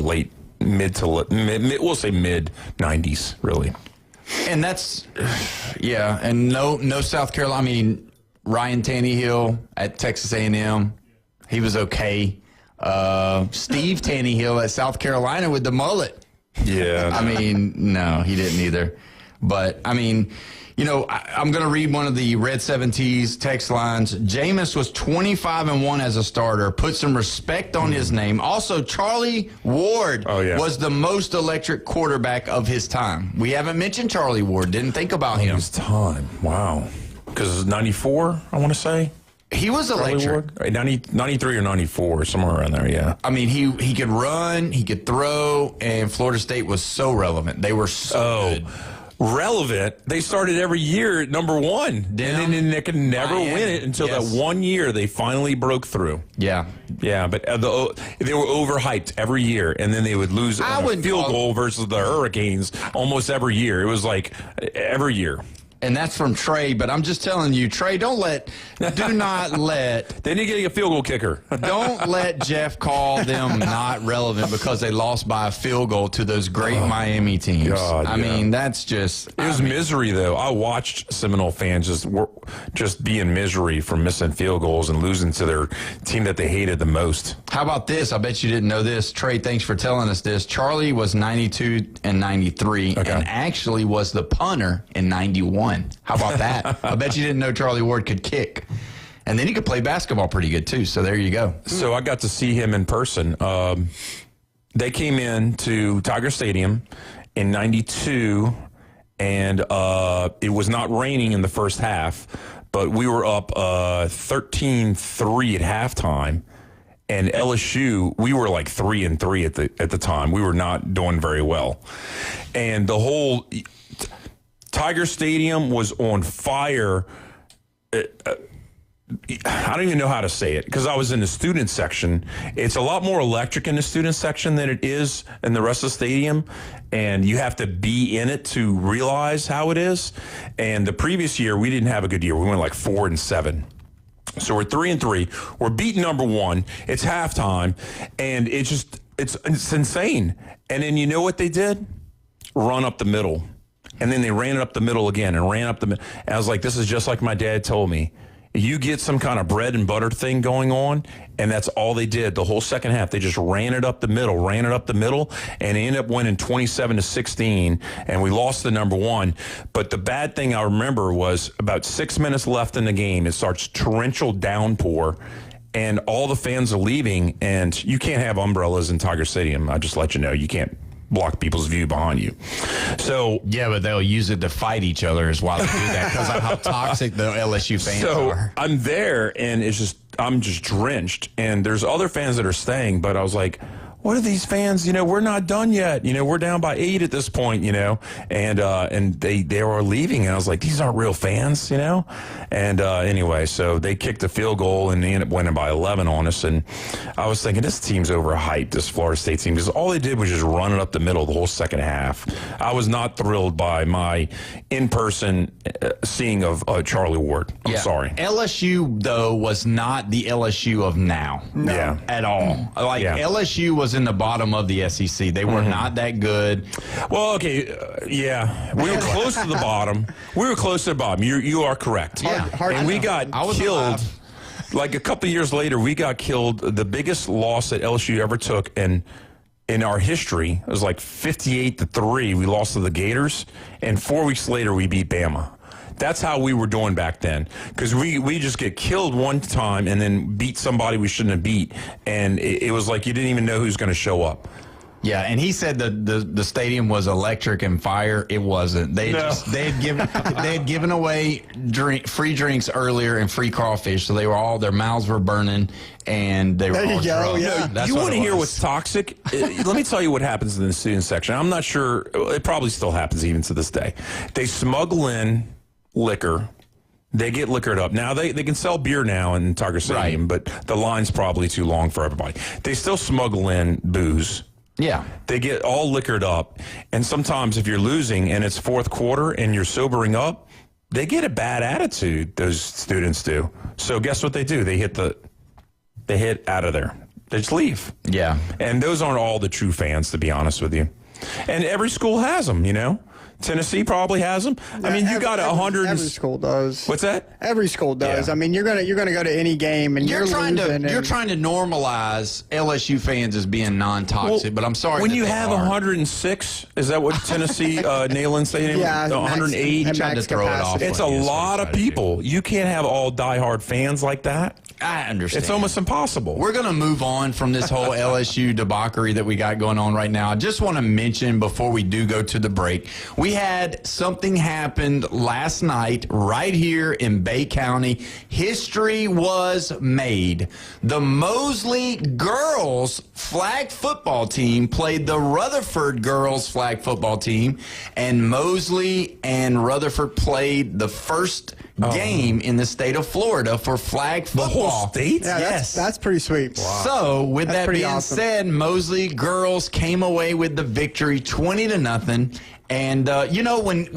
mid 90s, really. And that's, and no South Carolina. I mean, Ryan Tannehill at Texas A&M, he was okay. Steve Tannehill at South Carolina with the mullet. Yeah. I mean, no, he didn't either. But, I mean, you know, I'm going to read one of the Red 7T's text lines. Jameis was 25-1 as a starter. Put some respect on his name. Also, Charlie Ward was the most electric quarterback of his time. We haven't mentioned Charlie Ward. Didn't think about him. His time. Wow. Because 94, I want to say. He was electric. 93 or 94, somewhere around there, yeah. I mean, he could run, he could throw, and Florida State was so relevant. They were so good. Relevant. They started every year at number 1. And then they could never win it until that 1 year they finally broke through. Yeah. Yeah, but they were overhyped every year, and then they would lose a field goal versus the Hurricanes almost every year. It was like every year. And that's from Trey, but I'm just telling you, Trey, do not let. They need to get a field goal kicker. Don't let Jeff call them not relevant because they lost by a field goal to those great Miami teams. God, I mean, that's just. It was misery, though. I watched Seminole fans just be in misery from missing field goals and losing to their team that they hated the most. How about this? I bet you didn't know this. Trey, thanks for telling us this. Charlie was 92 and 93 and actually was the punter in 91. How about that? I bet you didn't know Charlie Ward could kick. And then he could play basketball pretty good, too. So there you go. So I got to see him in person. They came in to Tiger Stadium in 92, and it was not raining in the first half, but we were up 13-3 at halftime. And LSU, we were like 3-3 at the time. We were not doing very well. And the whole Tiger Stadium was on fire. I don't even know how to say it because I was in the student section. It's a lot more electric in the student section than it is in the rest of the stadium, and you have to be in it to realize how it is. And the previous year, we didn't have a good year. We went like 4-7. So we're 3-3. We're beating number 1. It's halftime, and it's insane. And then you know what they did? Run up the middle. And then they ran it up the middle again and ran up the middle. And I was like, this is just like my dad told me. You get some kind of bread and butter thing going on, and that's all they did the whole second half. They just ran it up the middle, and they ended up winning 27-16, and we lost the number 1. But the bad thing I remember was about 6 minutes left in the game, it starts torrential downpour, and all the fans are leaving, and you can't have umbrellas in Tiger Stadium. I just let you know, you can't block people's view behind you. So yeah, but they'll use it to fight each other while they do that because of how toxic the LSU fans are. I'm there, and I'm just drenched, and there's other fans that are staying, but I was like, what are these fans? You know, we're not done yet. You know, we're down by 8 at this point, you know, and they were leaving, and I was like, these aren't real fans, you know? And anyway, so they kicked a field goal, and they ended up winning by 11 on us, and I was thinking, this team's overhyped, this Florida State team, because all they did was just run it up the middle the whole second half. I was not thrilled by my in-person seeing of Charlie Ward. I'm sorry. LSU, though, was not the LSU of now. No. At all. Like, LSU was in the bottom of the SEC. They were not that good. Well, okay, we were close to the bottom. You are correct. Yeah. And we got killed. Like a couple of years later, we got killed. The biggest loss that LSU ever took in our history, it was like 58-3. We lost to the Gators, and 4 weeks later we beat Bama. That's how we were doing back then, because we just get killed one time and then beat somebody we shouldn't have beat, and it was like you didn't even know who's going to show up. Yeah, and he said the stadium was electric and fire. It wasn't. They had given away free drinks earlier and free crawfish, so their mouths were burning and they were all drunk. Yeah. You want to hear what's toxic? Let me tell you what happens in the student section. I'm not sure. It probably still happens even to this day. They smuggle in liquor. They get liquored up. Now, they can sell beer now in Tiger Stadium, but the line's probably too long for everybody. They still smuggle in booze. Yeah. They get all liquored up. And sometimes if you're losing and it's fourth quarter and you're sobering up, they get a bad attitude, those students do. So guess what they do? They hit out of there. They just leave. Yeah. And those aren't all the true fans, to be honest with you. And every school has them, you know? Tennessee probably has them. I mean, you got 100. Every school does. What's that? Every school does. Yeah. I mean, you're gonna go to any game and you're trying losing. You're trying to normalize LSU fans as being non-toxic, but I'm sorry. When you have 106, is that what Tennessee Neyland Stadium? Yeah, 108. Tried to throw it off. It's a lot of people. You can't have all diehard fans like that. I understand. It's almost impossible. We're going to move on from this whole LSU debauchery that we got going on right now. I just want to mention before we do go to the break, we had something happened last night right here in Bay County. History was made. The Mosley girls flag football team played the Rutherford girls flag football team, and Mosley and Rutherford played the first game in the state of Florida for flag football. The whole state? Yeah, yes. That's pretty sweet. Wow. So, with That's that being awesome. said, Mosley girls came away with the victory 20-0. And, you know, when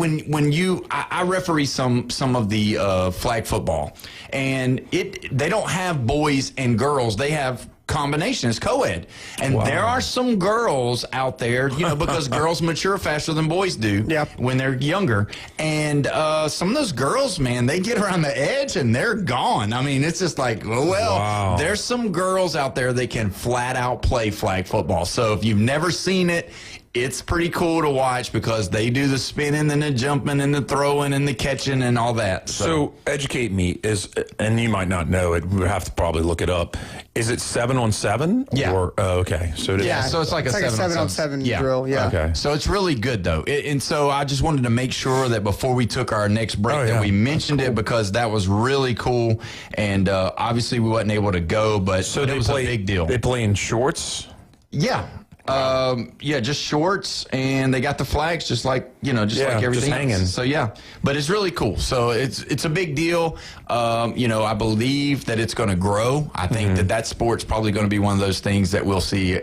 I referee some of the flag football, and they don't have boys and girls. They have combination. It's co-ed. And there are some girls out there, you know, because girls mature faster than boys do when they're younger. And some of those girls, man, they get around the edge and they're gone. I mean, it's just like, well, there's some girls out there that can flat out play flag football. So if you've never seen it, it's pretty cool to watch because they do the spinning and the jumping and the throwing and the catching and all that. So educate me, and you might not know it, we would have to probably look it up. Is it 7-on-7? Yeah. Or, okay. So So it's like a 7-on-7 drill. Yeah. Okay. So it's really good, though. And so I just wanted to make sure that before we took our next break that we mentioned it because that was really cool. And obviously we wasn't able to go, but it was a big deal. They play in shorts? Yeah. Just shorts, and they got the flags just like like everything just hanging. else. So but it's really cool. So it's a big deal. I believe that it's going to grow. I think that sport's probably going to be one of those things that we'll see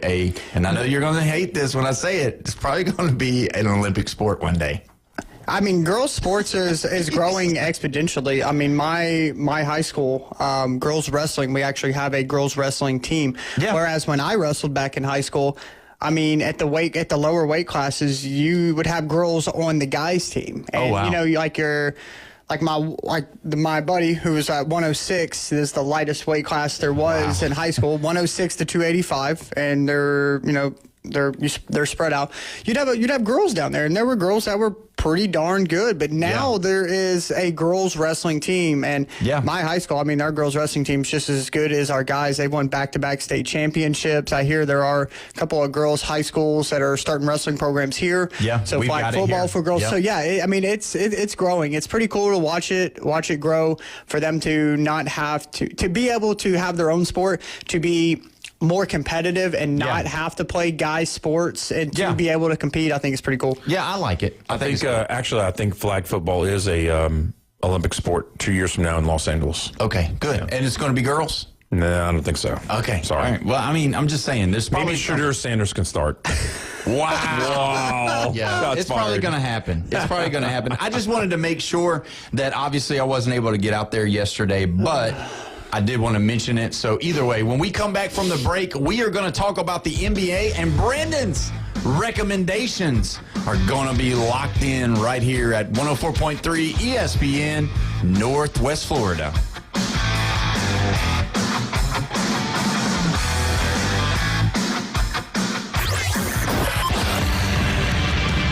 and I know you're going to hate this when I say it. It's probably going to be an Olympic sport one day. I mean, girls sports is growing exponentially. I mean, my high school, girls wrestling, we actually have a girls wrestling team. Yeah. Whereas when I wrestled back in high school, I mean, at the lower weight classes, you would have girls on the guys team. And, my buddy who was at 106 is the lightest weight class there was in high school, 106 to 285, and they're spread out. You'd have girls down there, and there were girls that were pretty darn good. But now there is a girls wrestling team, and my high school, I mean, our girls wrestling team's just as good as our guys. They've won back-to-back state championships. I hear there are a couple of girls high schools that are starting wrestling programs here. Yeah, so flag football for girls. Yep. So it's growing. It's pretty cool to watch it grow, for them to not have to be able to have their own sport, to be more competitive and not have to play guys sports and to be able to compete. I think it's pretty cool. Yeah, I like it. I think flag football is a Olympic sport 2 years from now in Los Angeles. Okay, good. And it's going to be girls? No, I don't think so. Okay. Sorry. All right. Well, I mean, I'm just saying this. Maybe Shadur Sanders can start. Wow. Yeah, it's probably going to happen. I just wanted to make sure that obviously I wasn't able to get out there yesterday, but I did want to mention it. So either way, when we come back from the break, we are going to talk about the NBA, and Brendan's recommendations are going to be locked in right here at 104.3 ESPN, Northwest Florida.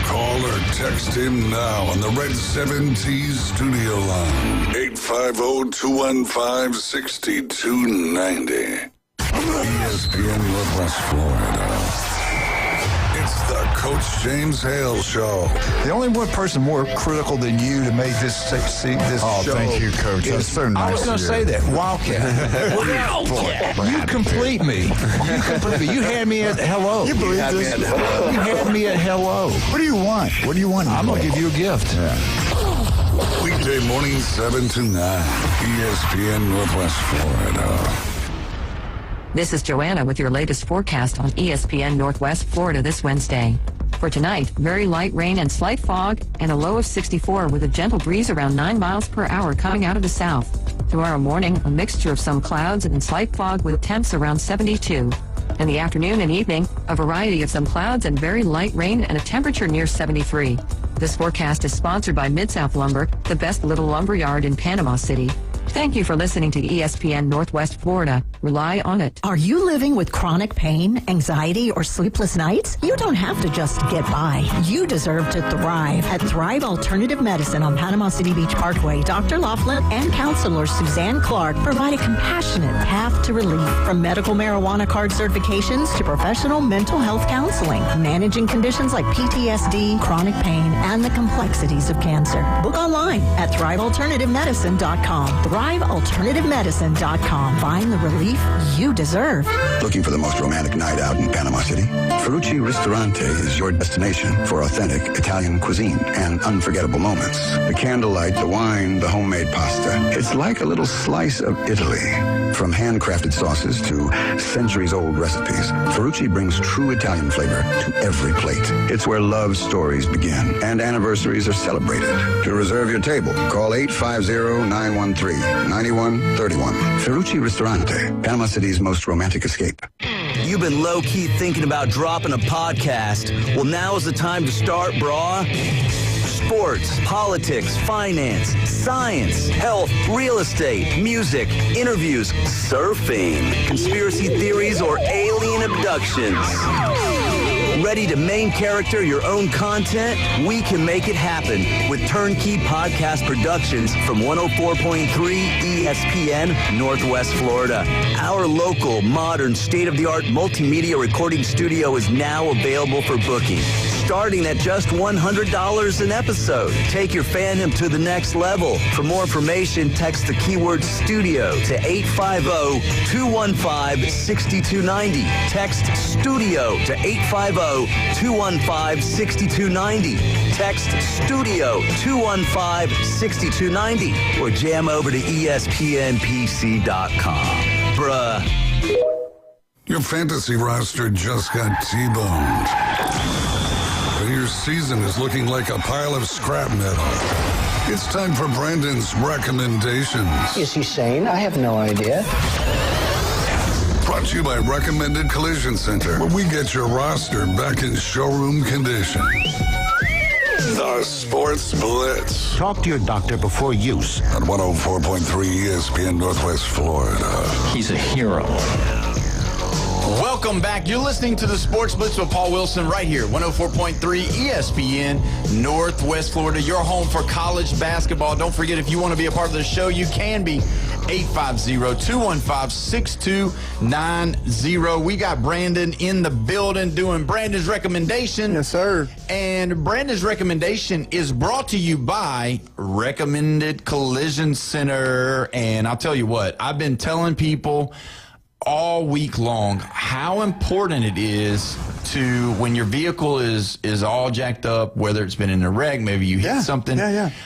Call or text him now on the Red 7T studio line. 850-215-6290. ESPN Northwest Florida. It's the Coach James Hale Show. The only one person more critical than you to make this show. Oh, thank you, Coach. That's so nice. I was going to say that. Wildcat. You complete me. You had me at hello. You believe this? You had me at hello. What do you want? I'm going to give you a gift. Yeah. Weekday morning 7 to 9. ESPN Northwest Florida. This is Joanna with your latest forecast on ESPN Northwest Florida this Wednesday. For tonight, very light rain and slight fog and a low of 64 with a gentle breeze around 9 miles per hour coming out of the south. Tomorrow morning, a mixture of some clouds and slight fog with temps around 72. In the afternoon and evening, a variety of some clouds and very light rain and a temperature near 73. This forecast is sponsored by Mid-South Lumber, the best little lumber yard in Panama City. Thank you for listening to ESPN Northwest Florida. Rely on it. Are you living with chronic pain, anxiety, or sleepless nights? You don't have to just get by. You deserve to thrive. At Thrive Alternative Medicine on Panama City Beach Parkway, Dr. Laughlin and counselor Suzanne Clark provide a compassionate path to relief. From medical marijuana card certifications to professional mental health counseling, managing conditions like PTSD, chronic pain, and the complexities of cancer. Book online at thrivealternativemedicine.com. thrivealternativemedicine.com. Find the relief you deserve. Looking for the most romantic night out in Panama City? Ferrucci Ristorante is your destination for authentic Italian cuisine and unforgettable moments. The candlelight, the wine, the homemade pasta. It's like a little slice of Italy. From handcrafted sauces to centuries-old recipes, Ferrucci brings true Italian flavor to every plate. It's where love stories begin and anniversaries are celebrated. To reserve your table, call 850-913-9131. Ferrucci Ristorante, Panama City's most romantic escape. You've been low-key thinking about dropping a podcast. Well, now is the time to start, brah. Sports, politics, finance, science, health, real estate, music, interviews, surfing, conspiracy theories, or alien abductions. Ready to main character your own content? We can make it happen with Turnkey Podcast Productions from 104.3 ESPN Northwest Florida. Our local, modern, state-of-the-art multimedia recording studio is now available for booking, starting at just $100 an episode. Take your fandom to the next level. For more information, text the keyword studio to 850-215-6290. Text studio to 850-215-6290. Text studio 215-6290 or jam over to ESPNPC.com. Bruh. Your fantasy roster just got T-boned. And your season is looking like a pile of scrap metal. It's time for Brandon's recommendations. Is he sane? I have no idea. Brought to you by Recommended Collision Center, where we get your roster back in showroom condition. The Sports Blitz. Talk to your doctor before use. On 104.3 ESPN Northwest Florida. He's a hero. Welcome back. You're listening to the Sports Blitz with Paul Wilson right here, 104.3 ESPN Northwest Florida, your home for college basketball. Don't forget, if you want to be a part of the show, you can be. 850-215-6290. We got Brandon in the building doing Brandon's recommendation. Yes, sir. And Brandon's recommendation is brought to you by Recommended Collision Center. And I'll tell you what, I've been telling people all week long how important it is to, when your vehicle is all jacked up, whether it's been in a wreck, maybe you hit something,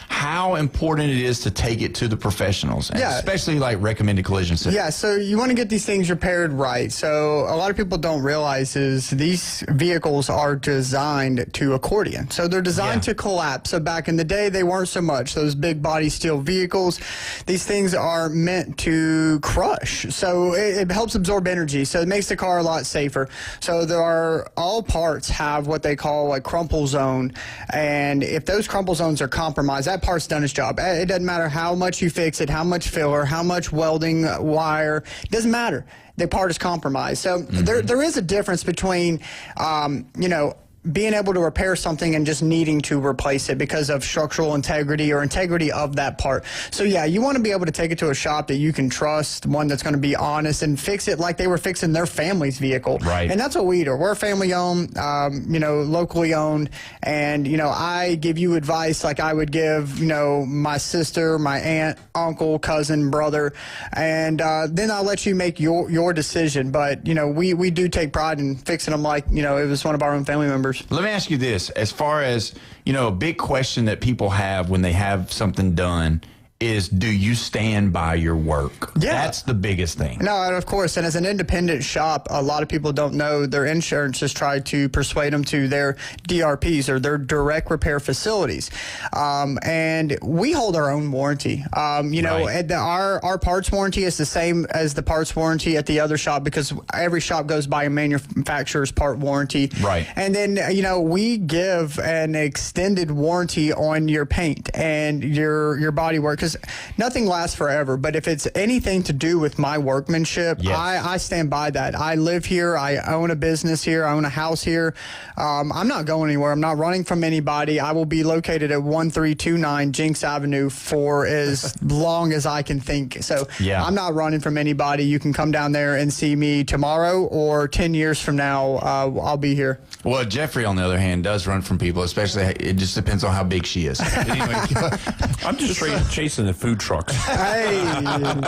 how important it is to take it to the professionals, and especially like Recommended Collision Center. Yeah, so you want to get these things repaired right. So a lot of people don't realize is these vehicles are designed to accordion. So they're designed to collapse. So back in the day, they weren't so much. Those big body steel vehicles, these things are meant to crush. So it helps absorb energy. So it makes the car a lot safer. So there are, all parts have what they call a crumple zone. And if those crumple zones are compromised, that part's done its job. It doesn't matter how much you fix it, how much filler, how much welding wire. It doesn't matter. The part is compromised. So there is a difference between, being able to repair something and just needing to replace it because of structural integrity or integrity of that part. So yeah, you want to be able to take it to a shop that you can trust, one that's going to be honest and fix it like they were fixing their family's vehicle. Right. And that's what we do. We're family owned, locally owned. And, I give you advice like I would give, my sister, my aunt, uncle, cousin, brother. And then I'll let you make your decision. But, we do take pride in fixing them like, it was one of our own family members. Let me ask you this. As far as, a big question that people have when they have something done is, do you stand by your work? Yeah. That's the biggest thing. No, and of course, and as an independent shop, a lot of people don't know their insurance has tried to persuade them to their DRPs or their direct repair facilities. And we hold our own warranty. Our parts warranty is the same as the parts warranty at the other shop because every shop goes by a manufacturer's part warranty. Right. And then, we give an extended warranty on your paint and your body work because nothing lasts forever. But if it's anything to do with my workmanship, yes. I stand by that. I live here. I own a business here. I own a house here. I'm not going anywhere. I'm not running from anybody. I will be located at 1329 Jinx Avenue for as long as I can think. So yeah. I'm not running from anybody. You can come down there and see me tomorrow or 10 years from now. I'll be here. Well, Jeffrey, on the other hand, does run from people, especially it just depends on how big she is. Anyway, I'm just chasing the food trucks. Hey,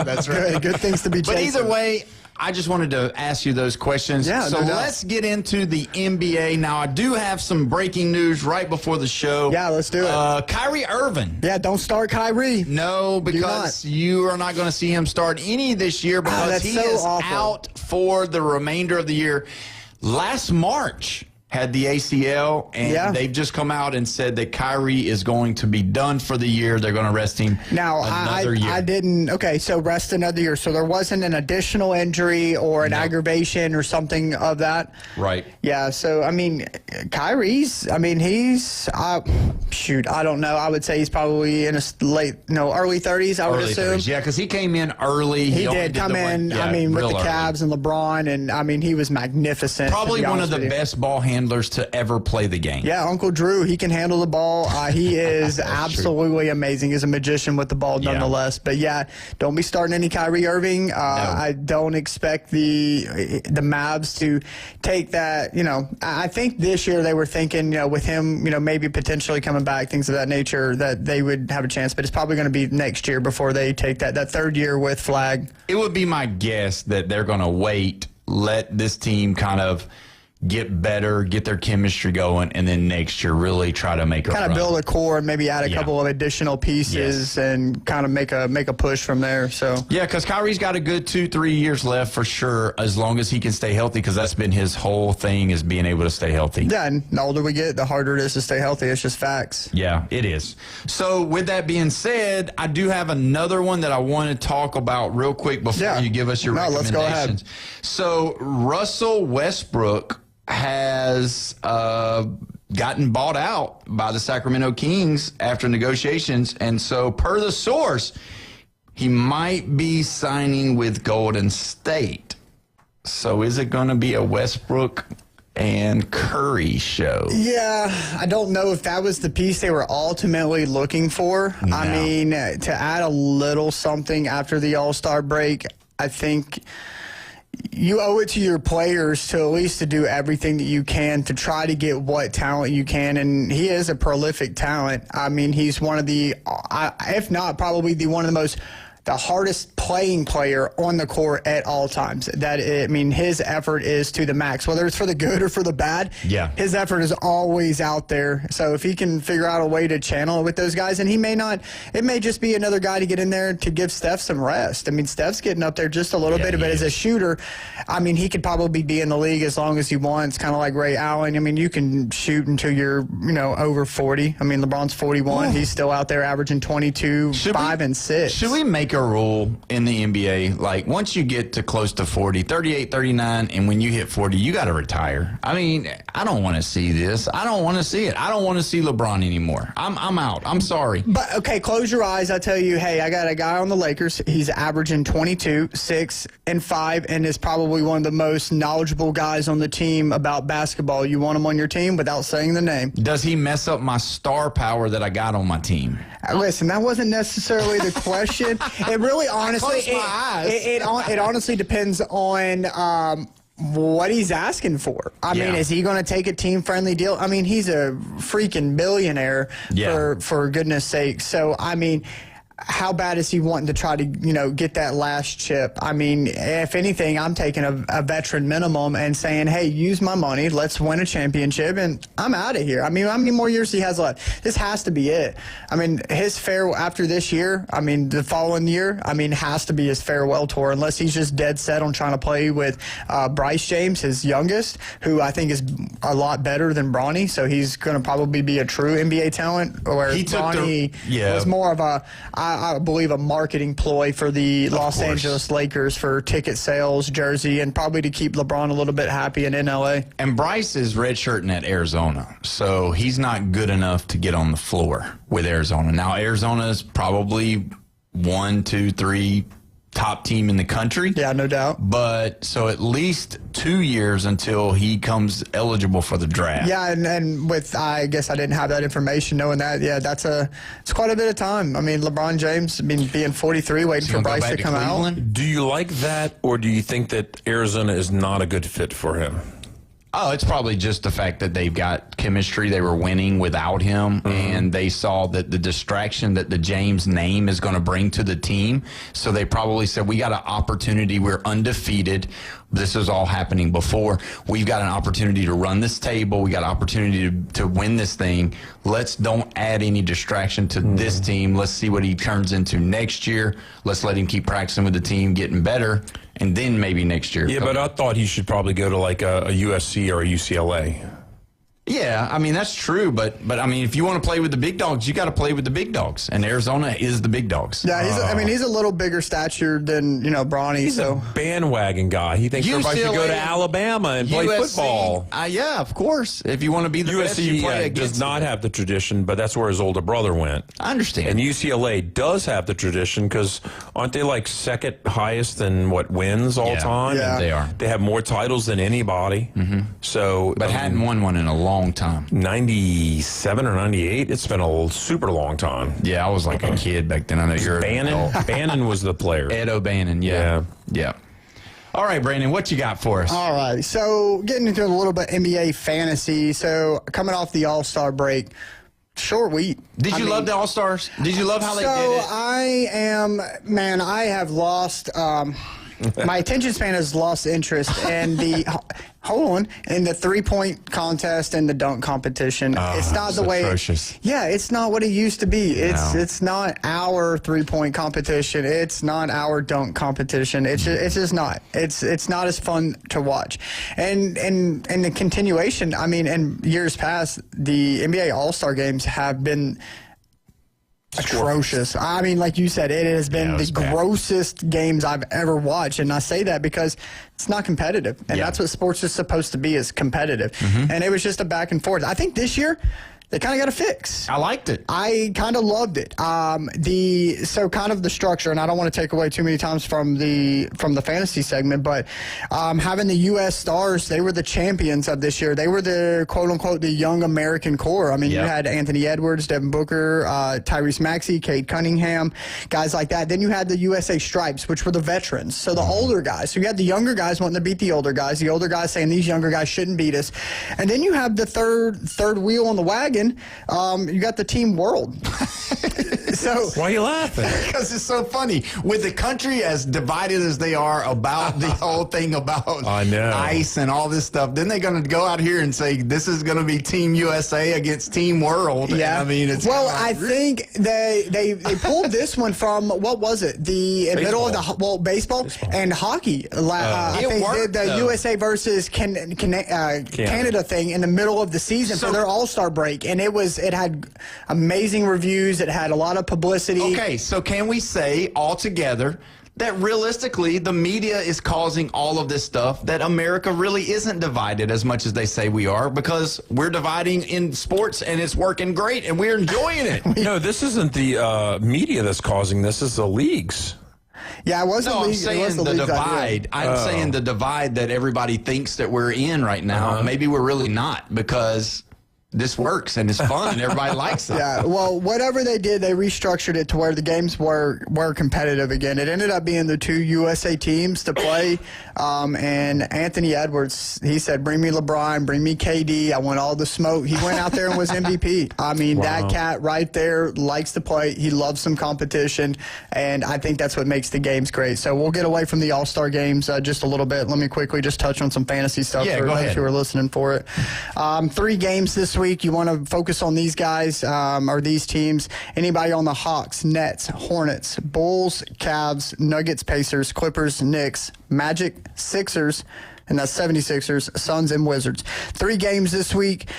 that's right. Good things to be chasing. But either way, I just wanted to ask you those questions. Yeah, so let's get into the NBA. Now, I do have some breaking news right before the show. Yeah, let's do it. Kyrie Irving. Yeah, don't start Kyrie. No, because you are not going to see him start any this year because he is out for the remainder of the year. Last March had the ACL, and they've just come out and said that Kyrie is going to be done for the year. They're going to rest him another year. I didn't. Okay, so rest another year. So there wasn't an additional injury or an aggravation or something of that? Right. Yeah, so, Kyrie's, he's, I don't know. I would say he's probably in his early 30s, I would assume. 30s. Yeah, because he came in early. He did come in, with the Cavs and LeBron, and, he was magnificent. Probably one of the best ball handlers to ever play the game. Yeah, Uncle Drew, he can handle the ball. He is absolutely amazing. He's a magician with the ball nonetheless. But yeah, don't be starting any Kyrie Irving. No. I don't expect the Mavs to take that. I think this year they were thinking, with him, maybe potentially coming back, things of that nature, that they would have a chance. But it's probably going to be next year before they take that third year with Flag. It would be my guess that they're going to wait, let this team kind of get better, get their chemistry going, and then next year really try to make a kind of build a core and maybe add a couple of additional pieces and kind of make a push from there. So yeah, because Kyrie's got a good 2-3 years left for sure, as long as he can stay healthy, because that's been his whole thing, is being able to stay healthy. Yeah, and the older we get, the harder it is to stay healthy. It's just facts. Yeah, it is. So with that being said, I do have another one that I want to talk about real quick before you give us your recommendations. Let's go ahead. So Russell Westbrook has gotten bought out by the Sacramento Kings after negotiations, and so per the source, he might be signing with Golden State. So is it going to be a Westbrook and Curry show? Yeah, I don't know if that was the piece they were ultimately looking for. No. To add a little something after the All-Star break, I think you owe it to your players to at least to do everything that you can to try to get what talent you can, and he is a prolific talent. He's one of the, if not probably one of the hardest playing player on the court at all times. His effort is to the max, whether it's for the good or for the bad. Yeah, his effort is always out there. So if he can figure out a way to channel it with those guys, and it may just be another guy to get in there to give Steph some rest. Steph's getting up there just a little bit, but as a shooter, he could probably be in the league as long as he wants, kind of like Ray Allen. You can shoot until you're, over 40. LeBron's 41. Ooh. He's still out there averaging 22, 5, and 6. Should we make a rule in the NBA, like once you get to close to 40, 38, 39, and when you hit 40, you got to retire? I don't want to see this. I don't want to see it. I don't want to see LeBron anymore. I'm out. I'm sorry. But, okay, close your eyes. I tell you, hey, I got a guy on the Lakers. He's averaging 22, 6, and 5, and is probably one of the most knowledgeable guys on the team about basketball. You want him on your team without saying the name. Does he mess up my star power that I got on my team? Listen, that wasn't necessarily the question. It really, honestly, it honestly depends on what he's asking for. Is he going to take a team-friendly deal? He's a freaking billionaire, for goodness sake. So, how bad is he wanting to try to, get that last chip? I mean, if anything, I'm taking a veteran minimum and saying, hey, use my money. Let's win a championship, and I'm out of here. I mean, how many more years he has left? This has to be it. I mean, his after this year, I mean, the following year, I mean, has to be his farewell tour, unless he's just dead set on trying to play with Bryce James, his youngest, who I think is a lot better than Bronny. So he's going to probably be a true NBA talent, whereas Bronny was more of I believe a marketing ploy for the Los Angeles Lakers for ticket sales, jersey, and probably to keep LeBron a little bit happy and in LA. And Bryce is redshirting at Arizona, so he's not good enough to get on the floor with Arizona. Now, Arizona is probably 1, 2, 3 top team in the country. Yeah, no doubt. But so at least 2 years until he comes eligible for the draft. Yeah, and with, I guess I didn't have that information, knowing that, it's quite a bit of time. I mean, LeBron James, being 43, waiting for Bryce to come out. Do you like that, or do you think that Arizona is not a good fit for him? Oh, it's probably just the fact that they've got chemistry. They were winning without him, and they saw that the distraction that the James name is going to bring to the team. So they probably said, we got an opportunity. We're undefeated. This is all happening before. We've got an opportunity to run this table. We got an opportunity to win this thing. Let's don't add any distraction to this team. Let's see what he turns into next year. Let's let him keep practicing with the team, getting better, and then maybe next year. Yeah, but I thought he should probably go to like a USC or a UCLA. Yeah, I mean, that's true, but I mean, if you want to play with the big dogs, you got to play with the big dogs, and Arizona is the big dogs. Yeah, he's a little bigger stature than, Bronny. He's a bandwagon guy. He thinks everybody should go to Alabama and play football. Yeah, of course. If you want to be the best, you play against does not have the tradition, but that's where his older brother went. I understand. And UCLA does have the tradition because aren't they like second highest in wins all time? Yeah, they are. They have more titles than anybody. So, but hadn't won one in a long time. 97 or 98. It's been a super long time. Yeah, I was like a kid back then. I know you're Bannon. Bannon was the player. Ed O'Bannon. Yeah. All right, Brandon, what you got for us? All right, so getting into a little bit NBA fantasy. So coming off the All-Star break, short week. Did you love the All-Stars? Did you love how they did it? So I have lost. My attention span has lost interest in the in the 3-point contest and the dunk competition. It's not the way. Atrocious. It's not what it used to be. It's not our 3-point competition. It's not our dunk competition. It's just not. It's not as fun to watch. And the continuation. I mean, in years past, the NBA All-Star games have been atrocious. I mean, like you said, it has been the grossest games I've ever watched, and I say that because it's not competitive, and that's what sports is supposed to be, is competitive. And it was just a back and forth. I think this year they kind of got a fix. I liked it. I kind of loved it. So kind of the structure, and I don't want to take away too many times from the fantasy segment, but having the U.S. Stars, they were the champions of this year. They were the quote unquote the young American core. I mean, you had Anthony Edwards, Devin Booker, Tyrese Maxey, Cade Cunningham, guys like that. Then you had the USA Stripes, which were the veterans, so the older guys. So you had the younger guys wanting to beat the older guys saying these younger guys shouldn't beat us, and then you have the third wheel on the wagon. You got the Team World. So why are you laughing? Because it's so funny. With the country as divided as they are about the whole thing about ice and all this stuff, then they're going to go out here and say this is going to be Team USA against Team World. Yeah, and I mean, it's I think they pulled this one from, what was it? The middle of the baseball and hockey. I think worked, they did the USA versus Canada thing in the middle of the season for their All-Star break. And it had amazing reviews. It had a lot of publicity. Okay, so can we say altogether that realistically the media is causing all of this stuff, that America really isn't divided as much as they say we are, because we're dividing in sports and it's working great and we're enjoying it? No, this isn't the media that's causing this. It's the leagues. Yeah, it was. I'm saying the divide. I'm saying the divide that everybody thinks that we're in right now. Maybe we're really not, because this works and it's fun and everybody likes it. Yeah, well, whatever they did, they restructured it to where the games were competitive again. It ended up being the 2 USA teams to play, and Anthony Edwards, he said, bring me LeBron, bring me KD, I want all the smoke. He went out there and was MVP. I mean, that cat right there likes to play. He loves some competition, and I think that's what makes the games great. So we'll get away from the All-Star games just a little bit. Let me quickly just touch on some fantasy stuff for those who are listening for it. 3 games this week. You want to focus on these guys or these teams. Anybody on the Hawks, Nets, Hornets, Bulls, Cavs, Nuggets, Pacers, Clippers, Knicks, Magic, Sixers, and that's 76ers, Suns, and Wizards. 3 games this week.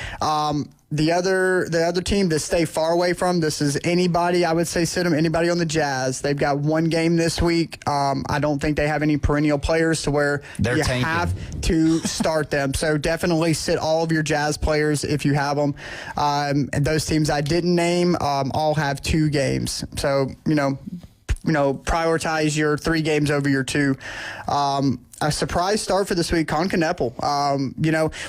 The other team to stay far away from, this is anybody, I would say sit them, anybody on the Jazz. They've got 1 game this week. I don't think they have any perennial players to where you have to start them. So definitely sit all of your Jazz players if you have them. And those teams I didn't name all have 2 games. So, prioritize your 3 games over your 2. A surprise start for this week, Con Kneppel.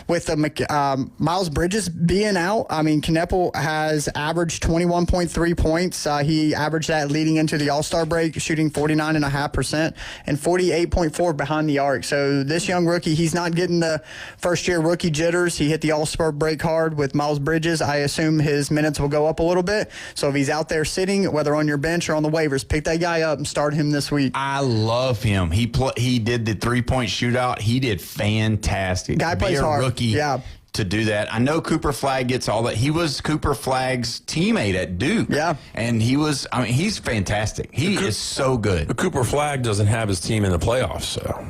With the Miles Bridges being out, I mean, Kneppel has averaged 21.3 points. He averaged that leading into the All-Star break, shooting 49.5% and 48.4 behind the arc. So this young rookie, he's not getting the first-year rookie jitters. He hit the All-Star break hard with Miles Bridges. I assume his minutes will go up a little bit. So if he's out there sitting, whether on your bench or on the waivers, pick that guy up and start him this week. I love him. He did the 3-point shootout. He did fantastic. Guy plays hard. Rookie to do that. I know Cooper Flagg gets all that. He was Cooper Flagg's teammate at Duke. Yeah. And he's fantastic. He is so good. But Cooper Flagg doesn't have his team in the playoffs, so.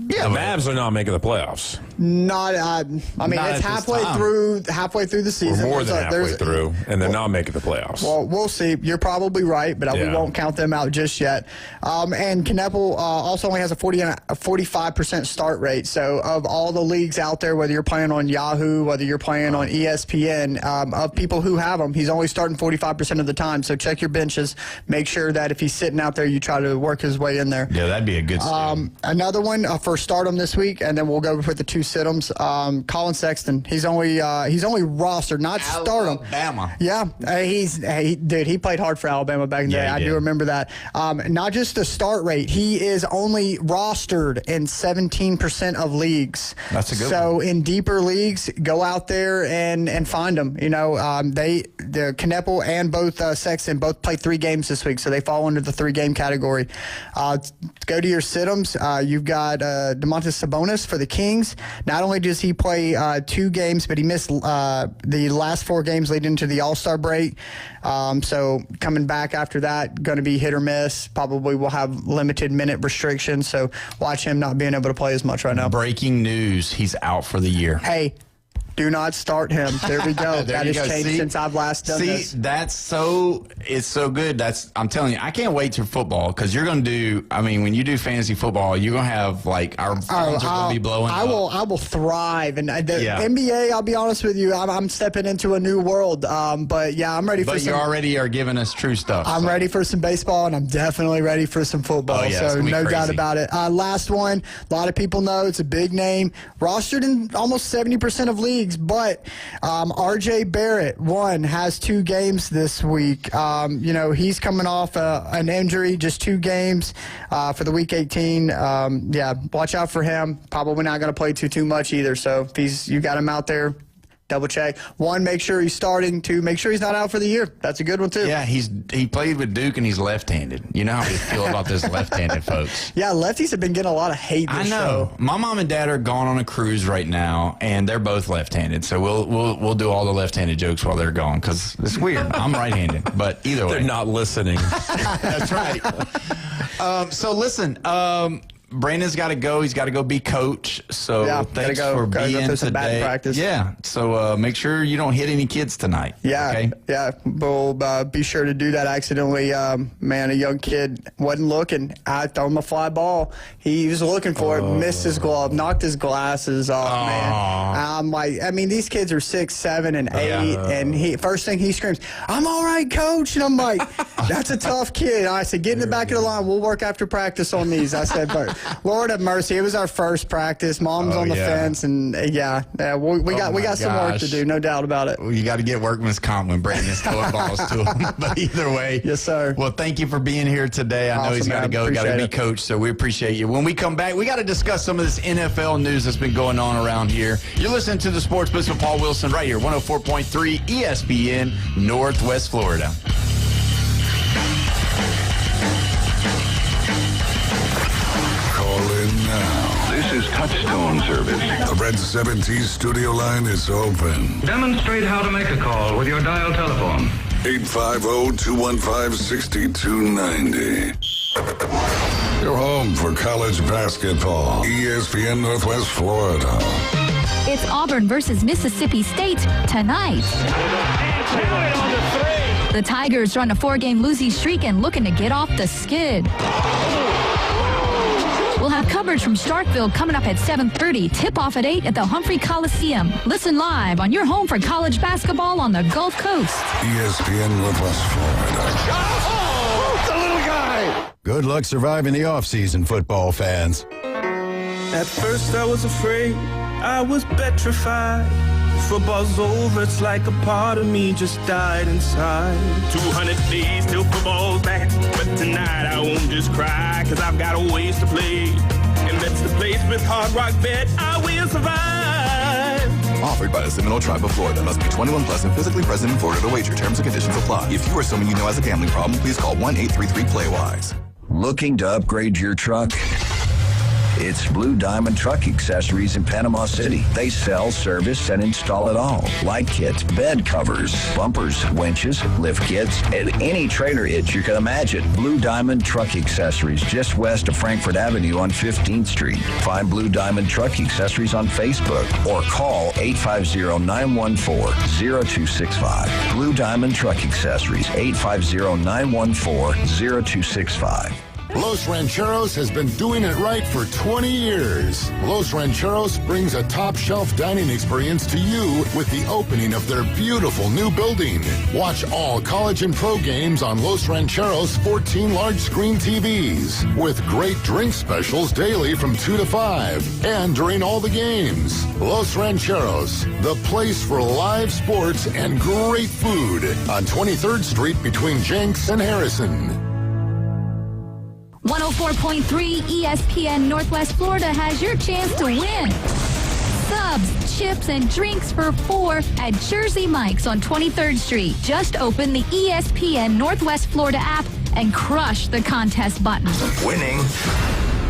Yeah, the Mavs are not making the playoffs. Not, it's halfway through the season. We're more than halfway through, and they're not making the playoffs. Well, we'll see. You're probably right, but we won't count them out just yet. And Kneppel also only has a 45% start rate. So of all the leagues out there, whether you're playing on Yahoo, whether you're playing on ESPN, of people who have him, he's only starting 45% of the time. So check your benches. Make sure that if he's sitting out there, you try to work his way in there. Yeah, that'd be a good Another one for stardom this week, and then we'll go with the 2 sit-ems. Colin Sexton, he's only rostered, not stardom. Alabama. Yeah, he played hard for Alabama back in the day. I do remember that. Not just the start rate, he is only rostered in 17% of leagues. That's a good one. So in deeper leagues, go out there and find them. The Kneppel and both Sexton both play 3 games this week, so they fall under the 3-game category. Go to your sit-ems. You've got Domantas Sabonis for the Kings. Not only does he play 2 games, but he missed the last 4 games leading into the All-Star break. So coming back after that, going to be hit or miss. Probably will have limited minute restrictions. So watch him not being able to play as much right now. Breaking news, he's out for the year. Hey, do not start him. There we go. That has changed since I've last done this. It's so good. I'm telling you, I can't wait till football because you're going to do, when you do fantasy football, you're going to have our phones are going to be blowing up. I will thrive. And the NBA, I'll be honest with you, I'm stepping into a new world. But I'm ready for some. But you already are giving us true stuff. I'm ready for some baseball, and I'm definitely ready for some football. So no doubt about it. Last one, a lot of people know it's a big name. Rostered in almost 70% of leagues. But R.J. Barrett, has 2 games this week. He's coming off an injury, just 2 games for the Week 18. Watch out for him. Probably not going to play too much either. So if you got him out there, double check. 1, make sure he's starting. 2, make sure he's not out for the year. That's a good one, too. Yeah, he played with Duke, and he's left-handed. You know how we feel about those left-handed folks. Yeah, lefties have been getting a lot of hate this show. My mom and dad are gone on a cruise right now, and they're both left-handed. So we'll do all the left-handed jokes while they're gone because it's weird. I'm right-handed, but either way. They're not listening. That's right. So listen, Brandon's got to go. He's got to go be coach. So thanks for being today. Practice. Yeah. So make sure you don't hit any kids tonight. Yeah. Okay? Yeah. We'll be sure to do that. Accidentally, a young kid wasn't looking. I throw him a fly ball. He was looking for it, missed his glove, knocked his glasses off. Man, I'm like, these kids are 6, 7, and 8, and first thing he screams, "I'm all right, coach." And I'm like, that's a tough kid. I said, get in the back of the line. We'll work after practice on these. I said, but Lord have mercy. It was our first practice. Mom's on the fence, and we got some work to do, no doubt about it. Well, you got to get workman's comp when Brandon's throwing balls to him. But either way, yes, sir. Well, thank you for being here today. I know he's got to go, got to be coached, so we appreciate you. When we come back, we got to discuss some of this NFL news that's been going on around here. You're listening to the Sports Blitz with Paul Wilson right here, 104.3 ESPN, Northwest Florida. Now. This is Touchstone Service. The Red 70 studio line is open. Demonstrate how to make a call with your dial telephone. 850-215-6290. Your home for college basketball. ESPN Northwest Florida. It's Auburn versus Mississippi State tonight. The Tigers are on a 4-game losing streak and looking to get off the skid. We'll have coverage from Starkville coming up at 7:30. Tip-off at 8 at the Humphrey Coliseum. Listen live on your home for college basketball on the Gulf Coast. ESPN Northwest Florida. Oh, the little guy. Good luck surviving the offseason, football fans. At first I was afraid, I was petrified. Football's over, it's like a part of me just died inside. 200 days till football's back, but tonight I won't just cry, cause I've got a ways to play. And that's the place with Hard Rock Bet, I will survive. Offered by the Seminole Tribe of Florida. Must be 21 plus and physically present in Florida to wager. Terms and conditions apply. If you or someone you know has a gambling problem, please call 1-833-PLAY-WISE. Looking to upgrade your truck? It's Blue Diamond Truck Accessories in Panama City. They sell, service, and install it all. Light kits, bed covers, bumpers, winches, lift kits, and any trailer hitch you can imagine. Blue Diamond Truck Accessories, just west of Frankfort Avenue on 15th Street. Find Blue Diamond Truck Accessories on Facebook or call 850-914-0265. Blue Diamond Truck Accessories, 850-914-0265. Los Rancheros has been doing it right for 20 years. Los Rancheros brings a top-shelf dining experience to you with the opening of their beautiful new building. Watch all college and pro games on Los Rancheros' 14 large-screen TVs with great drink specials daily from 2 to 5 and during all the games. Los Rancheros, the place for live sports and great food on 23rd Street between Jenks and Harrison. 104.3 ESPN Northwest Florida has your chance to win. Subs, chips, and drinks for 4 at Jersey Mike's on 23rd Street. Just open the ESPN Northwest Florida app and crush the contest button. Winning.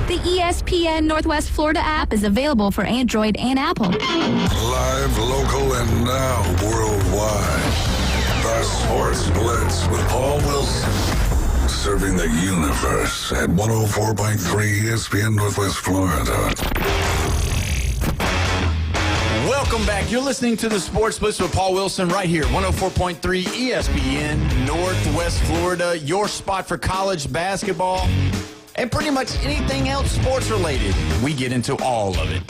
The ESPN Northwest Florida app is available for Android and Apple. Live, local, and now worldwide. The Sports Blitz with Paul Wilson. Serving the universe at 104.3 ESPN Northwest Florida. Welcome back. You're listening to the Sports Blitz with Paul Wilson right here, 104.3 ESPN Northwest Florida, your spot for college basketball and pretty much anything else sports related. We get into all of it.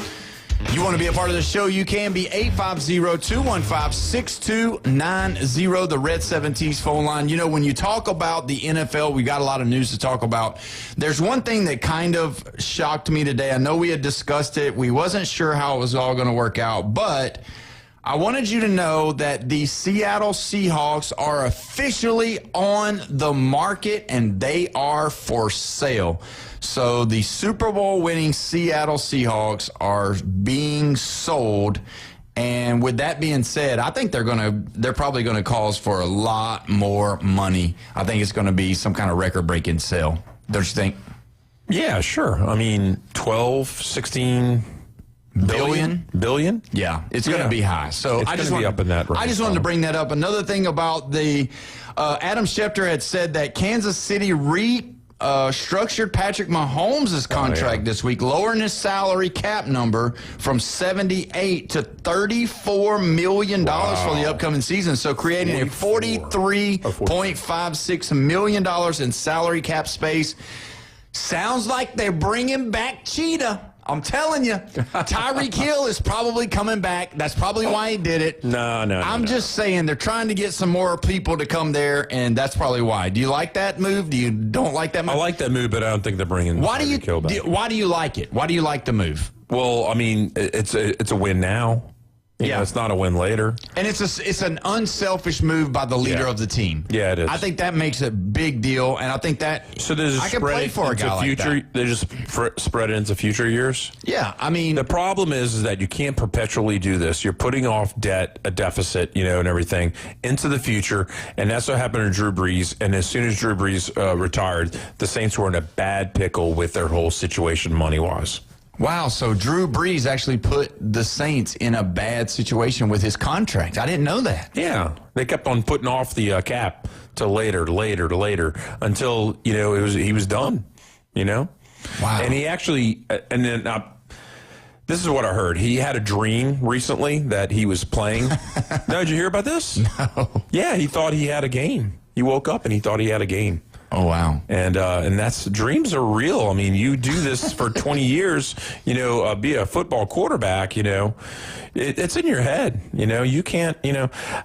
You want to be a part of the show, you can be 850-215-6290, the Red 17's phone line. You know, when you talk about the NFL, we got a lot of news to talk about. There's one thing that kind of shocked me today. I know we had discussed it. We wasn't sure how it was all going to work out, but I wanted you to know that the Seattle Seahawks are officially on the market and they are for sale. So the Super Bowl winning Seattle Seahawks are being sold. And with that being said, I think they're probably going to cause for a lot more money. I think it's going to be some kind of record-breaking sale. Don't you think? Yeah, sure. I mean, 12, 16 billion? Yeah, it's going to be high. So I just want to be up in that range. I just wanted to bring that up. Another thing about the Adam Schefter had said that Kansas City structured Patrick Mahomes' contract this week, lowering his salary cap number from $78 to $34 million for the upcoming season. So creating a $43.56 million in salary cap space. Sounds like they're bringing back Cheetah. I'm telling you, Tyreek Hill is probably coming back. That's probably why he did it. No. I'm just saying they're trying to get some more people to come there, and that's probably why. Do you like that move? Do you don't like that move? I like that move, but I don't think they're bringing Tyreek Hill back. Why do you like it? Why do you like the move? Well, I mean, it's a win now. You know, it's not a win later. And it's an unselfish move by the leader of the team. Yeah, it is. I think that makes a big deal, and I think that I can play for a guy like that. They just spread it into future years. Yeah, I mean, the problem is that you can't perpetually do this. You're putting off a deficit, and everything into the future, and that's what happened to Drew Brees. And as soon as Drew Brees retired, the Saints were in a bad pickle with their whole situation money-wise. Wow, so Drew Brees actually put the Saints in a bad situation with his contract. I didn't know that. Yeah, they kept on putting off the cap to later until he was done. Wow, and he actually this is what I heard. He had a dream recently that he was playing. No, did you hear about this? No. Yeah, he thought he had a game. He woke up and he thought he had a game. Oh, wow. And that's dreams are real. I mean, you do this for 20 years, be a football quarterback, it's in your head, you can't,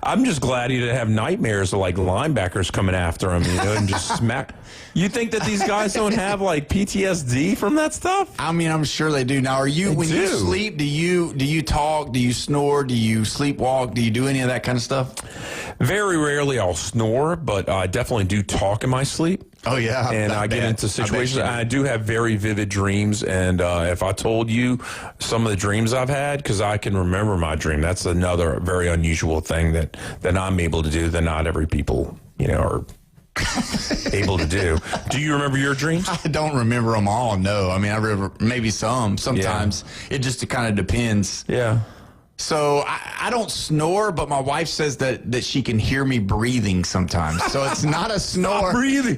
I'm just glad he didn't have nightmares of like linebackers coming after him, and just smack. You think that these guys don't have like PTSD from that stuff? I mean, I'm sure they do. Now, you sleep, do you talk, do you snore, do you sleepwalk, do you do any of that kind of stuff? Very rarely I'll snore, but I definitely do talk in my sleep. Oh, yeah. And I get into situations. I do have very vivid dreams. And if I told you some of the dreams I've had, because I can remember my dream, that's another very unusual thing that I'm able to do that not every people, are able to do. Do you remember your dreams? I don't remember them all, no. I mean, I remember maybe some. Sometimes it just kind of depends. Yeah. So I don't snore, but my wife says that she can hear me breathing sometimes. So it's not a snore. Stop breathing.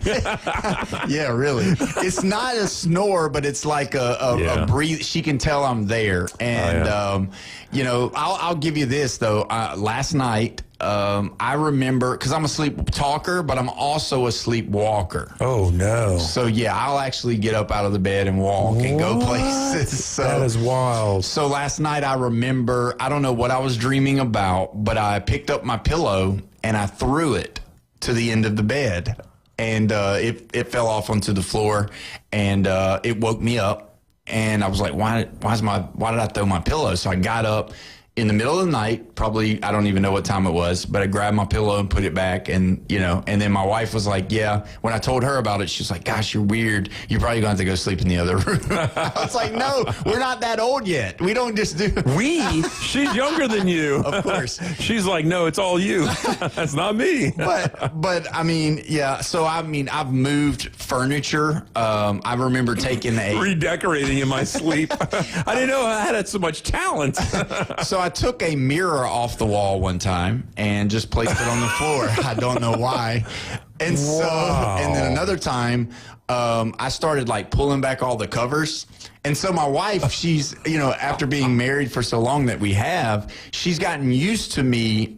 Yeah, really. It's not a snore, but it's like a breathe. She can tell I'm there. And, I'll give you this, though. Last night, I remember, because I'm a sleep talker, but I'm also a sleepwalker. Oh, no. So, yeah, I'll actually get up out of the bed and walk and go places. So, that is wild. So last night I remember, I don't know what I was dreaming about, but I picked up my pillow and I threw it to the end of the bed. And it fell off onto the floor, and it woke me up. And I was like, why did I throw my pillow? So I got up in the middle of the night, probably, I don't even know what time it was, but I grabbed my pillow and put it back, and then my wife was like, yeah, when I told her about it, she was like, gosh, you're weird. You're probably going to have to go sleep in the other room. I was like, no, we're not that old yet. We don't just do. She's younger than you. Of course. She's like, no, it's all you. That's not me. But I mean, yeah, so I mean, I've moved furniture. I remember taking redecorating in my sleep. I didn't know I had so much talent. So I took a mirror off the wall one time and just placed it on the floor. I don't know why. And and then another time, I started like pulling back all the covers. And so my wife, she's, after being married for so long that we have, she's gotten used to me,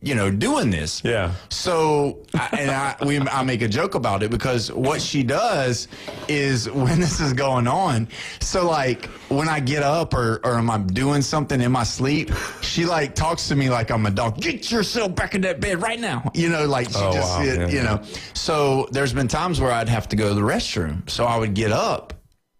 doing this. Yeah. So, I make a joke about it, because what she does is when this is going on, so like when I get up or am I doing something in my sleep, she like talks to me like I'm a dog. Get yourself back in that bed right now. Like she So there's been times where I'd have to go to the restroom. So I would get up.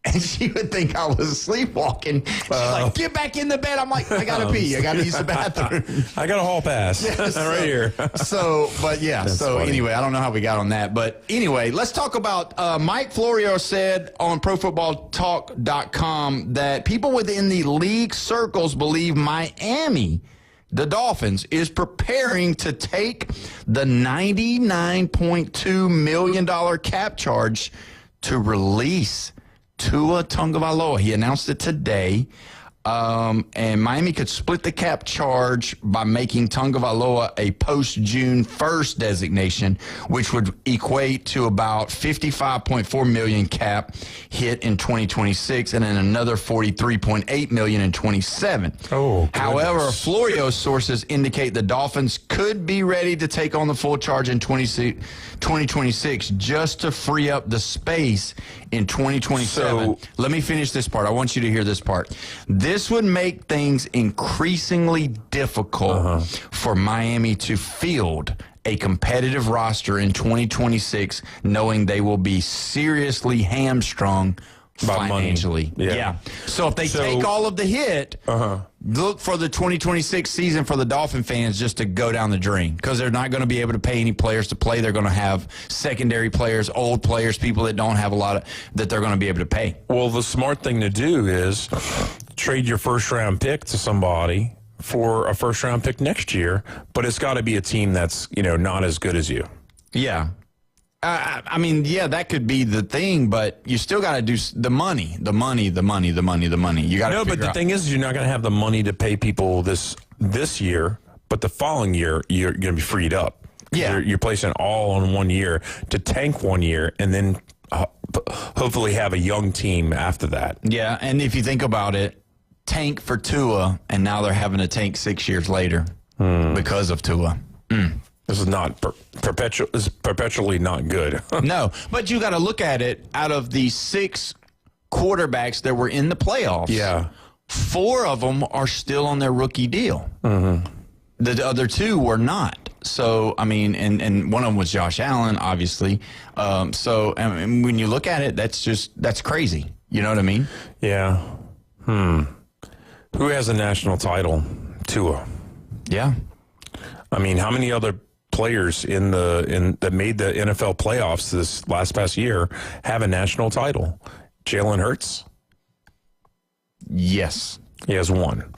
And she would think I was sleepwalking. She's like, get back in the bed. I'm like, I got to pee. I got to use the bathroom. I got a hall pass right here. Anyway, I don't know how we got on that. But anyway, let's talk about Mike Florio said on ProFootballTalk.com that people within the league circles believe Miami, the Dolphins, is preparing to take the $99.2 million cap charge to release Tua Tagovailoa. He announced it today. And Miami could split the cap charge by making Tagovailoa a post-June 1st designation, which would equate to about $55.4 million cap hit in 2026 and then another $43.8 million in 27. Oh, however, Florio sources indicate the Dolphins could be ready to take on the full charge in 2026 just to free up the space in 2027. Let me finish this part. I want you to hear this part. This would make things increasingly difficult for Miami to field a competitive roster in 2026, knowing they will be seriously hamstrung financially. Yeah. So if they take all of the hit, look for the 2026 season for the Dolphin fans just to go down the drain, because they're not going to be able to pay any players to play. They're going to have secondary players, old players, people that don't have a lot of that they're going to be able to pay. Well, the smart thing to do is trade your first-round pick to somebody for a first-round pick next year, but it's got to be a team that's, not as good as you. Yeah. I mean, yeah, that could be the thing, but you still got to do the money. You got to. No, but the thing is, you're not going to have the money to pay people this year, but the following year you're going to be freed up. Yeah, you're placing it all on 1 year to tank 1 year, and then hopefully have a young team after that. Yeah, and if you think about it, tank for Tua, and now they're having to tank 6 years later because of Tua. This is not perpetually not good. No, but you got to look at it. Out of the 6 quarterbacks that were in the playoffs, 4 of them are still on their rookie deal. The other 2 were not. So, I mean, and one of them was Josh Allen, obviously. So, I mean, when you look at it, that's crazy. You know what I mean? Yeah. Who has a national title? Tua. Yeah. I mean, how many other players that made the NFL playoffs this past year have a national title? Jalen Hurts? Yes. He has one.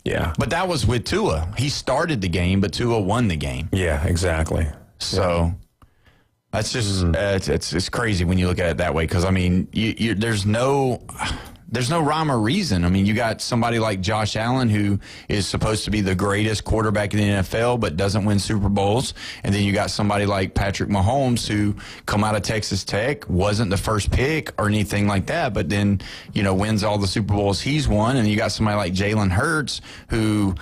Yeah. But that was with Tua. He started the game, but Tua won the game. Yeah, exactly. So that's just it's crazy when you look at it that way, because, I mean, there's no rhyme or reason. I mean, you got somebody like Josh Allen, who is supposed to be the greatest quarterback in the NFL, but doesn't win Super Bowls. And then you got somebody like Patrick Mahomes, who come out of Texas Tech, wasn't the first pick or anything like that, but then, wins all the Super Bowls he's won. And you got somebody like Jalen Hurts, who,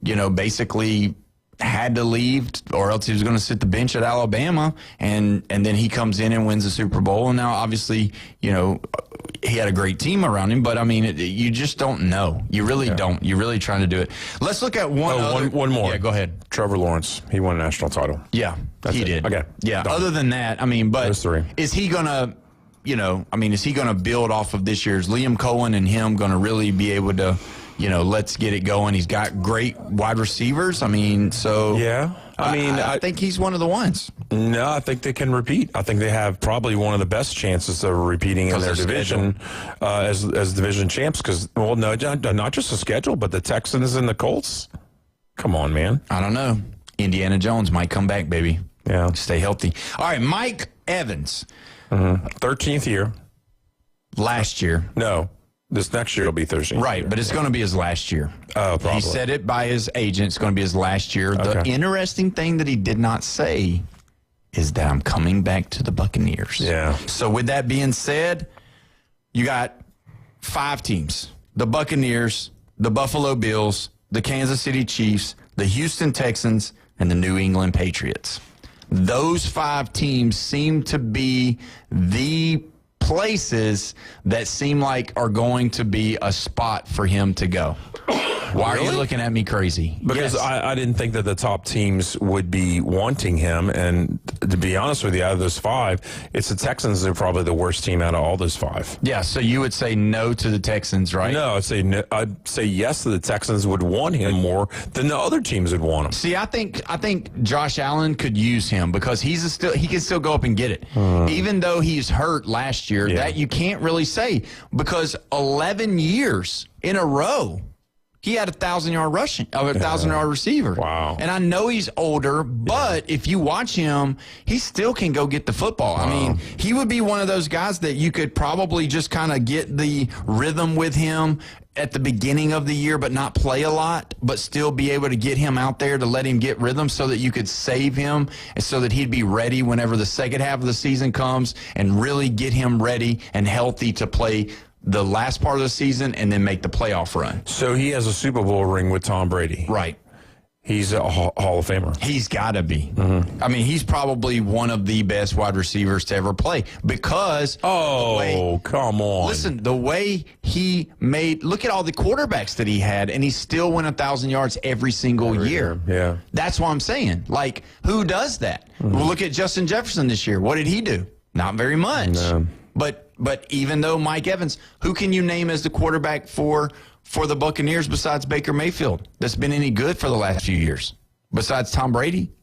basically had to leave, or else he was going to sit the bench at Alabama, and then he comes in and wins the Super Bowl. And now, obviously, he had a great team around him, but I mean, you just don't know. You really don't. You're really trying to do it. Let's look at one more. Yeah, go ahead. Trevor Lawrence. He won a national title. Yeah, he did. Okay. Yeah. Done. Other than that, I mean, but those 3. Is he gonna? Is he gonna build off of this year's Liam Cohen and him gonna really be able to? Let's get it going. He's got great wide receivers. I mean, so yeah. I think he's one of the ones. No, I think they can repeat. I think they have probably one of the best chances of repeating in their division as division champs. Because, well, no, not just the schedule, but the Texans and the Colts. Come on, man. I don't know. Indiana Jones might come back, baby. Yeah. Stay healthy. All right, Mike Evans. 13th year. Last year. No. This next year will be 13th. Right, but it's going to be his last year. Oh, probably. He said it by his agent. It's going to be his last year. Okay. The interesting thing that he did not say is that I'm coming back to the Buccaneers. Yeah. So with that being said, you got 5 teams. The Buccaneers, the Buffalo Bills, the Kansas City Chiefs, the Houston Texans, and the New England Patriots. Those 5 teams seem to be the places that seem like are going to be a spot for him to go. Why are you looking at me crazy? Because yes. I didn't think that the top teams would be wanting him. And to be honest with you, out of those 5, it's the Texans that are probably the worst team out of all those 5. Yeah, so you would say no to the Texans, right? No, I'd say yes to the Texans would want him more than the other teams would want him. See, I think Josh Allen could use him because he can still go up and get it. Even though he's hurt last year, that you can't really say, because 11 years in a row he had 1,000-yard rushing, 1,000-yard receiver. Wow. And I know he's older, but if you watch him, he still can go get the football. I mean, he would be one of those guys that you could probably just kind of get the rhythm with him at the beginning of the year but not play a lot, but still be able to get him out there to let him get rhythm so that you could save him and so that he'd be ready whenever the second half of the season comes and really get him ready and healthy to play the last part of the season and then make the playoff run. So he has a Super Bowl ring with Tom Brady. Right. He's a Hall of Famer. He's got to be. Mm-hmm. I mean, he's probably one of the best wide receivers to ever play because come on. Listen, the way he look at all the quarterbacks that he had, and he still went 1,000 yards every single year. Yeah. That's what I'm saying. Like, who does that? Mm-hmm. Well, look at Justin Jefferson this year. What did he do? Not very much. No. But even though Mike Evans, who can you name as the quarterback for the Buccaneers besides Baker Mayfield that's been any good for the last few years? Besides Tom Brady?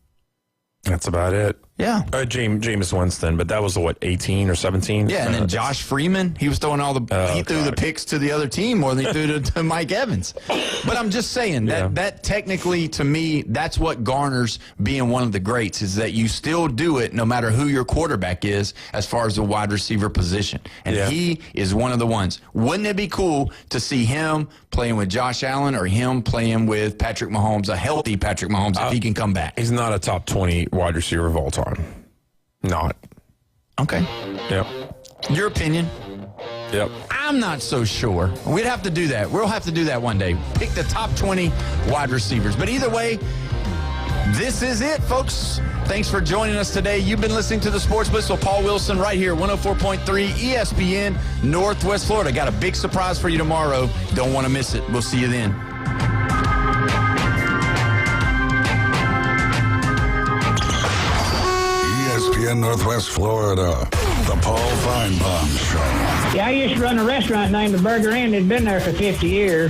That's about it. Yeah. Jameis Winston, but that was, 18 or 17? Yeah, and then Josh Freeman, he was throwing he threw the picks to the other team more than he threw to Mike Evans. But I'm just saying that technically, to me, that's what garners being one of the greats, is that you still do it no matter who your quarterback is as far as the wide receiver position. And he is one of the ones. Wouldn't it be cool to see him playing with Josh Allen or him playing with Patrick Mahomes, a healthy Patrick Mahomes, if he can come back? He's not a top 20 wide receiver of all time. Not. Okay. Yep. Your opinion? Yep. I'm not so sure. We'd have to do that. We'll have to do that one day. Pick the top 20 wide receivers. But either way, this is it, folks. Thanks for joining us today. You've been listening to the Sports Blitz with Paul Wilson right here, 104.3 ESPN, Northwest Florida. Got a big surprise for you tomorrow. Don't want to miss it. We'll see you then. ESPN Northwest Florida, the Paul Feinbaum Show. Yeah, I used to run a restaurant named the Burger Inn. It'd been there for 50 years.